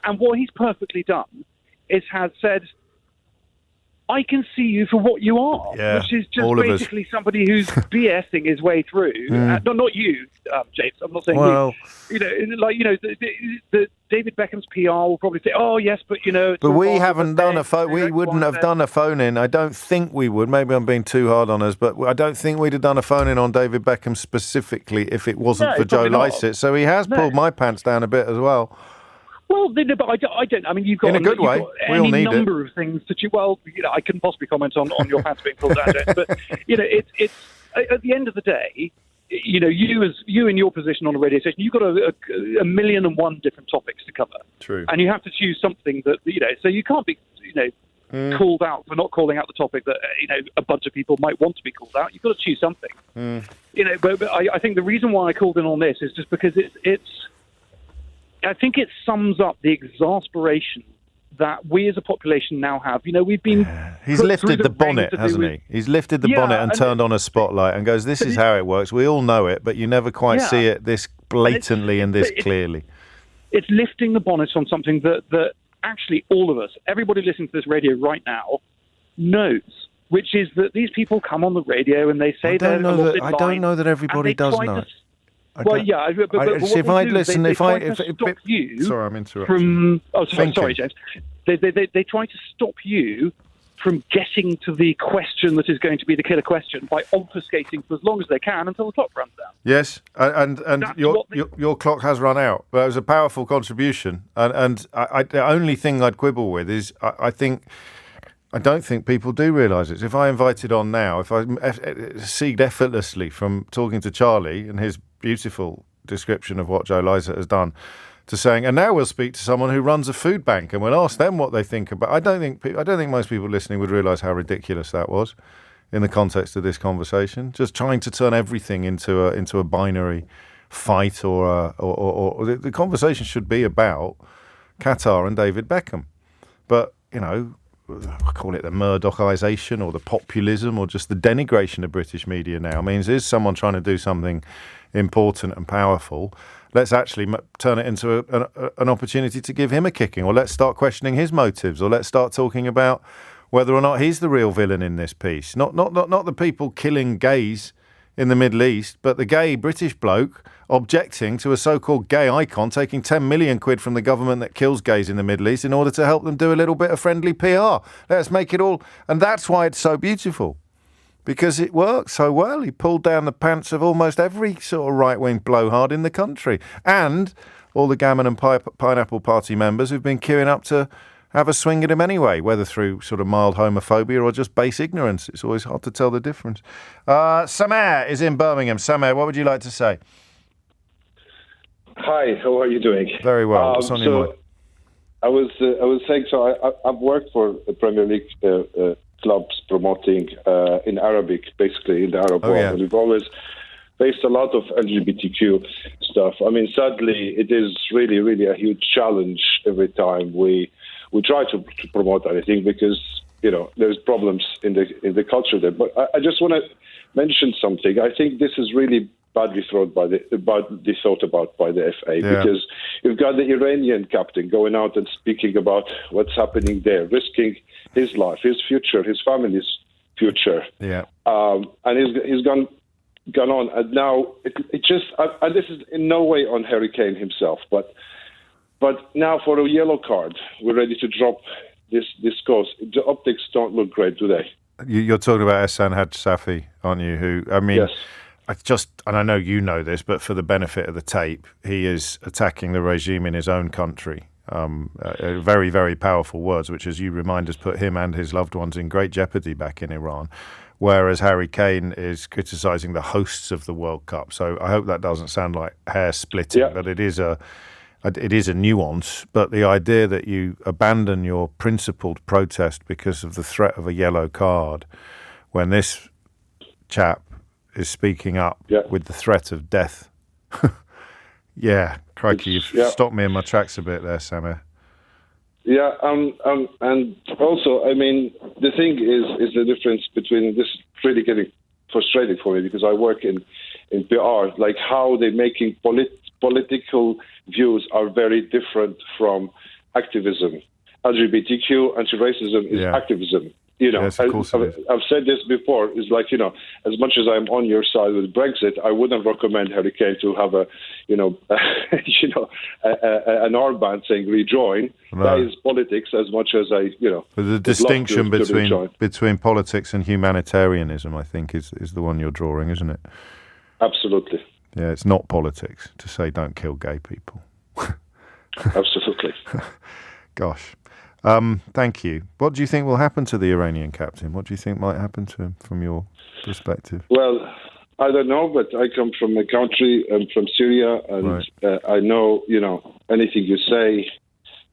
and what he's perfectly done has said, I can see you for what you are, which is just basically somebody who's BSing his way through. Not you, James. I'm not saying you. The David Beckham's PR will probably say, "Oh yes, but But we haven't done a phone. We wouldn't have done a phone in. I don't think we would. Maybe I'm being too hard on us, but I don't think we'd have done a phone in on David Beckham specifically if it wasn't for Joe Lycett. So he has pulled my pants down a bit as well. Well, but I don't. I mean, you've got in a good way. We all need number of things that you. Well, I couldn't possibly comment on your pants being pulled down, James, but it's at the end of the day, you in your position on a radio station, you've got a million and one different topics to cover. True. And you have to choose something that so you can't be called out for not calling out the topic that a bunch of people might want to be called out. You've got to choose something. But I think the reason why I called in on this is just because I think it sums up the exasperation that we as a population now have. We've been... He's lifted the bonnet, hasn't he? He's lifted the bonnet and turned on a spotlight and goes, this is how it works. We all know it, but you never quite see it this blatantly and this clearly. It's lifting the bonnet on something that actually all of us, everybody listening to this radio right now, knows, which is that these people come on the radio and they say I don't know that everybody does know. But if I listen, stop you. Sorry, I'm interrupting. Sorry, James. They try to stop you from getting to the question that is going to be the killer question by obfuscating for as long as they can until the clock runs down. Yes, and your clock has run out. But it was a powerful contribution, and the only thing I'd quibble with is I don't think people do realise it. If I invited on now, if I segged effortlessly from talking to Charlie and his beautiful description of what Joe Lycett has done to saying, and now we'll speak to someone who runs a food bank and we'll ask them what they think about. I don't think most people listening would realise how ridiculous that was in the context of this conversation. Just trying to turn everything into a binary fight or the conversation should be about Qatar and David Beckham. But I call it the Murdochization or the populism or just the denigration of British media now. Means is someone trying to do something important and powerful, let's actually turn it into an opportunity to give him a kicking, or let's start questioning his motives, or let's start talking about whether or not he's the real villain in this piece. Not the people killing gays in the Middle East, but the gay British bloke objecting to a so-called gay icon taking 10 million quid from the government that kills gays in the Middle East in order to help them do a little bit of friendly PR. Let's make it all... And that's why it's so beautiful, because it worked so well. He pulled down the pants of almost every sort of right-wing blowhard in the country. And all the Gammon and Pineapple Party members who've been queuing up to have a swing at him anyway, whether through sort of mild homophobia or just base ignorance. It's always hard to tell the difference. Samer is in Birmingham. Samer, what would you like to say? Hi, how are you doing? Very well. What's on your mind? I was saying, so I've worked for the Premier League clubs promoting in Arabic, basically in the Arab world. Yeah. And we've always faced a lot of LGBTQ stuff. I mean, sadly, it is really, really a huge challenge every time we try to promote anything, because there's problems in the culture there. But I just want to mention something. I think this is really badly thought about by the FA, because you've got the Iranian captain going out and speaking about what's happening there, risking his life, his future, his family's future. Yeah. And he's gone on, and now it just and this is in no way on Harry Kane himself, but now for a yellow card, we're ready to drop this cause. The optics don't look great, do they? You're talking about Hassan Safi, aren't you? Who, I mean, yes. And I know you know this, but for the benefit of the tape, he is attacking the regime in his own country. Very, very powerful words, which, as you remind us, put him and his loved ones in great jeopardy back in Iran. Whereas Harry Kane is criticising the hosts of the World Cup. So I hope that doesn't sound like hair splitting, but it is a nuance. But the idea that you abandon your principled protest because of the threat of a yellow card, when this chap is speaking up with the threat of death. Yeah, crikey, you've stopped me in my tracks a bit there, Samer. Yeah, and also, I mean, the thing is the difference between this. Really getting frustrating for me, because I work in PR, like how they're making political views are very different from activism. LGBTQ, anti-racism is activism. Yes, of course I've said this before. It's like, as much as I'm on your side with Brexit, I wouldn't recommend Harry Kane to have an armband saying rejoin. No. That is politics as much as I. But the distinction between politics and humanitarianism, I think, is the one you're drawing, isn't it? Absolutely. Yeah, it's not politics to say don't kill gay people. Absolutely. Gosh. Thank you. What do you think will happen to the Iranian captain? What do you think might happen to him from your perspective? Well, I don't know, but I come from a country, I'm from Syria, and I know, anything you say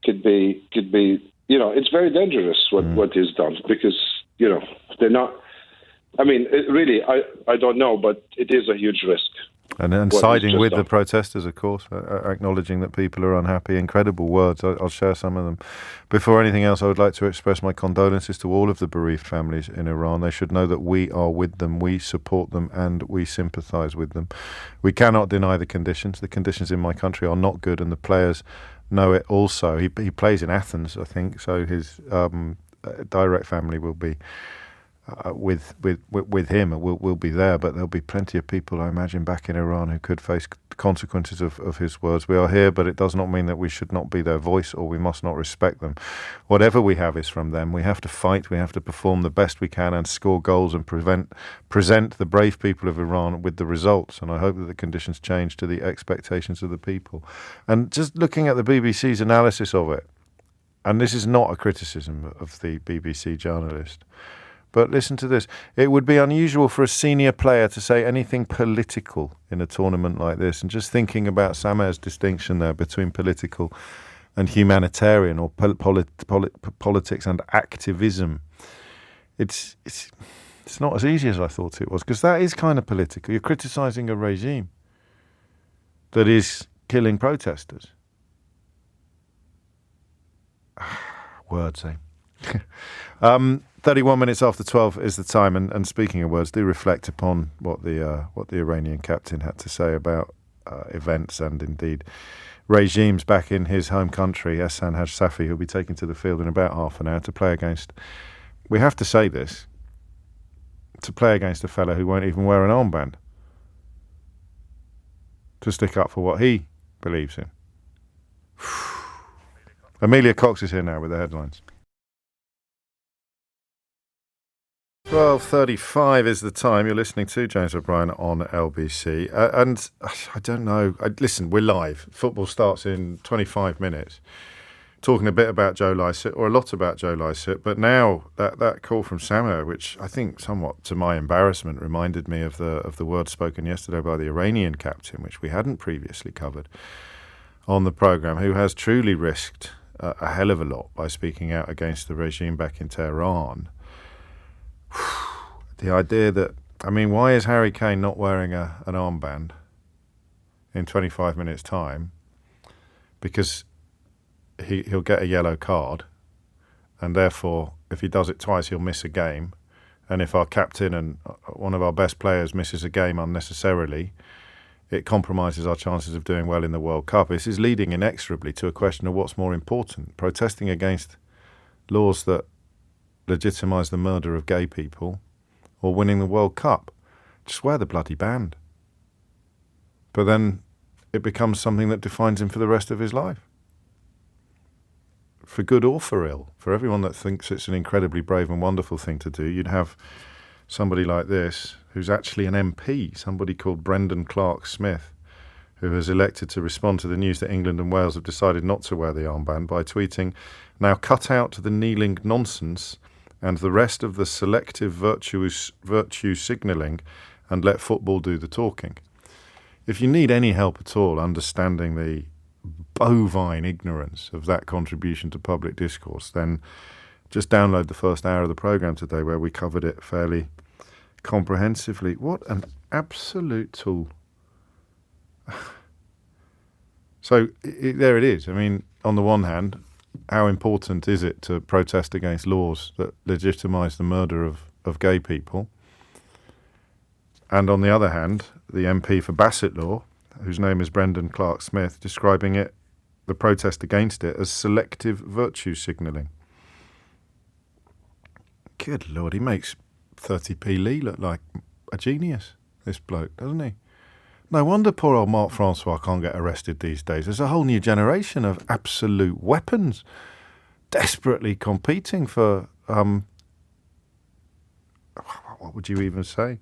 could be, it's very dangerous what is done, because, they're not, I mean, really, I don't know, but it is a huge risk. And siding with the protesters, of course, acknowledging that people are unhappy. Incredible words. I'll share some of them. Before anything else, I would like to express my condolences to all of the bereaved families in Iran. They should know that we are with them, we support them, and we sympathise with them. We cannot deny the conditions. The conditions in my country are not good, and the players know it also. He plays in Athens, I think, so his direct family will be with him, will be there, but there'll be plenty of people, I imagine, back in Iran who could face consequences of his words. We are here, but it does not mean that we should not be their voice, or we must not respect them. Whatever we have is from them. We have to fight, we have to perform the best we can and score goals and present the brave people of Iran with the results, and I hope that the conditions change to the expectations of the people. And just looking at the BBC's analysis of it, and this is not a criticism of the BBC journalist, but listen to this. It would be unusual for a senior player to say anything political in a tournament like this. And just thinking about Samer's distinction there between political and humanitarian, or politics and activism, it's not as easy as I thought it was, because that is kind of political. You're criticising a regime that is killing protesters. Words, eh? 31 minutes after 12 is the time, and speaking of words, do reflect upon what the Iranian captain had to say about events and indeed regimes back in his home country. Hassan Safi, who'll be taken to the field in about half an hour to play against we have to say this, to play against a fella who won't even wear an armband, to stick up for what he believes in. Amelia Cox is here now with the headlines. 12:35 is the time. You're listening to James O'Brien on LBC. And I don't know. Listen, we're live. Football starts in 25 minutes. Talking a bit about Joe Lycett, or a lot about Joe Lycett, but now that call from Samo, which I think somewhat to my embarrassment reminded me of the words spoken yesterday by the Iranian captain, which we hadn't previously covered on the programme, who has truly risked a hell of a lot by speaking out against the regime back in Tehran. The idea that, I mean, why is Harry Kane not wearing an armband in 25 minutes' time? Because he'll get a yellow card, and therefore, if he does it twice, he'll miss a game. And if our captain and one of our best players misses a game unnecessarily, it compromises our chances of doing well in the World Cup. This is leading inexorably to a question of what's more important, protesting against laws that legitimise the murder of gay people, or winning the World Cup. Just wear the bloody band. But then it becomes something that defines him for the rest of his life. For good or for ill. For everyone that thinks it's an incredibly brave and wonderful thing to do, you'd have somebody like this, who's actually an MP, somebody called Brendan Clark-Smith, who has elected to respond to the news that England and Wales have decided not to wear the armband by tweeting, "Now cut out the kneeling nonsense and the rest of the selective virtue signalling and let football do the talking." If you need any help at all understanding the bovine ignorance of that contribution to public discourse, then just download the first hour of the programme today, where we covered it fairly comprehensively. What an absolute tool. So there it is. I mean, on the one hand, how important is it to protest against laws that legitimise the murder of gay people? And on the other hand, the MP for Bassetlaw, whose name is Brendan Clark-Smith, describing it, the protest against it, as selective virtue signalling. Good Lord, he makes 30p Lee look like a genius, this bloke, doesn't he? No wonder poor old Marc Francois can't get arrested these days. There's a whole new generation of absolute weapons desperately competing for, what would you even say?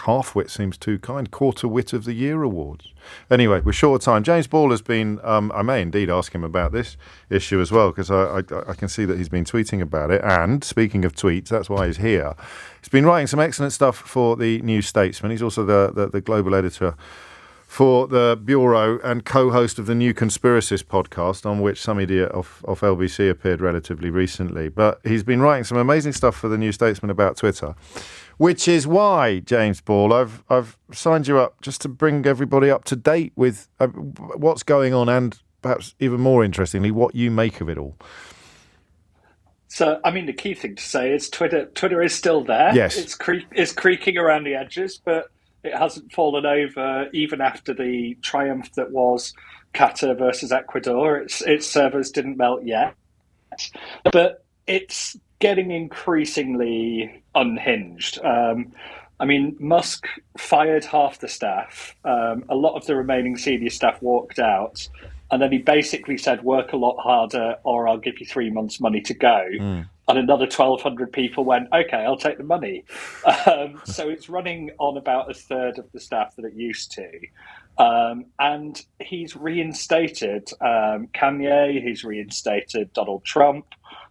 Half-wit seems too kind. Quarter-wit of the year awards. Anyway, we're short of time. James Ball has been, I may indeed ask him about this issue as well, because I can see that he's been tweeting about it. And speaking of tweets, that's why he's here. He's been writing some excellent stuff for the New Statesman. He's also the global editor for the Bureau and co-host of the New Conspiracist podcast, on which some idiot off LBC appeared relatively recently. But he's been writing some amazing stuff for the New Statesman about Twitter, which is why, James Ball, I've signed you up just to bring everybody up to date with what's going on, and perhaps even more interestingly, what you make of it all. So, I mean, the key thing to say is Twitter is still there. Yes. It's creaking around the edges, but it hasn't fallen over even after the triumph that was Qatar versus Ecuador. Its servers didn't melt yet. But it's getting increasingly unhinged. I mean, Musk fired half the staff. A lot of the remaining senior staff walked out. And then he basically said, work a lot harder or I'll give you 3 months' money to go. And another 1,200 people went, OK, I'll take the money. So it's running on about a third of the staff that it used to. And he's reinstated Kanye, he's reinstated Donald Trump,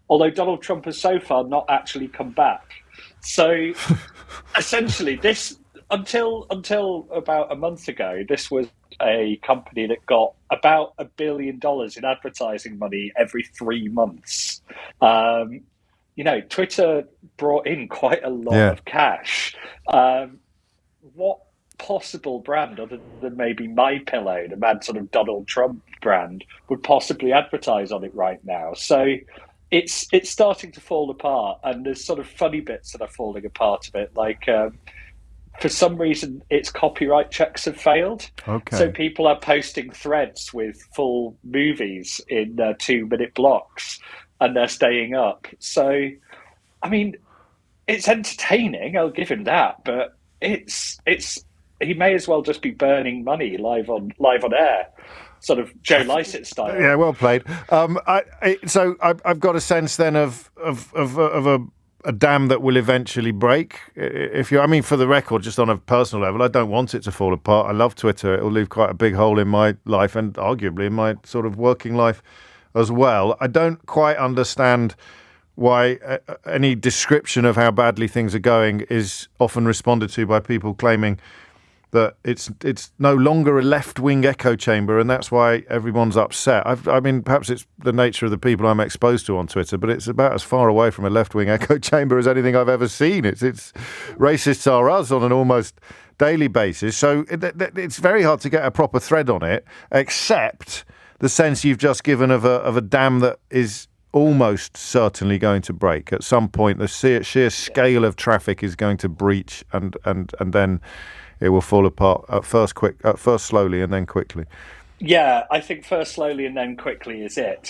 although Donald Trump has so far not actually come back. So essentially this, until about a month ago, this was a company that got about $1 billion in advertising money every 3 months. Twitter brought in quite a lot of cash. What possible brand, other than maybe MyPillow, the mad sort of Donald Trump brand, would possibly advertise on it right now? So it's starting to fall apart, and there's sort of funny bits that are falling apart of it, like for some reason its copyright checks have failed. Okay. So people are posting threads with full movies in 2-minute blocks, and they're staying up. So I mean, it's entertaining. I'll give him that, but it's he may as well just be burning money live on air, sort of Joe Lycett style. Yeah, well played. So I've got a sense then of a dam that will eventually break. For the record, just on a personal level, I don't want it to fall apart. I love Twitter. It will leave quite a big hole in my life and arguably in my sort of working life as well. I don't quite understand why any description of how badly things are going is often responded to by people claiming that it's no longer a left-wing echo chamber, and that's why everyone's upset. Perhaps it's the nature of the people I'm exposed to on Twitter, but it's about as far away from a left-wing echo chamber as anything I've ever seen. It's racists are us on an almost daily basis, so it's very hard to get a proper thread on it, except the sense you've just given of a dam that is almost certainly going to break. At some point, the sheer scale of traffic is going to breach, and then it will fall apart at first slowly and then quickly. Yeah, I think first slowly and then quickly is it.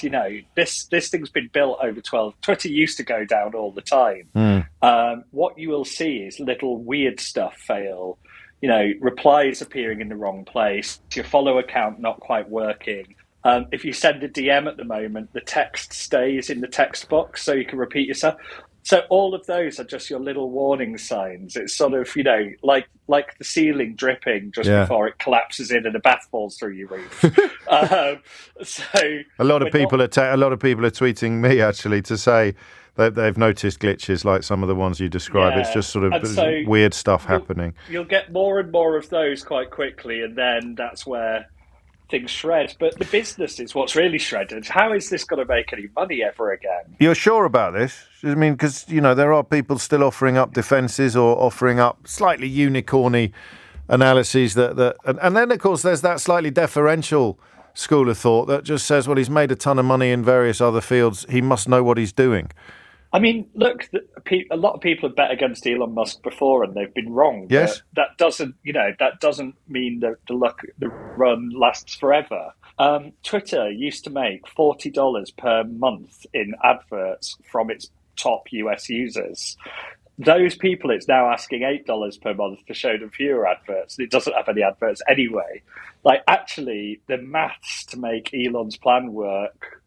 This thing's been built over 12. Twitter used to go down all the time. What you will see is little weird stuff fail. Replies appearing in the wrong place, your follow account not quite working. If you send a DM at the moment, the text stays in the text box so you can repeat yourself. So all of those are just your little warning signs. It's sort of, like the ceiling dripping just before it collapses in and a bath falls through your roof. A lot of people are tweeting me actually to say that they've noticed glitches like some of the ones you describe. It's just sort of weird stuff happening. You'll get more and more of those quite quickly, and then that's where things shred. But the business is what's really shredded. How is this going to make any money ever again? You're sure about this? I mean, because, there are people still offering up defences or offering up slightly unicorny analyses and then, of course, there's that slightly deferential school of thought that just says, well, he's made a ton of money in various other fields. He must know what he's doing. I mean, look, a lot of people have bet against Elon Musk before, and they've been wrong. Yes, that doesn't mean that the run lasts forever. Twitter used to make $40 per month in adverts from its top US users. Those people, it's now asking $8 per month to show them fewer adverts. It doesn't have any adverts anyway. Actually, the maths to make Elon's plan work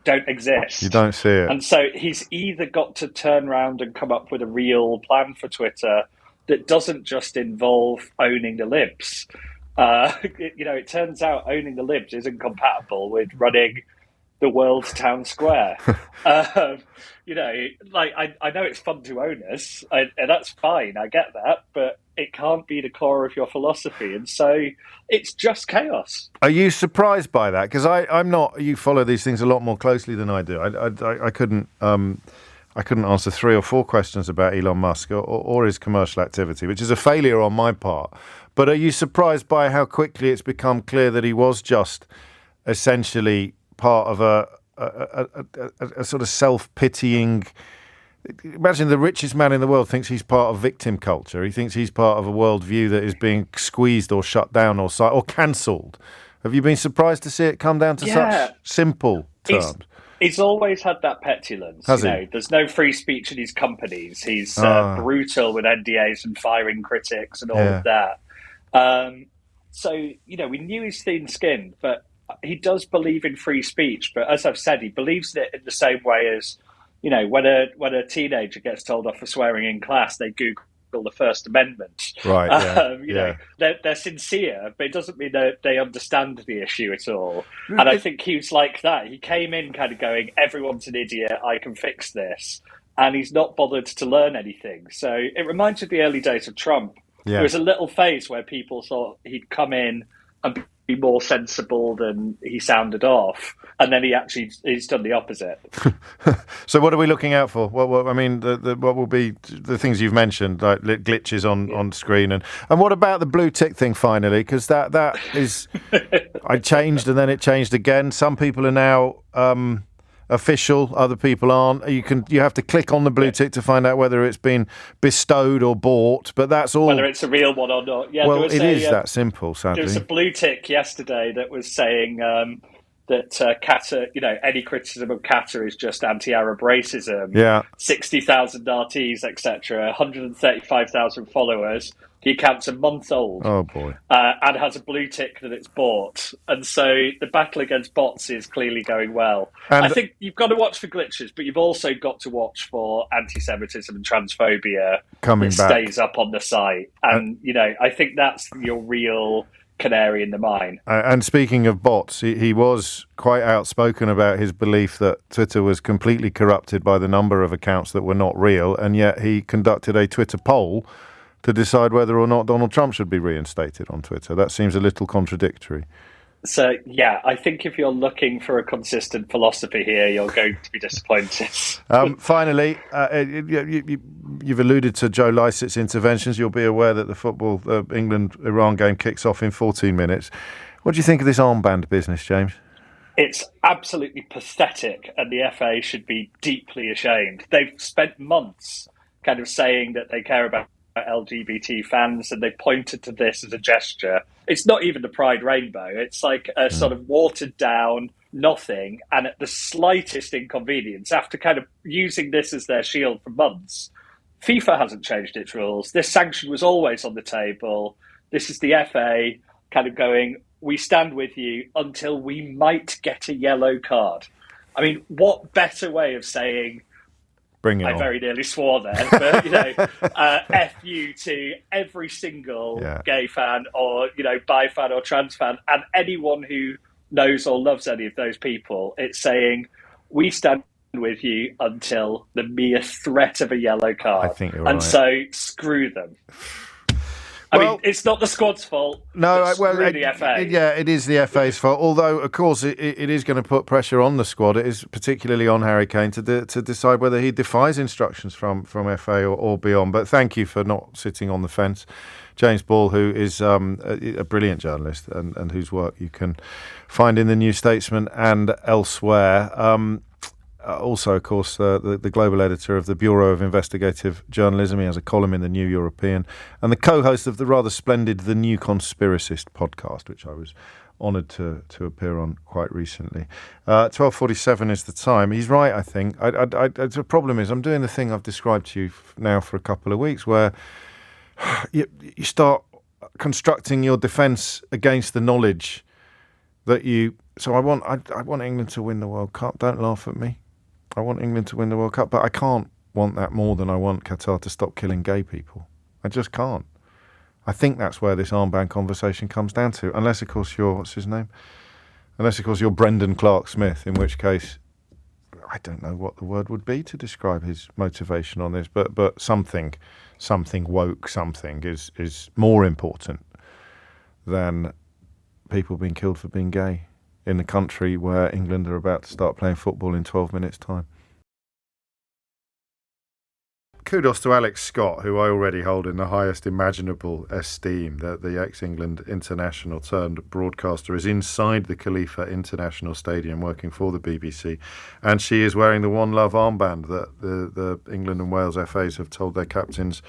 don't exist. You don't see it. And so he's either got to turn around and come up with a real plan for Twitter that doesn't just involve owning the libs. It turns out owning the libs isn't compatible with running the world's town square. I know it's fun to own us, and that's fine, I get that, but it can't be the core of your philosophy, and so it's just chaos. Are you surprised by that? Because I'm not. You follow these things a lot more closely than I do. I couldn't answer 3 or 4 questions about Elon Musk or his commercial activity, which is a failure on my part. But are you surprised by how quickly it's become clear that he was just essentially part of a sort of self-pitying? Imagine the richest man in the world thinks he's part of victim culture. He thinks he's part of a worldview that is being squeezed or shut down or cancelled. Have you been surprised to see it come down to such simple terms? He's always had that petulance. Has he? There's no free speech in his companies. He's brutal with NDAs and firing critics and all of that. We knew he's thin-skinned, but he does believe in free speech. But as I've said, he believes in it in the same way as, when a teenager gets told off for swearing in class, they Google the First Amendment. Right. They're sincere, but it doesn't mean that they understand the issue at all. And I think he was like that. He came in kind of going, everyone's an idiot, I can fix this. And he's not bothered to learn anything. So it reminds me of the early days of Trump. Yeah. There was a little phase where people thought he'd come in and be more sensible than he sounded off, and then he's done the opposite. So what are we looking out for? What will be the things you've mentioned, like glitches on screen, and what about the blue tick thing finally? Because that is, I changed and then it changed again. Some people are now official, other people aren't. You have to click on the blue tick to find out whether it's been bestowed or bought, but that's all. Whether it's a real one or not. Yeah, well, it is that simple, sadly. There was a blue tick yesterday that was saying that Qatar, any criticism of Qatar is just anti-Arab racism. Yeah. 60,000 RTs, etc., 135,000 followers. The account's a month old. Oh, boy. And has a blue tick that it's bought. And so the battle against bots is clearly going well. And I think you've got to watch for glitches, but you've also got to watch for anti-Semitism and transphobia coming that back. stays up on the site. And, I think that's your real canary in the mine. And speaking of bots, he was quite outspoken about his belief that Twitter was completely corrupted by the number of accounts that were not real, and yet he conducted a Twitter poll to decide whether or not Donald Trump should be reinstated on Twitter. That seems a little contradictory. So, I think if you're looking for a consistent philosophy here, you're going to be disappointed. Finally, you've alluded to Joe Lycett's interventions. You'll be aware that the England-Iran game kicks off in 14 minutes. What do you think of this armband business, James? It's absolutely pathetic, and the FA should be deeply ashamed. They've spent months kind of saying that they care about LGBT fans, and they pointed to this as a gesture. It's not even the Pride Rainbow. It's like a sort of watered down nothing, and at the slightest inconvenience, after kind of using this as their shield for months, FIFA hasn't changed its rules. This sanction was always on the table. This is the FA kind of going, we stand with you until we might get a yellow card. I mean, what better way of saying, bring it I on. very nearly swore there, but, F you to every single gay fan or, bi fan or trans fan, and anyone who knows or loves any of those people. It's saying, we stand with you until the mere threat of a yellow card. I think you're and right. So, screw them. I mean, it's not the squad's fault. No, the FA. It is the FA's fault. Although, of course, it is going to put pressure on the squad. It is particularly on Harry Kane to decide whether he defies instructions from FA or beyond. But thank you for not sitting on the fence, James Ball, who is a brilliant journalist and whose work you can find in the New Statesman and elsewhere. Also, of course, the global editor of the Bureau of Investigative Journalism. He has a column in the New European and the co-host of the rather splendid The New Conspiracist podcast, which I was honoured to appear on quite recently. 12:47 is the time. He's right, I think. The problem is I'm doing the thing I've described to you now for a couple of weeks where you start constructing your defence against the knowledge that you... So I want England to win the World Cup. Don't laugh at me. I want England to win the World Cup, but I can't want that more than I want Qatar to stop killing gay people. I just can't. I think that's where this armband conversation comes down to, unless, of course, what's his name? Unless, of course, you're Brendan Clark-Smith, in which case I don't know what the word would be to describe his motivation on this, but something woke, something is more important than people being killed for being gay in a country where England are about to start playing football in 12 minutes' time. Kudos to Alex Scott, who I already hold in the highest imaginable esteem. The ex-England international turned broadcaster is inside the Khalifa International Stadium working for the BBC, and she is wearing the One Love armband that the England and Wales FAs have told their captains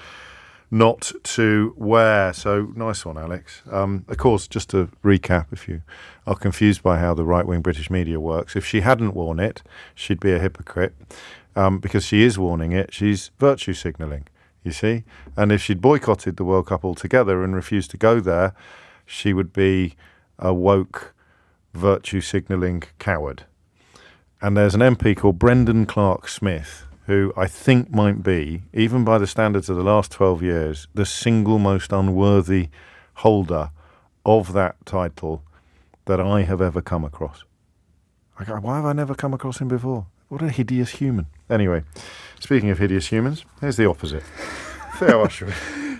not to wear. So nice one, Alex. Of course, just to recap, if you are confused by how the right-wing British media works, if she hadn't worn it, she'd be a hypocrite. Because she is warning it, she's virtue signalling, you see? And if she'd boycotted the World Cup altogether and refused to go there, she would be a woke, virtue signalling coward. And there's an MP called Brendan Clark-Smith, who I think might be, even by the standards of the last 12 years, the single most unworthy holder of that title that I have ever come across. Why have I never come across him before? What a hideous human. Anyway, speaking of hideous humans, here's the opposite. Theo Ushery.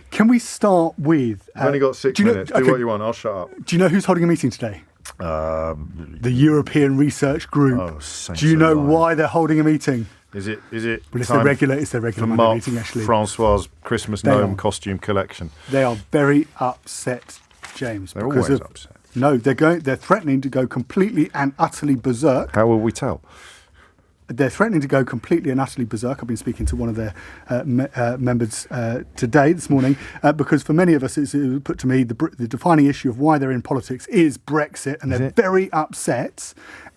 Can we start with... I've only got 6 minutes. Do what you want. I'll shut up. Do you know who's holding a meeting today? The European Research Group. Oh, do you know why they're holding a meeting? Is it? Well, it's their regular Monday meeting, actually. Francois' Christmas gnome costume collection. They are very upset, James. They're always upset. No, they're threatening to go completely and utterly berserk. How will we tell? they're threatening to go completely and utterly berserk. I've been speaking to one of their members this morning, because for many of us, it was put to me, the defining issue of why they're in politics is Brexit, and they're very upset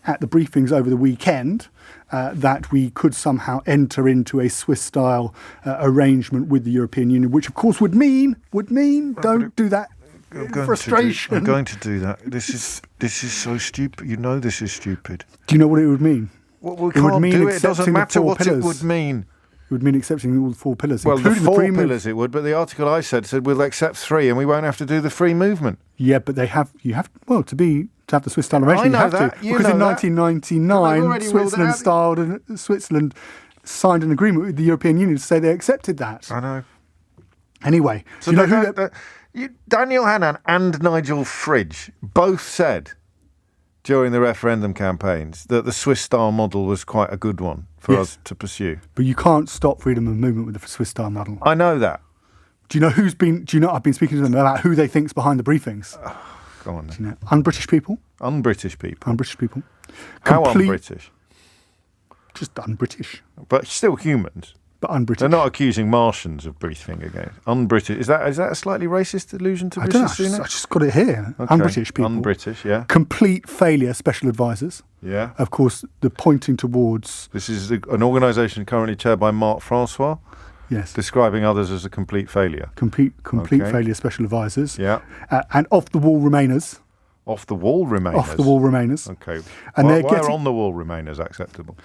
at the briefings over the weekend that we could somehow enter into a Swiss-style arrangement with the European Union, which of course would mean don't do that. Frustration. I'm going to do that. This is so stupid. You know this is stupid. Do you know what it would mean? Well, we can't do it. It doesn't matter what it would mean. It would mean accepting all the 4 pillars. Well, the 4 pillars it would, but the article I said we'll accept 3 and we won't have to do the free movement. Yeah, but to have the Swiss style arrangement, you have to. Because in 1999, Switzerland signed an agreement with the European Union to say they accepted that. I know. Anyway, so do you know who... Daniel Hannan and Nigel Fridge both said during the referendum campaigns that the Swiss-style model was quite a good one for us to pursue. But you can't stop freedom of movement with the Swiss-style model. I know that. Do you know I've been speaking to them about who they think's behind the briefings. Go on then. Do you know, un-British people. Un-British people. Un-British people. How un-British? Just un-British. But still humans. But un-British. They're not accusing Martians of briefing again. Un-British. Is that a slightly racist allusion to Rishi Sunak? I just got it here. Okay. Un-British people. Un-British, yeah. Complete failure special advisors. Yeah. Of course, the pointing towards... This is an organisation currently chaired by Marc Francois. Yes. Describing others as a complete failure. Complete failure special advisors. Yeah. And off-the-wall Remainers. Off-the-wall Remainers? Off-the-wall Remainers. Okay. And why are on-the-wall Remainers acceptable?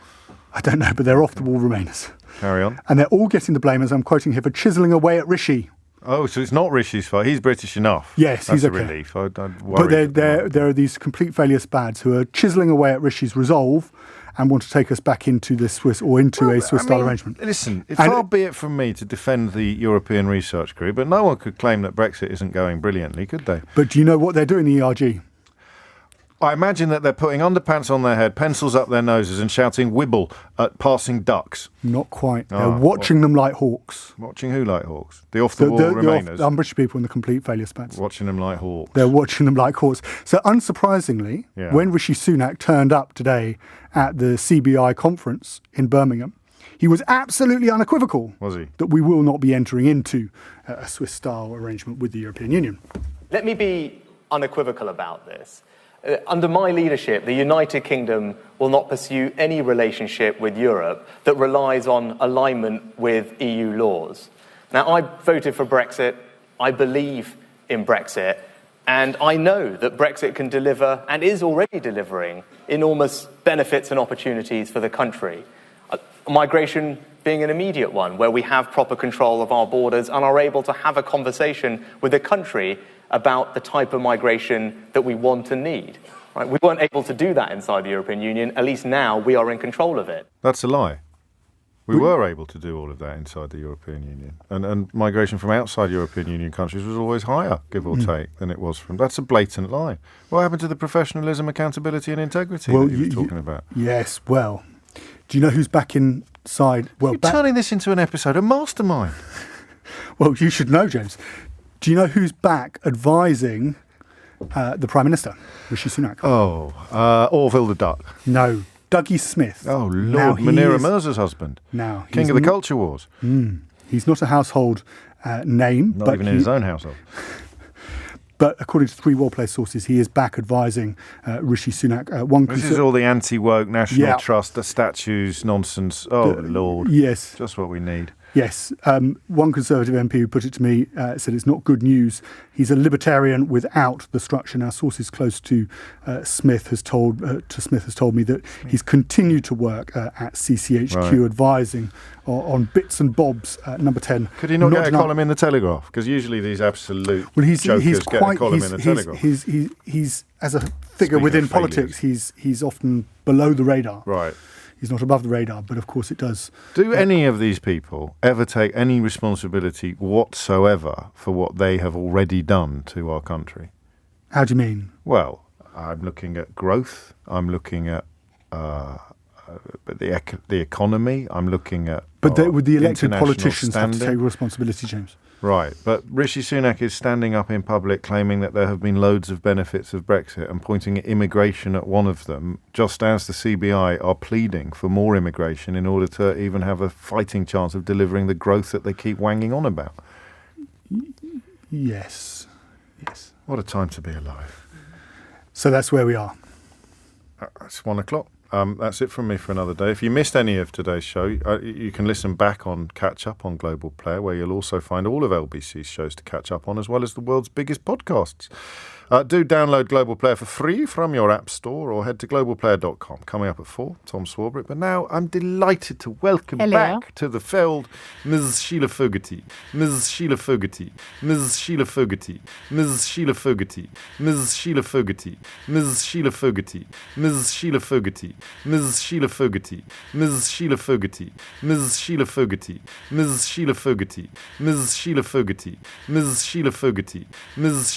I don't know, but they're off-the-wall Remainers. Carry on. And they're all getting the blame, as I'm quoting here, for chiselling away at Rishi. Oh, so it's not Rishi's fault. He's British enough. Yes, That's he's okay. a relief. I'd but there are these complete failure spads who are chiselling away at Rishi's resolve and want to take us back into the Swiss or into a Swiss-style arrangement. Listen, far be it from me to defend the European Research Group, but no one could claim that Brexit isn't going brilliantly, could they? But do you know what they're doing, the ERG? I imagine that they're putting underpants on their head, pencils up their noses and shouting "wibble" at passing ducks. Not quite. They're watching them like hawks. Watching who like hawks? The off-the-wall Remainers? The British people in the complete failure spads. Watching them like hawks. They're watching them like hawks. So unsurprisingly, when Rishi Sunak turned up today at the CBI conference in Birmingham, he was absolutely unequivocal. Was he? That we will not be entering into a Swiss-style arrangement with the European Union. Let me be unequivocal about this. Under my leadership, the United Kingdom will not pursue any relationship with Europe that relies on alignment with EU laws. Now, I voted for Brexit. I believe in Brexit. And I know that Brexit can deliver, and is already delivering, enormous benefits and opportunities for the country. Migration being an immediate one, where we have proper control of our borders and are able to have a conversation with the country about the type of migration that we want and need. Right? We weren't able to do that inside the European Union. At least now we are in control of it. That's a lie. We were able to do all of that inside the European Union. And migration from outside European Union countries was always higher, give or take, than it was from... That's a blatant lie. What happened to the professionalism, accountability and integrity that you were talking about? Yes, well, do you know who's back inside... Well, You're turning this into an episode of Mastermind. Well, you should know, James. Do you know who's back advising the Prime Minister, Rishi Sunak? Orville the Duck. No, Dougie Smith. Oh, Lord, Munira Mirza's husband. Now, King of the Culture Wars. He's not a household name. Not even in his own household. But according to 3 well-placed sources, he is back advising Rishi Sunak. This is all the anti-woke National Trust, the statues nonsense. Oh, Lord. Yes. Just what we need. Yes. One Conservative MP who put it to me said it's not good news. He's a libertarian without the structure. Now, sources close to Smith has told me that he's continued to work at CCHQ advising on bits and bobs. Number 10. Could he not get a column in the Telegraph? Because usually these absolute jokers get a column in the Telegraph. He's as a figure within politics, he's often below the radar. Right. He's not above the radar, but of course it does. Do any of these people ever take any responsibility whatsoever for what they have already done to our country? How do you mean? Well, I'm looking at growth. I'm looking at but the economy. I'm looking at. But would the elected politicians standing. have to take responsibility, James? Right, but Rishi Sunak is standing up in public claiming that there have been loads of benefits of Brexit and pointing at immigration at one of them, just as the CBI are pleading for more immigration in order to even have a fighting chance of delivering the growth that they keep wanging on about. Yes. What a time to be alive. So that's where we are. It's 1:00. That's it from me for another day. If you missed any of today's show, you can listen back on Catch Up on Global Player, where you'll also find all of LBC's shows to catch up on, as well as the world's biggest podcasts. Do download Global Player for free from your app store or head to globalplayer.com. Coming up at 4, Tom Swarbrick. But now I'm delighted to welcome back to the field Ms. Sheila Fogarty, Ms. Sheila Fogarty, Ms. Sheila Fogarty, Ms. Sheila Fogarty, Ms. Sheila Fogarty, Ms. Sheila Fogarty, Ms. Sheila Fogarty, Ms. Sheila Fogarty, Ms. Sheila Fogarty, Ms. Sheila Fogarty, Ms. Sheila Fogarty, Ms. Sheila Fogarty, Ms. Sheila Fogarty, Ms.